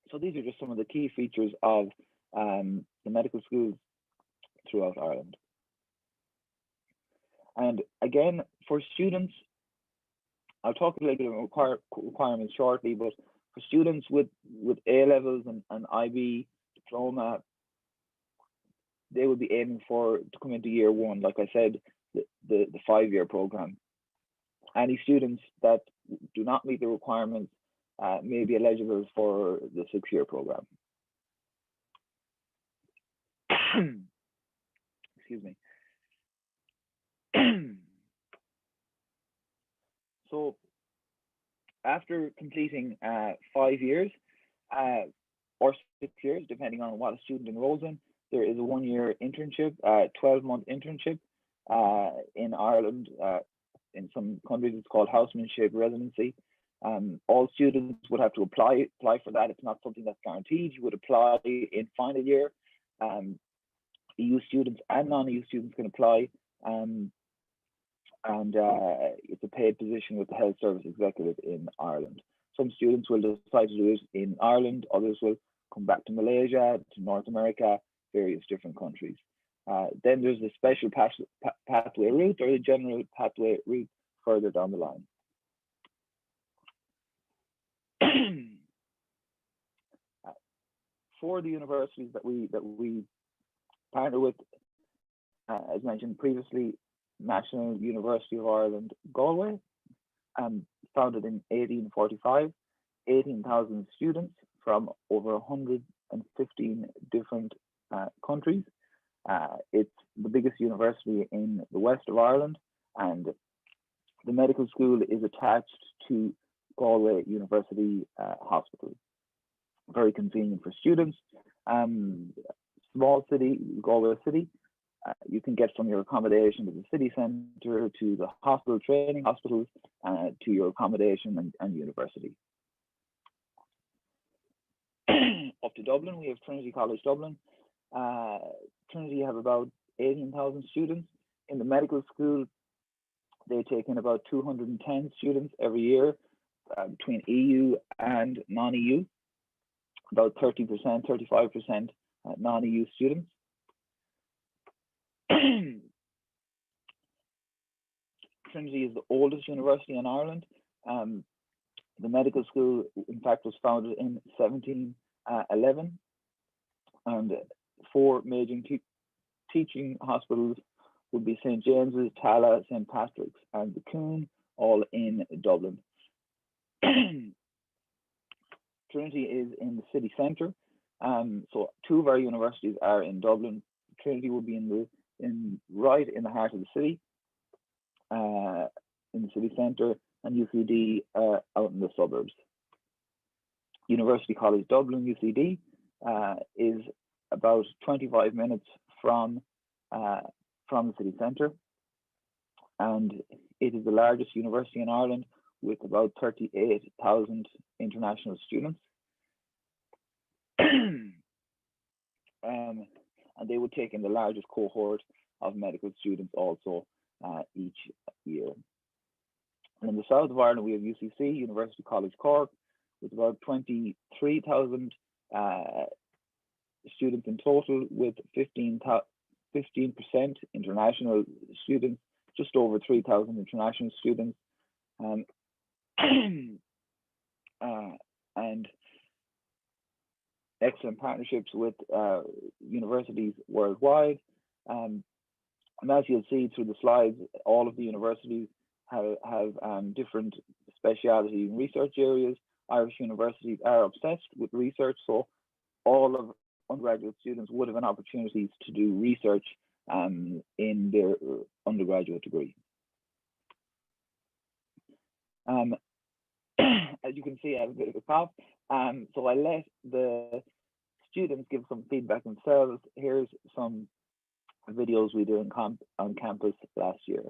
So these are just some of the key features of the medical schools throughout Ireland. And again, for students, I'll talk a little bit about requirements shortly, but for students with A levels and IB diploma, they would be aiming to come into year one, like I said, the 5-year program. Any students that do not meet the requirements may be eligible for the 6-year program. Excuse me. So after completing 5 years or 6 years, depending on what a student enrolls in, there is a 1-year internship, 12-month internship in Ireland. In some countries, it's called housemanship residency. All students would have to apply for that. It's not something that's guaranteed. You would apply in final year. EU students and non-EU students can apply, and it's a paid position with the Health Service Executive in Ireland. Some students will decide to do it in Ireland, others will come back to Malaysia, to North America, various different countries. Then there's the special pathway route or the general pathway route further down the line. For the universities that we partner with, as mentioned previously, National University of Ireland, Galway, founded in 1845, 18,000 students from over 115 different countries. It's the biggest university in the west of Ireland, and the medical school is attached to Galway University Hospital. Very convenient for students. Small city, Galway City. You can get from your accommodation to the city centre, to the hospital, training hospitals, to your accommodation and university. Up to Dublin, we have Trinity College Dublin. Trinity have about 18,000 students. In the medical school, they take in about 210 students every year, between EU and non-EU, about 30%, 35% non-EU students. Trinity is the oldest university in Ireland. The medical school, in fact, was founded in 1711, and 4 major teaching hospitals would be St. James's, Tala, St. Patrick's, and the Coombe, all in Dublin. Trinity is in the city centre, so 2 of our universities are in Dublin. Trinity would be right in the heart of the city, in the city centre, and UCD out in the suburbs. University College Dublin, UCD, is about 25 minutes from the city centre, and it is the largest university in Ireland with about 38,000 international students. And they would take in the largest cohort of medical students also each year. And in the south of Ireland, we have UCC, University College Cork, with about 23,000 students in total, with 15% international students, just over 3,000 international students. And excellent partnerships with universities worldwide. And as you'll see through the slides, all of the universities have different speciality and research areas. Irish universities are obsessed with research, so all of undergraduate students would have an opportunity to do research in their undergraduate degree. As you can see, I have a bit of a cough, so I let the students give some feedback themselves. Here's some videos we did on campus last year.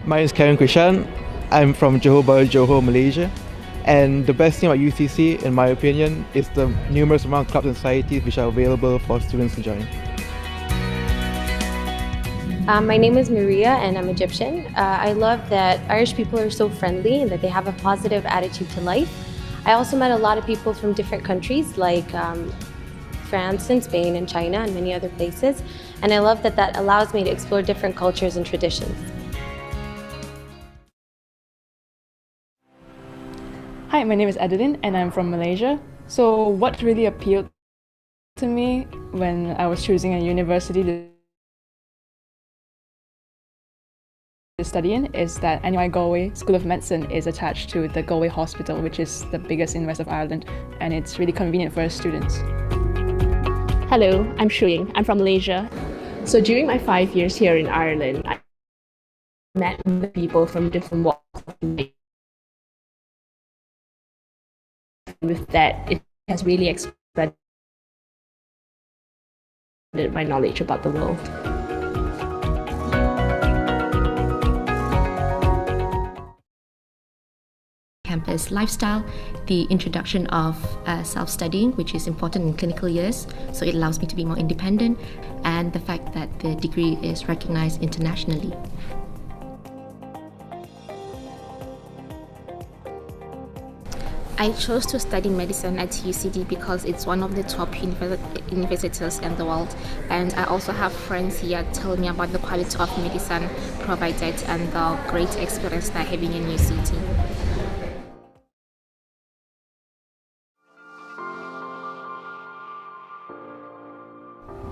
My name is Kevin Christian. I'm from Johor Bahru, Johor, Malaysia. And the best thing about UCC, in my opinion, is the numerous amount of clubs and societies which are available for students to join. My name is Maria and I'm Egyptian. I love that Irish people are so friendly and that they have a positive attitude to life. I also met a lot of people from different countries like France and Spain and China and many other places. And I love that that allows me to explore different cultures and traditions. Hi, my name is Adeline and I'm from Malaysia. So what really appealed to me when I was choosing a university to study in is that NUI Galway School of Medicine is attached to the Galway Hospital, which is the biggest in the west of Ireland, and it's really convenient for students. Hello, I'm Shuying. I'm from Malaysia. So during my 5 years here in Ireland, I met people from different walks of life. With that, it has really expanded my knowledge about the world. Campus lifestyle, the introduction of self-studying, which is important in clinical years, so it allows me to be more independent, and the fact that the degree is recognized internationally. I chose to study medicine at UCD because it's one of the top universities in the world, and I also have friends here telling me about the quality of medicine provided and the great experience they're having in UCD.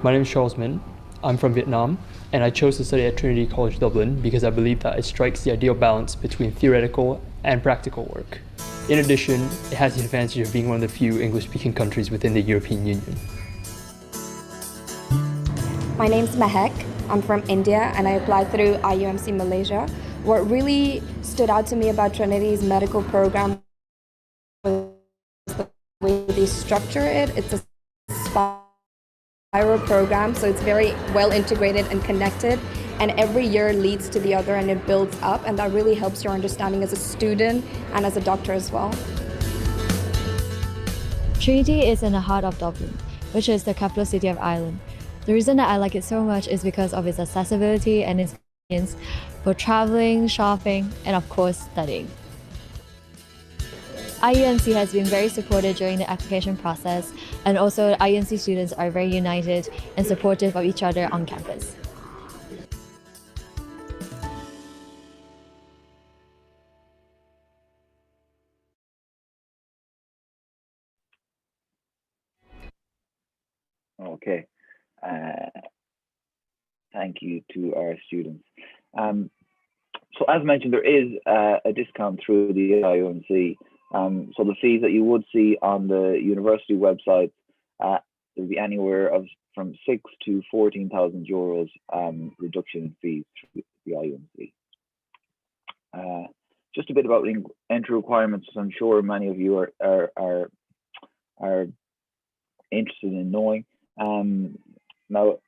My name is Charles Min. I'm from Vietnam, and I chose to study at Trinity College Dublin because I believe that it strikes the ideal balance between theoretical and practical work. In addition, it has the advantage of being one of the few English-speaking countries within the European Union. My name's Mehek. I'm from India and I applied through IUMC Malaysia. What really stood out to me about Trinity's medical program was the way they structure it. It's a spiral program, so it's very well integrated and connected, and every year leads to the other and it builds up, and that really helps your understanding as a student and as a doctor as well. Trinity is in the heart of Dublin, which is the capital city of Ireland. The reason that I like it so much is because of its accessibility and its convenience for traveling, shopping, and of course, studying. IUMC has been very supportive during the application process, and also IUMC students are very united and supportive of each other on campus. Okay. Thank you to our students. So as mentioned, there is a discount through the IUMC. So the fees that you would see on the university website will be anywhere from 6,000 to 14,000 euros reduction in fees through the IUMC. Just a bit about entry requirements. I'm sure many of you are interested in knowing. Now,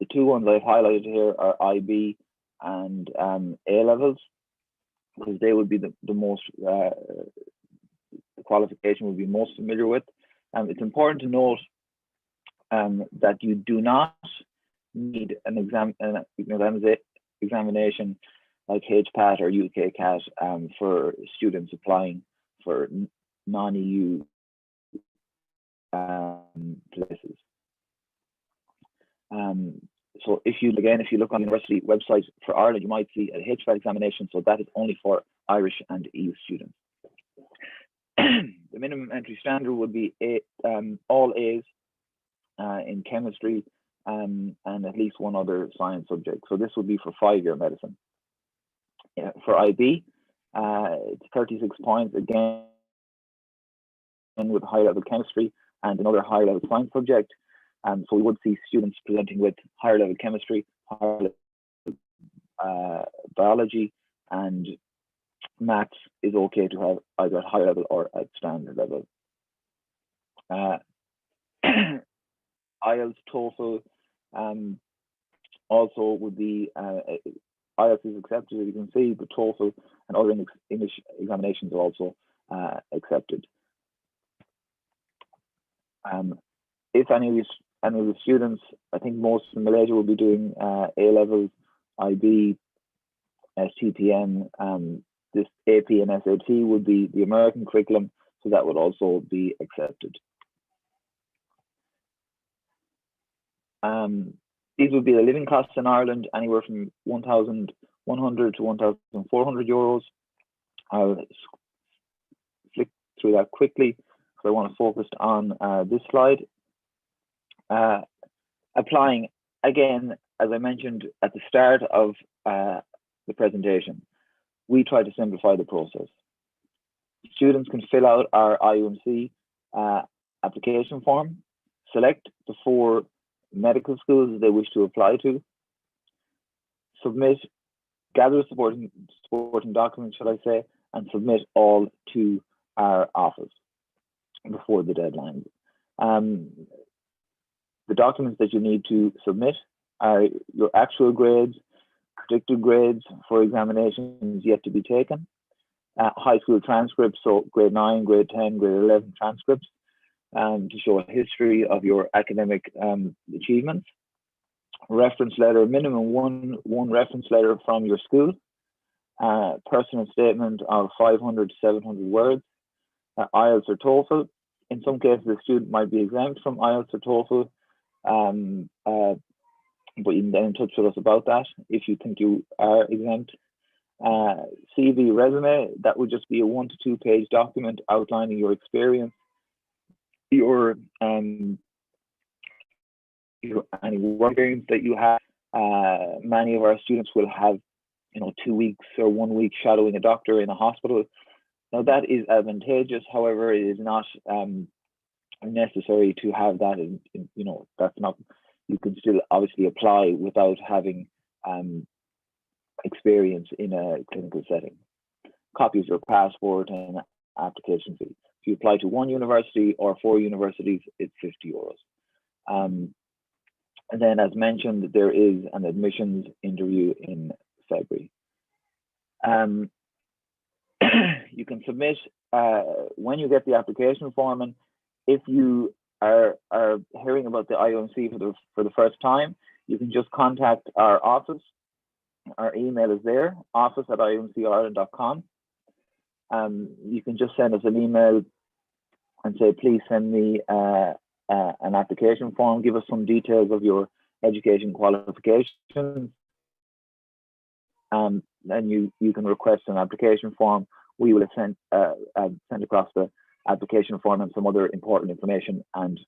the two ones I've highlighted here are IB and A levels, because they would be the most the qualification would be most familiar with. It's important to note that you do not need an examination like HPAT or UKCAT for students applying for non-EU places. So if you look on the university website for Ireland, you might see a HVAT examination. So that is only for Irish and EU students. The minimum entry standard would be all A's in chemistry and at least one other science subject. So this would be for 5-year medicine. For IB, it's 36 points, again with high level chemistry and another high level science subject. So we would see students presenting with higher level chemistry, higher level biology, and maths is okay to have either at high level or at standard level. IELTS, TOEFL also would be IELTS is accepted, as you can see, but TOEFL and other English examinations are also accepted. If any of the students, I think most in Malaysia will be doing A-levels, IB, STPM, this AP and SAT would be the American curriculum, so that would also be accepted. These would be the living costs in Ireland, anywhere from 1,100 to 1,400 euros. I'll flick through that quickly because I want to focus on this slide. Applying, again, as I mentioned at the start of the presentation, we try to simplify the process. Students can fill out our IUMC application form, select the 4 medical schools they wish to apply to, submit, gather supporting documents, shall I say, and submit all to our office before the deadline. The documents that you need to submit are your actual grades, predicted grades for examinations yet to be taken, high school transcripts, so grade 9, grade 10, grade 11 transcripts, to show a history of your academic achievements. Reference letter, minimum one reference letter from your school, personal statement of 500 to 700 words, IELTS or TOEFL. In some cases, the student might be exempt from IELTS or TOEFL, but you can get in touch with us about that if you think you are exempt. CV, resume, that would just be a 1 to 2 page document outlining your experience, your any work experience that you have. Many of our students will have 2 weeks or 1 week shadowing a doctor in a hospital. Now that is advantageous, however, it is not necessary to have that that's not, you can still obviously apply without having experience in a clinical setting. Copies of your passport and application fee. If you apply to 1 university or 4 universities, it's 50 euros. And then, as mentioned, there is an admissions interview in February. You can submit when you get the application form, and if you are hearing about the IOMC for the first time, you can just contact our office. Our email is there, office@iomcireland.com. You can just send us an email and say, please send me an application form, give us some details of your education qualifications, and you can request an application form. We will send across the application form and some other important information, and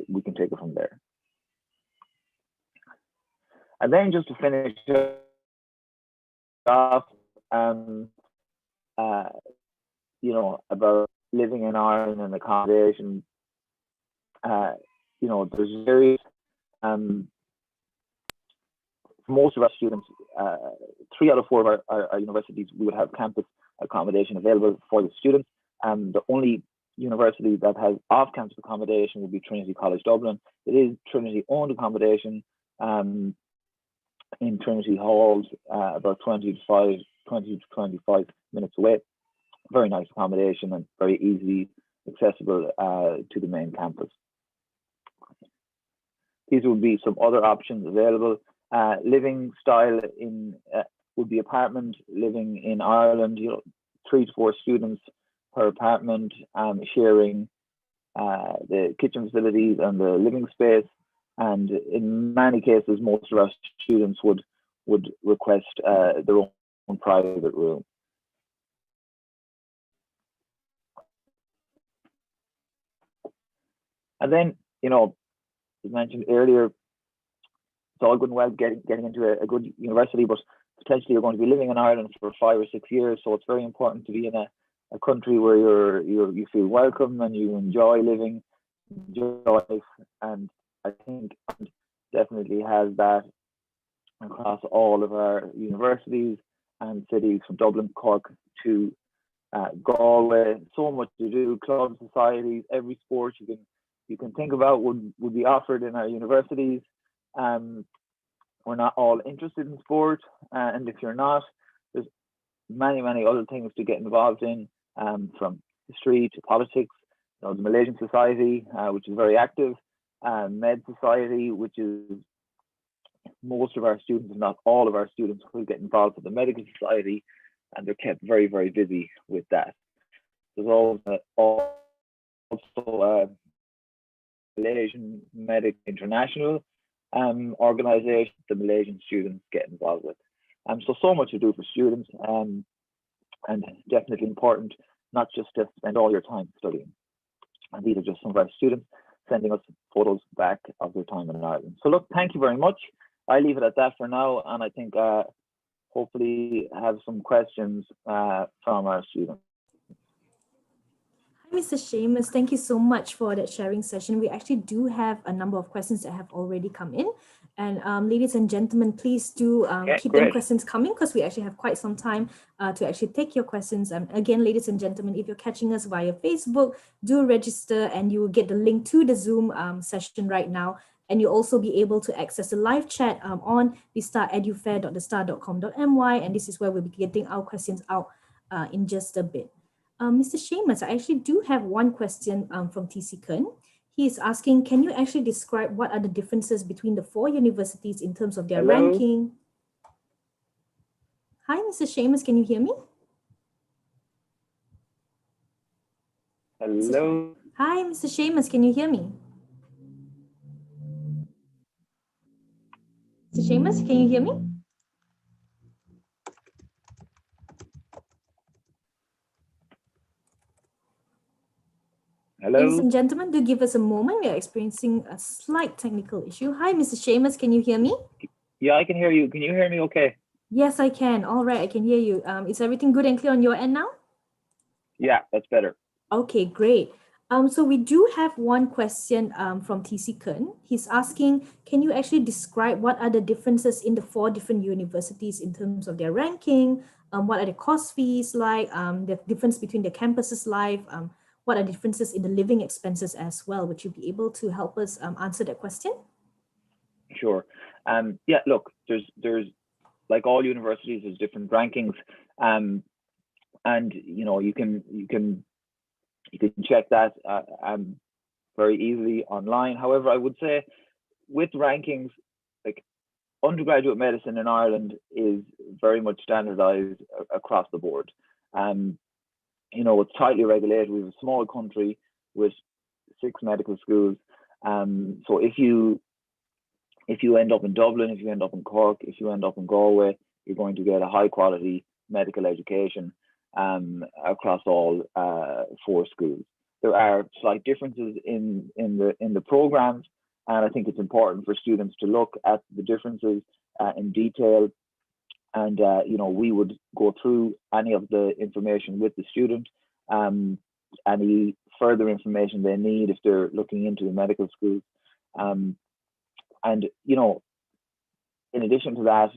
we can take it from there. And then just to finish off, about living in Ireland and accommodation, there's various, for most of our students, 3 out of 4 of our universities, we would have campus accommodation available for the students. The only university that has off-campus accommodation would be Trinity College Dublin. It is Trinity-owned accommodation in Trinity Halls, about 20 to 25 minutes away. Very nice accommodation and very easily accessible to the main campus. These would be some other options available. Living style would be apartment living in Ireland. 3 to 4 students per apartment, sharing the kitchen facilities and the living space. And in many cases, most of our students would request their own private room. And then, as mentioned earlier, it's all good and well getting into a good university, but potentially you're going to be living in Ireland for 5 or 6 years. So it's very important to be in a country where you feel welcome and you enjoy living, enjoy life. And I think definitely has that across all of our universities and cities, from Dublin, Cork to Galway. So much to do, clubs, societies, every sport you can think about would be offered in our universities. we're not all interested in sport, and if you're not, there's many other things to get involved in, from history to politics. You know, the Malaysian Society, which is very active, Med Society, which is most of our students, if not all of our students, who get involved with the Medical Society, and they're kept very busy with that. There's also Malaysian Medic International organization the Malaysian students get involved with. So much to do for students, and definitely important not just to spend all your time studying. And these are just some of our students sending us photos back of their time in Ireland. So look, thank you very much. I leave it at that for now, and I think hopefully have some questions from our students. Hi, Mr. Seamus. Thank you so much for that sharing session. We actually do have a number of questions that have already come in. And ladies and gentlemen, please do keep them questions coming, because we actually have quite some time to actually take your questions. Again, ladies and gentlemen, if you're catching us via Facebook, do register and you will get the link to the Zoom session right now. And you'll also be able to access the live chat on thestar.edufair.thestar.com.my. And this is where we'll be getting our questions out in just a bit. Mr. Seamus, I actually do have one question from TC Kern. He is asking, can you actually describe what are the differences between the 4 universities in terms of their ranking? Hi, Mr. Seamus, can you hear me? Hello. Hi, Mr. Seamus, can you hear me? Mr. Seamus, can you hear me? Hello. Ladies and gentlemen, do give us a moment. We are experiencing a slight technical issue. Hi, Mr. Seamus, can you hear me? Yeah, I can hear you. Can you hear me okay? Yes, I can. All right, I can hear you. Is everything good and clear on your end now? Yeah, that's better. Okay, great. So we do have one question from TC Kern. He's asking, can you actually describe what are the differences in the 4 different universities in terms of their ranking? What are the course fees like? The difference between the campuses like? What are differences in the living expenses as well? Would you be able to help us answer that question? Sure. Yeah, look, there's like all universities, there's different rankings, and you know, you can check that very easily online. However, I would say with rankings, like undergraduate medicine in Ireland is very much standardized across the board. You know, it's tightly regulated. We have a small country with 6 medical schools. So if you end up in Dublin, if you end up in Cork, if you end up in Galway, you're going to get a high quality medical education across all 4 schools. There are slight differences in the programs, and I think it's important for students to look at the differences in detail. And you know, we would go through any of the information with the student, any further information they need if they're looking into the medical schools. And you know, in addition to that,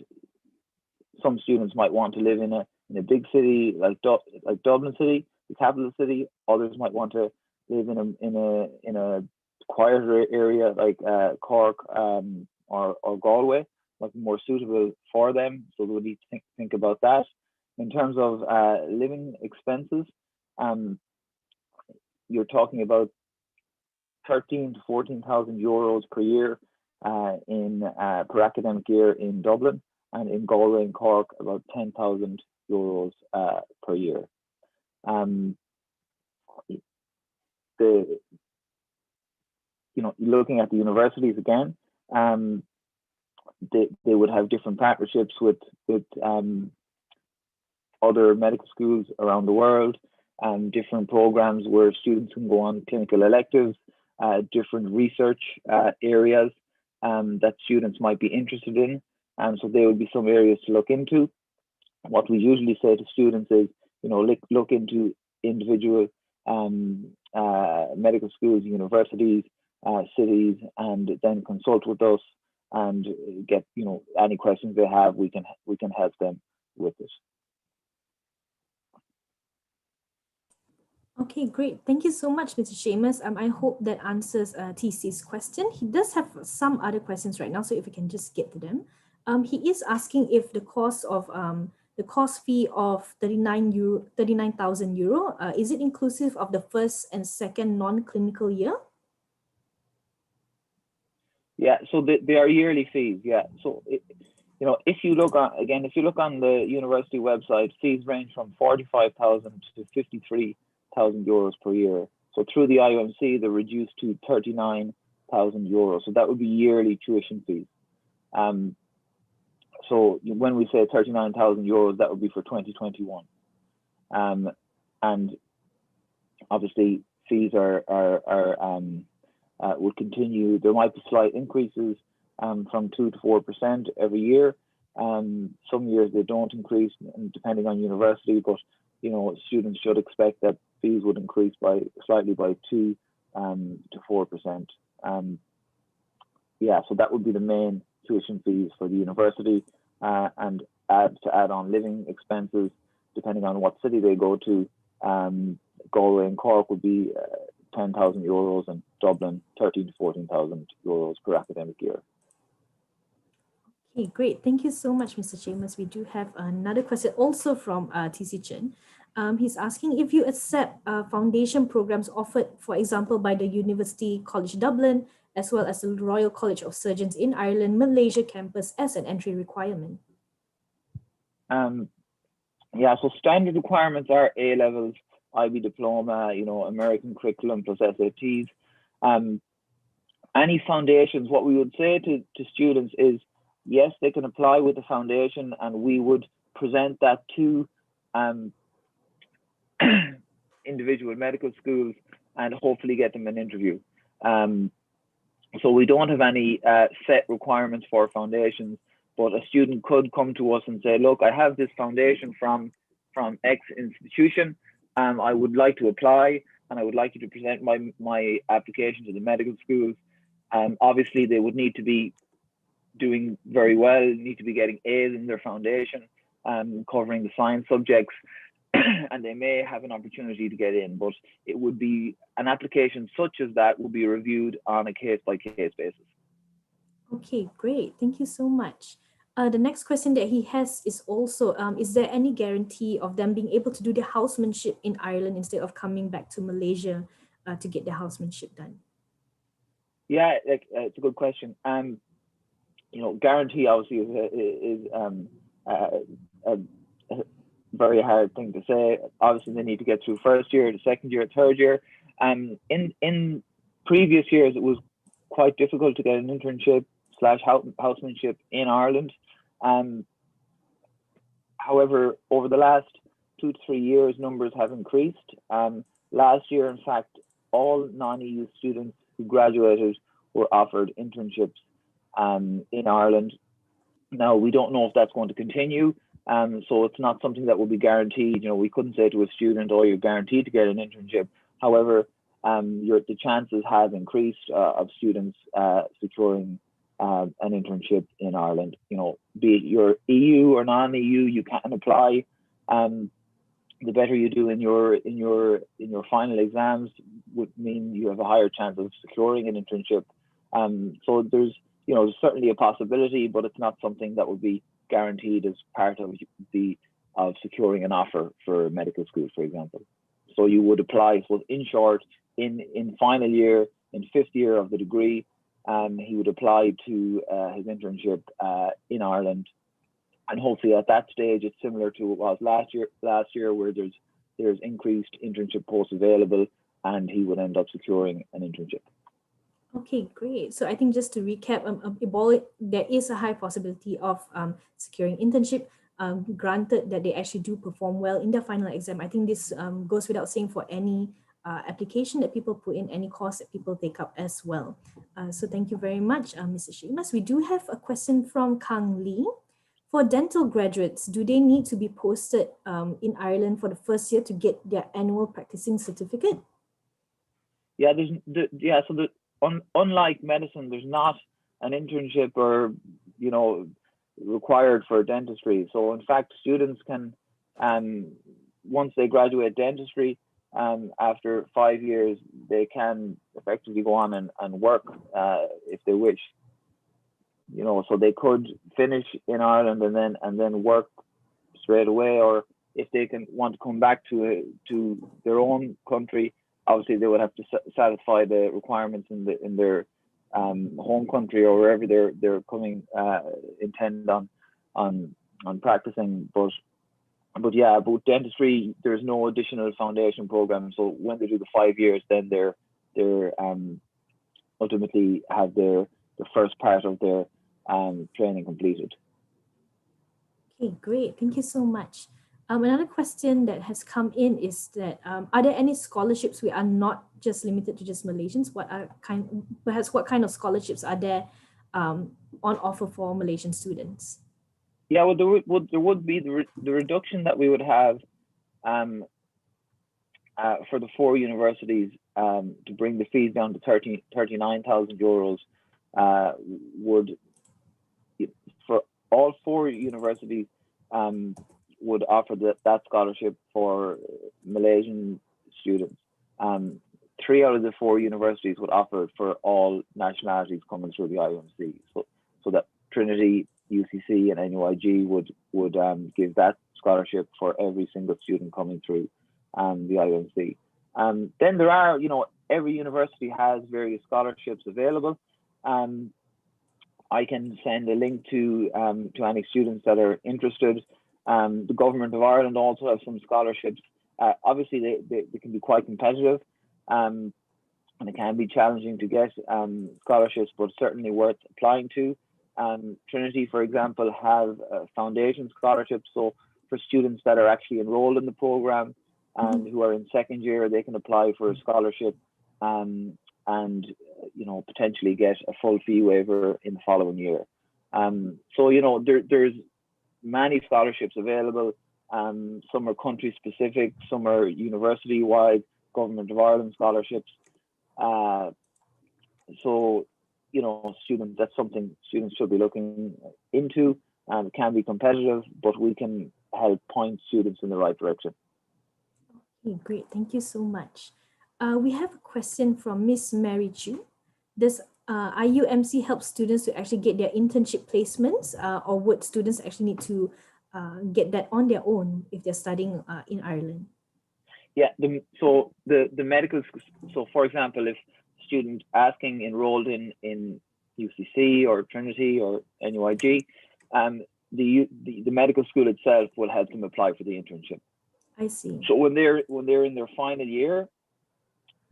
some students might want to live in a big city like Dublin City, the capital city. Others might want to live in a quieter area like Cork or Galway, might be more suitable for them. So we need to think about that. In terms of living expenses, you're talking about 13,000 to 14,000 euros per year per academic year in Dublin, and in Galway and Cork about 10,000 euros per year. You know, looking at the universities again, they would have different partnerships with other medical schools around the world, and different programs where students can go on clinical electives, different research areas that students might be interested in. So there would be some areas to look into. What we usually say to students is, you know, look into individual medical schools, universities, cities, and then consult with us and get, you know, any questions they have. We can help them with it. Okay, great. Thank you so much, Mr. Seamus. I hope that answers TC's question. He does have some other questions right now, so if we can just get to them. He is asking if the cost fee of 39,000 euro, is it inclusive of the first and second non-clinical year? Yeah, so they are yearly fees. Yeah, so if you look on the university website, fees range from 45,000 to 53,000 euros per year. So through the IUMC, they're reduced to 39,000 euros. So that would be yearly tuition fees. So when we say 39,000 euros, that would be for 2021. And obviously fees would continue. There might be slight increases from 2 to 4% every year. Some years they don't increase, depending on university, but students should expect that fees would increase slightly by 2 to 4%. Yeah, so that would be the main tuition fees for the university, and add on living expenses depending on what city they go to. Galway and Cork would be 10,000 euros, and Dublin 13,000 to 14,000 euros per academic year. Okay, great. Thank you so much, Mr. Chambers. We do have another question also from TC Chen. He's asking if you accept foundation programs offered, for example, by the University College Dublin, as well as the Royal College of Surgeons in Ireland, Malaysia campus as an entry requirement. Yeah, so standard requirements are A levels, IB diploma, American curriculum plus SATs. Any foundations, what we would say to students is, yes, they can apply with the foundation, and we would present that to individual medical schools and hopefully get them an interview. So we don't have any set requirements for foundations, but a student could come to us and say, look, I have this foundation from X institution. I would like to apply, and I would like you to present my application to the medical schools. Obviously, they would need to be doing very well, need to be getting A's in their foundation, covering the science subjects, and they may have an opportunity to get in, but it would be an application such as that will be reviewed on a case-by-case basis. Okay, great. Thank you so much. The next question that he has is also, is there any guarantee of them being able to do their housemanship in Ireland instead of coming back to Malaysia to get their housemanship done? Yeah, it's a good question. Guarantee obviously is a very hard thing to say. Obviously, they need to get through first year, the second year, third year. In previous years, it was quite difficult to get an internship / housemanship in Ireland. However, over the last 2 to 3 years, numbers have increased. Last year, in fact, all non-EU students who graduated were offered internships in Ireland. Now, we don't know if that's going to continue, so it's not something that will be guaranteed. We couldn't say to a student, oh, you're guaranteed to get an internship. However, the chances have increased of students securing an internship in Ireland. Be it you're EU or non-EU, you can apply. The better you do in your final exams would mean you have a higher chance of securing an internship. So there's certainly a possibility, but it's not something that would be guaranteed as part of securing an offer for medical school, for example. So you would apply. So in short, in final year, in 5th year of the degree, he would apply to his internship in Ireland, and hopefully at that stage it's similar to what was last year, where there's increased internship posts available, and he would end up securing an internship. Okay, great. So I think just to recap, there is a high possibility of securing internship, granted that they actually do perform well in their final exam. I think this goes without saying for any application that people put in, any course that people take up as well. So thank you very much, Mr. Sheamus. We do have a question from Kang Lee. For dental graduates, do they need to be posted in Ireland for the first year to get their annual practicing certificate? Yeah, unlike medicine, there's not an internship or required for dentistry. So in fact, students can, once they graduate dentistry, after 5 years, they can effectively go on and work if they wish. so they could finish in Ireland and then work straight away, or if they want to come back to their own country, obviously they would have to satisfy the requirements in their home country or wherever they're coming intend on practicing. But dentistry, there's no additional foundation program. So when they do the 5 years, then they're ultimately have the first part of their training completed. Okay, great. Thank you so much. Another question that has come in is that are there any scholarships we are not just limited to just Malaysians? What kind of scholarships are there on offer for Malaysian students? Yeah, well, there would be the reduction that we would have for the 4 universities to bring the fees down to 39,000 euros would, for all 4 universities, would offer that scholarship for Malaysian students. 3 out of the 4 universities would offer it for all nationalities coming through the IUMC. So that Trinity, UCC, and NUIG would give that scholarship for every single student coming through the IUMC. Then there are, every university has various scholarships available. I can send a link to any students that are interested. The Government of Ireland also has some scholarships. Obviously, they can be quite competitive, and it can be challenging to get scholarships, but certainly worth applying to. Trinity, for example, have foundation scholarships. So for students that are actually enrolled in the program and who are in second year, they can apply for a scholarship and potentially get a full fee waiver in the following year. So there's many scholarships available. Some are country specific, some are university wide, Government of Ireland scholarships. So students, that's something students should be looking into. It can be competitive, but we can help point students in the right direction. Okay, great. Thank you so much. We have a question from Miss Mary Chu. Does IUMC help students to actually get their internship placements, or would students actually need to get that on their own if they're studying in Ireland? Yeah, so the medical, so for example, if student enrolled in UCC or Trinity or NUIG, the medical school itself will help them apply for the internship. I see. So when they're in their final year,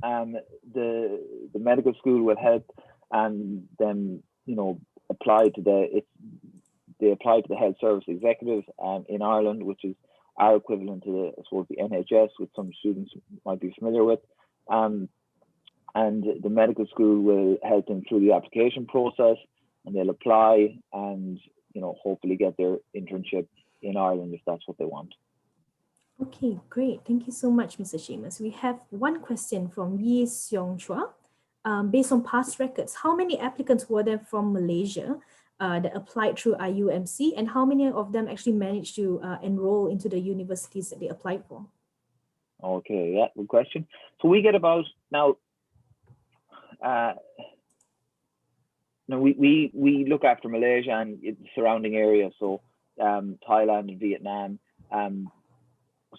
the medical school will help them apply to the health service executive in Ireland, which is our equivalent to the NHS, which some students might be familiar with. And the medical school will help them through the application process, and they'll apply and hopefully get their internship in Ireland if that's what they want. Okay, great. Thank you so much, Mr. Seamus. We have one question from Yi Seong Chua. Based on past records, how many applicants were there from Malaysia that applied through IUMC, and how many of them actually managed to enroll into the universities that they applied for? Okay, yeah, good question. So we get about we look after Malaysia and its surrounding areas, so Thailand and Vietnam.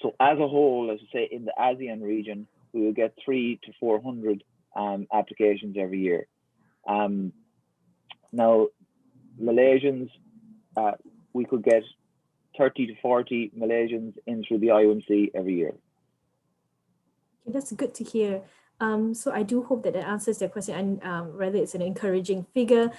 So as a whole, as I say, in the ASEAN region, we will get 300 to 400 applications every year. Now, Malaysians, we could get 30 to 40 Malaysians in through the IUMC every year. Okay, that's good to hear. So I do hope that answers their question, and rather it's an encouraging figure.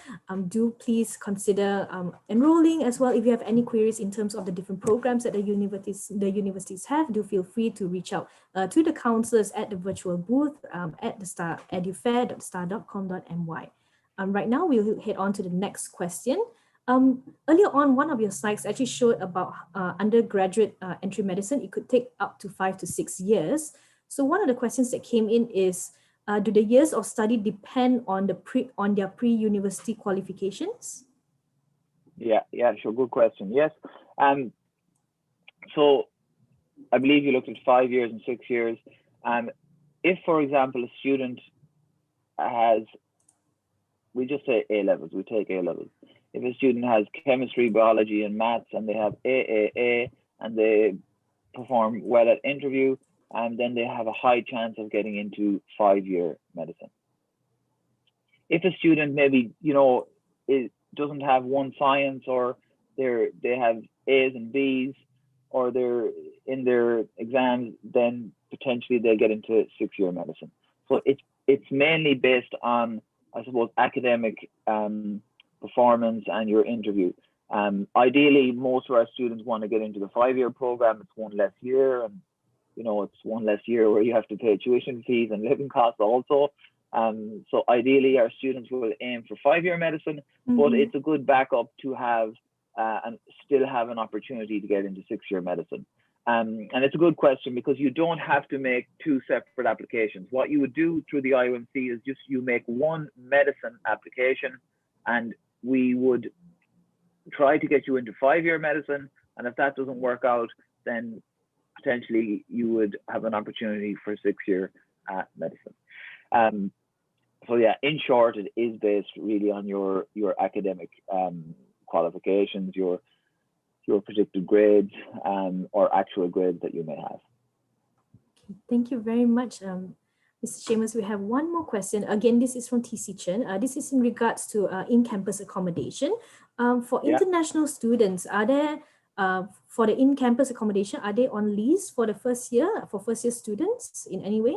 Do please consider enrolling as well. If you have any queries in terms of the different programs that the universities have, do feel free to reach out to the counselors at the virtual booth at the edufair.star.com.my. Right now, we'll head on to the next question. Earlier on, one of your slides actually showed about undergraduate entry medicine. It could take up to 5 to 6 years. So one of the questions that came in is, do the years of study depend on their pre-university qualifications? Yeah, sure, good question. Yes. So I believe you looked at 5 years and 6 years. If, for example, a student has we just say A levels. We take A levels. If a student has chemistry, biology, and maths, and they have AAA, and they perform well at interview, and then they have a high chance of getting into 5-year medicine. If a student maybe, it doesn't have one science, or they have A's and B's, or they're in their exams, then potentially they get into 6-year medicine. So it's mainly based on, I suppose, academic performance and your interview. Ideally, most of our students want to get into the 5-year program. It's one less year, and it's one less year where you have to pay tuition fees and living costs also. So ideally, our students will aim for 5-year medicine, but it's a good backup to have and still have an opportunity to get into 6-year medicine. And it's a good question, because you don't have to make 2 separate applications. What you would do through the IOMC is just you make one medicine application, and we would try to get you into 5-year medicine. And if that doesn't work out, then potentially you would have an opportunity for 6-year medicine. So yeah, in short, it is based really on your academic qualifications, your predicted grades, or actual grades that you may have. Thank you very much, Mr. Seamus. We have one more question. Again, this is from TC Chen. This is in regards to in-campus accommodation. For international students, are there, for the in-campus accommodation, are they on lease for the first year, for first-year students in any way?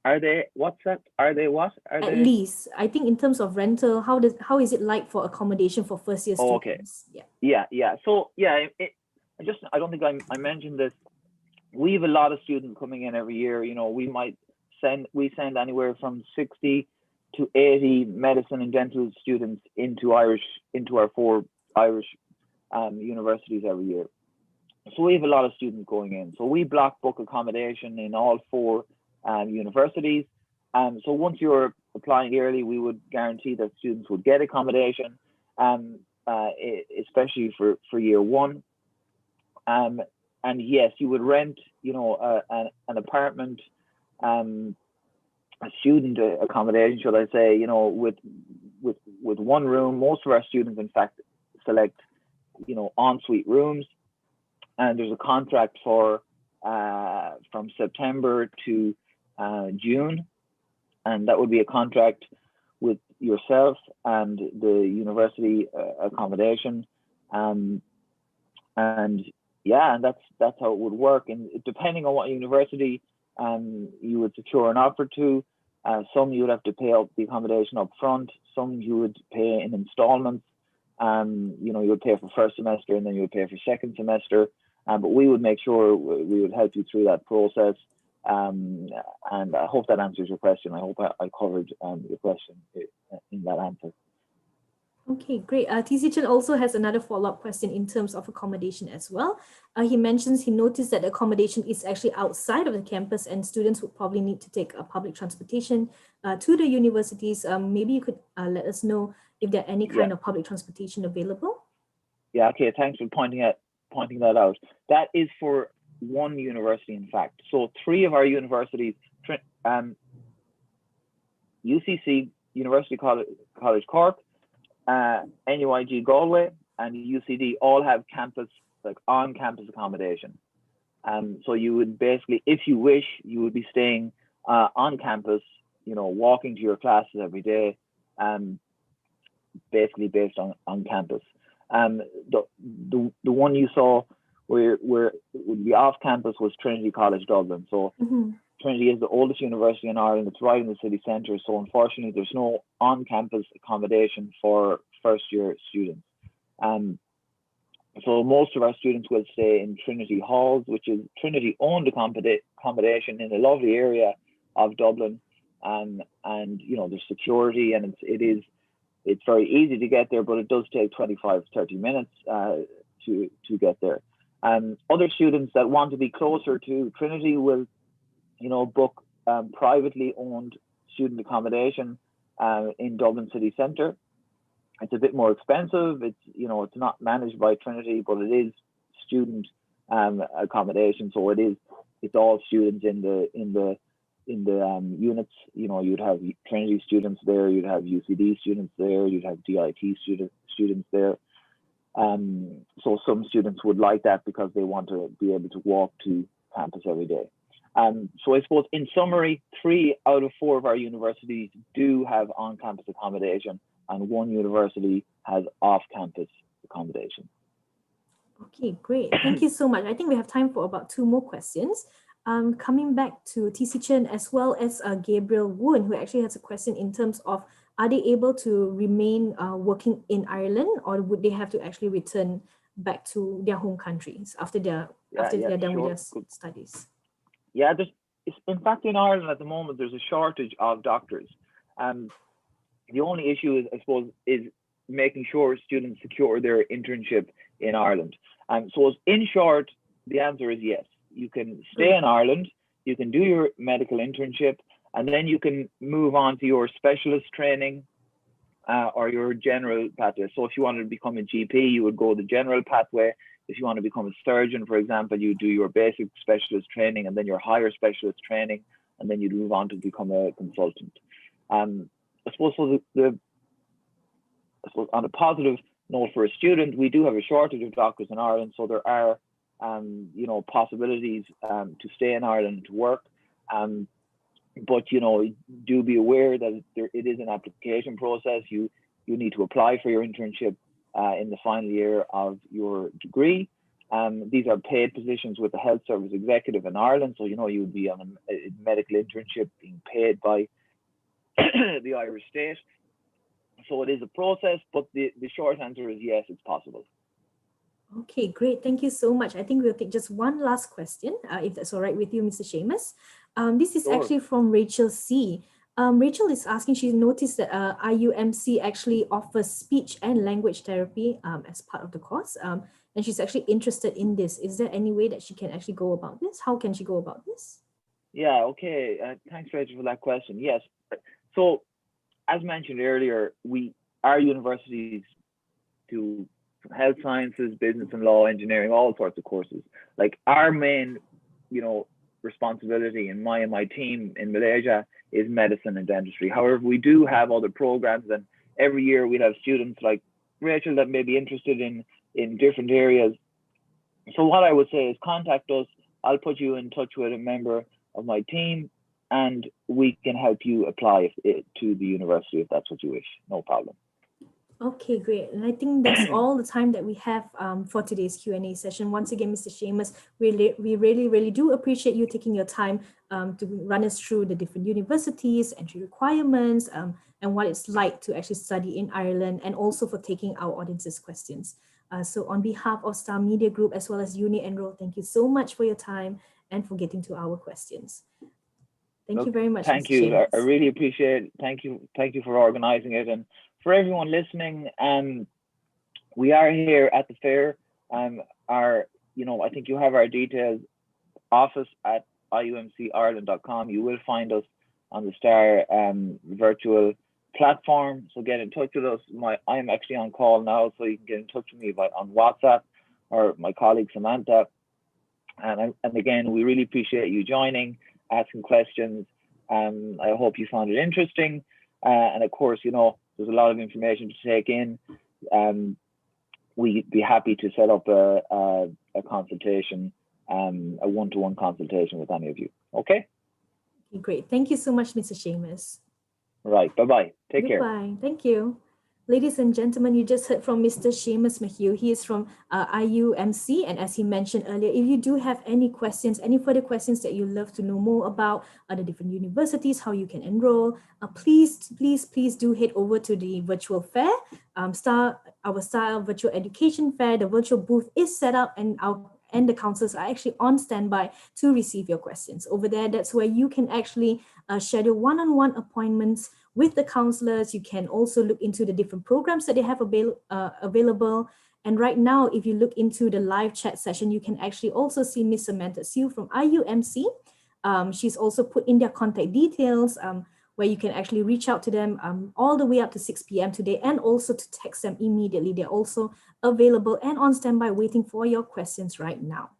Are they, what's that? Are they what? Are At they? least, I think in terms of rental, how is it like for accommodation for first-year students? Okay. Yeah. So yeah, I don't think I mentioned this. We have a lot of students coming in every year. We send anywhere from 60 to 80 medicine and dental students into our 4 Irish universities every year. So we have a lot of students going in. So we block book accommodation in all 4 universities. So once you're applying early, we would guarantee that students would get accommodation, especially for year 1. And yes, you would rent, an apartment, a student accommodation, should I say, with 1 room. Most of our students, in fact, select, ensuite rooms, and there's a contract for from September to June, and that would be a contract with yourself and the university accommodation, and that's how it would work. And depending on what university you would secure an offer to, some you would have to pay up the accommodation up front, some you would pay in installments. You would pay for first semester and then you would pay for second semester. But we would make sure we would help you through that process. And I hope that answers your question. I hope I covered your question in that answer. Okay, great. TC Chen also has another follow-up question in terms of accommodation as well. He mentions he noticed that accommodation is actually outside of the campus and students would probably need to take a public transportation to the universities. Maybe you could let us know if there are any kind of public transportation available. Yeah, okay, thanks for pointing that out. That is for 1 university, in fact. So 3 of our universities, UCC, University College Cork, NUIG Galway, and UCD all have on-campus accommodation. So you would basically, if you wish, you would be staying on campus, walking to your classes every day, basically based on campus. The one you saw where it would be off campus was Trinity College Dublin. So Trinity is the oldest university in Ireland. It's right in the city centre. So unfortunately, there's no on-campus accommodation for first-year students. So most of our students will stay in Trinity Halls, which is Trinity-owned accommodation in a lovely area of Dublin. And there's security, and it's very easy to get there, but it does take 25 to 30 minutes to get there. Other students that want to be closer to Trinity will, book privately owned student accommodation in Dublin city centre. It's a bit more expensive. It's not managed by Trinity, but it is student accommodation. So it's all students in the units. You know, you'd have Trinity students there, you'd have UCD students there, you'd have DIT students there. So some students would like that because they want to be able to walk to campus every day. So I suppose in summary, 3 out of 4 of our universities do have on-campus accommodation, and 1 university has off-campus accommodation. Okay, great. Thank you so much. I think we have time for about 2 more questions. Coming back to TC Chen as well as Gabriel Woon, who actually has a question in terms of, are they able to remain working in Ireland, or would they have to actually return back to their home countries after they're done with their studies? Yeah, in fact, in Ireland at the moment, there's a shortage of doctors. The only issue is, I suppose, is making sure students secure their internship in Ireland. So in short, the answer is yes. You can stay in Ireland, you can do your medical internship, and then you can move on to your specialist training or your general pathway. So if you wanted to become a GP, you would go the general pathway. If you want to become a surgeon, for example, you do your basic specialist training and then your higher specialist training, and then you'd move on to become a consultant. I suppose on a positive note for a student, we do have a shortage of doctors in Ireland, so there are possibilities to stay in Ireland to work. But do be aware that it is an application process. You need to apply for your internship in the final year of your degree. These are paid positions with the health service executive in Ireland, so you would be on a medical internship being paid by the Irish state. So it is a process, but the short answer is yes, it's possible. Okay, great. Thank you so much. I think we'll take just one last question, if that's all right with you, Mr. Seamus. This is actually from Rachel C. Rachel is asking, she noticed that IUMC actually offers speech and language therapy as part of the course. And she's actually interested in this. Is there any way that she can actually go about this? How can she go about this? Yeah, okay. Thanks, Rachel, for that question. Yes. So as mentioned earlier, our universities do health sciences, business and law, engineering, all sorts of courses. Like our main, responsibility in my team in Malaysia is medicine and dentistry. However, we do have other programs, and every year we have students like Rachel that may be interested in different areas. So what I would say is contact us. I'll put you in touch with a member of my team, and we can help you apply to the university if that's what you wish. No problem. Okay, great. And I think that's all the time that we have for today's Q&A session. Once again, Mr. Seamus, we really do appreciate you taking your time to run us through the different universities, entry requirements, and what it's like to actually study in Ireland, and also for taking our audience's questions. So on behalf of Star Media Group as well as Uni Enrol, thank you so much for your time and for getting to our questions. Thank you very much. Thank Mr. you. Seamus. I really appreciate it. Thank you for organizing it. And for everyone listening, we are here at the fair. I think you have our details, office at iumcireland.com. You will find us on the Star virtual platform. So get in touch with us. I'm actually on call now, so you can get in touch with me on WhatsApp or my colleague Samantha. And again, we really appreciate you joining, asking questions. I hope you found it interesting. And of course, there's a lot of information to take in. We'd be happy to set up a consultation, a one-to-one consultation with any of you. Okay? Great. Thank you so much, Mr. Seamus. Right. Bye-bye. Take care. Goodbye. Thank you. Ladies and gentlemen, you just heard from Mr. Seamus Mahue. He is from IUMC. And as he mentioned earlier, if you do have any questions, any further questions that you'd love to know more about the different universities, how you can enroll, please do head over to the virtual fair, our Star Virtual Education Fair. The virtual booth is set up, and the counselors are actually on standby to receive your questions. Over there, that's where you can actually schedule one-on-one appointments with the counselors. You can also look into the different programs that they have available. And right now, if you look into the live chat session, you can actually also see Miss Samantha Sue from IUMC. She's also put in their contact details where you can actually reach out to them all the way up to 6 p.m. today, and also to text them immediately. They're also available and on standby waiting for your questions right now.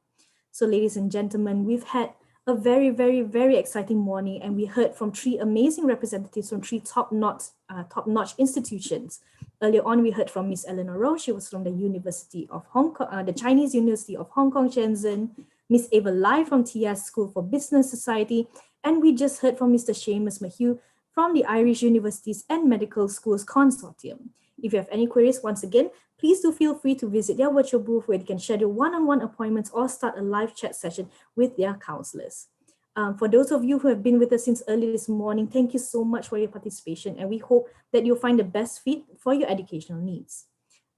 So ladies and gentlemen, we've had a very, very, very exciting morning, and we heard from three amazing representatives from three top-notch institutions. Earlier on, we heard from Miss Eleanor Rowe. She was from the University of Hong Kong, the Chinese University of Hong Kong, Shenzhen. Miss Ava Lai from TIAS School for Business Society, and we just heard from Mr. Seamus Mahue from the Irish Universities and Medical Schools Consortium. If you have any queries, once again, please do feel free to visit their virtual booth where you can schedule one-on-one appointments or start a live chat session with their counselors. For those of you who have been with us since early this morning, thank you so much for your participation, and we hope that you'll find the best fit for your educational needs.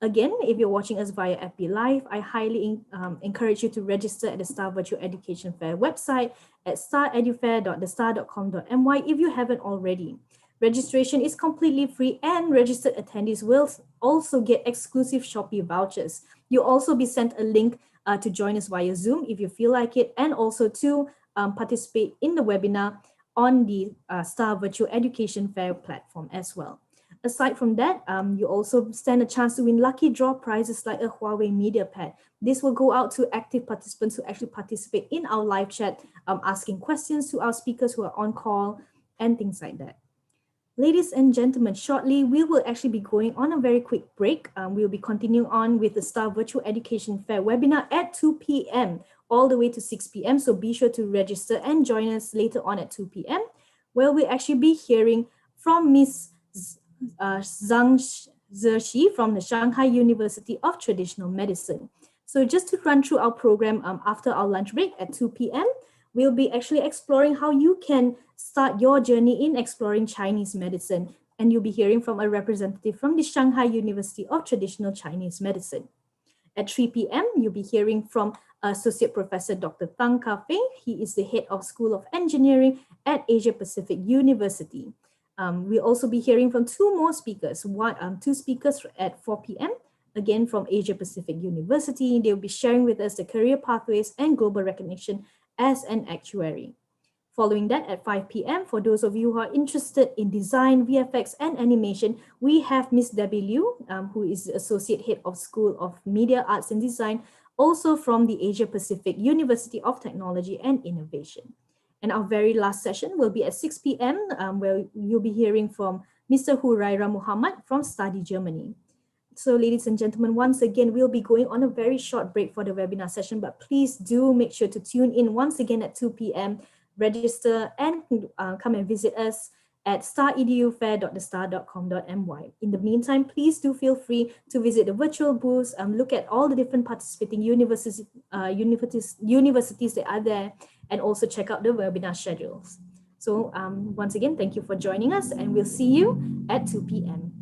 Again, if you're watching us via FB Live, I highly encourage you to register at the Star Virtual Education Fair website at staredufair.thestar.com.my if you haven't already. Registration is completely free, and registered attendees will also get exclusive Shopee vouchers. You'll also be sent a link to join us via Zoom if you feel like it, and also to participate in the webinar on the Star Virtual Education Fair platform as well. Aside from that, you also stand a chance to win lucky draw prizes like a Huawei MediaPad. This will go out to active participants who actually participate in our live chat, asking questions to our speakers who are on call and things like that. Ladies and gentlemen, shortly we will actually be going on a very quick break. We'll be continuing on with the Star Virtual Education Fair webinar at 2 p.m. all the way to 6 p.m. So be sure to register and join us later on at 2 p.m. where we'll actually be hearing from Ms. Zhang Zexi from the Shanghai University of Traditional Medicine. So just to run through our program after our lunch break at 2 p.m., we'll be actually exploring how you can start your journey in exploring Chinese medicine. And you'll be hearing from a representative from the Shanghai University of Traditional Chinese Medicine. At 3 p.m., you'll be hearing from Associate Professor Dr. Tang Ka-Fei. He is the head of School of Engineering at Asia Pacific University. We'll also be hearing from two more speakers, two speakers at 4 p.m., again from Asia Pacific University. They'll be sharing with us the career pathways and global recognition as an actuary. Following that, at 5 p.m., for those of you who are interested in design, VFX, and animation, we have Miss Debbie Liu, who is the Associate Head of School of Media Arts and Design, also from the Asia Pacific University of Technology and Innovation. And our very last session will be at 6 p.m., where you'll be hearing from Mr. Huraira Muhammad from Study Germany. So ladies and gentlemen, once again, we'll be going on a very short break for the webinar session, but please do make sure to tune in once again at 2 p.m., register and come and visit us at staredufair.thestar.com.my. In the meantime, please do feel free to visit the virtual booths, look at all the different participating universities that are there, and also check out the webinar schedules. So once again, thank you for joining us, and we'll see you at 2 p.m.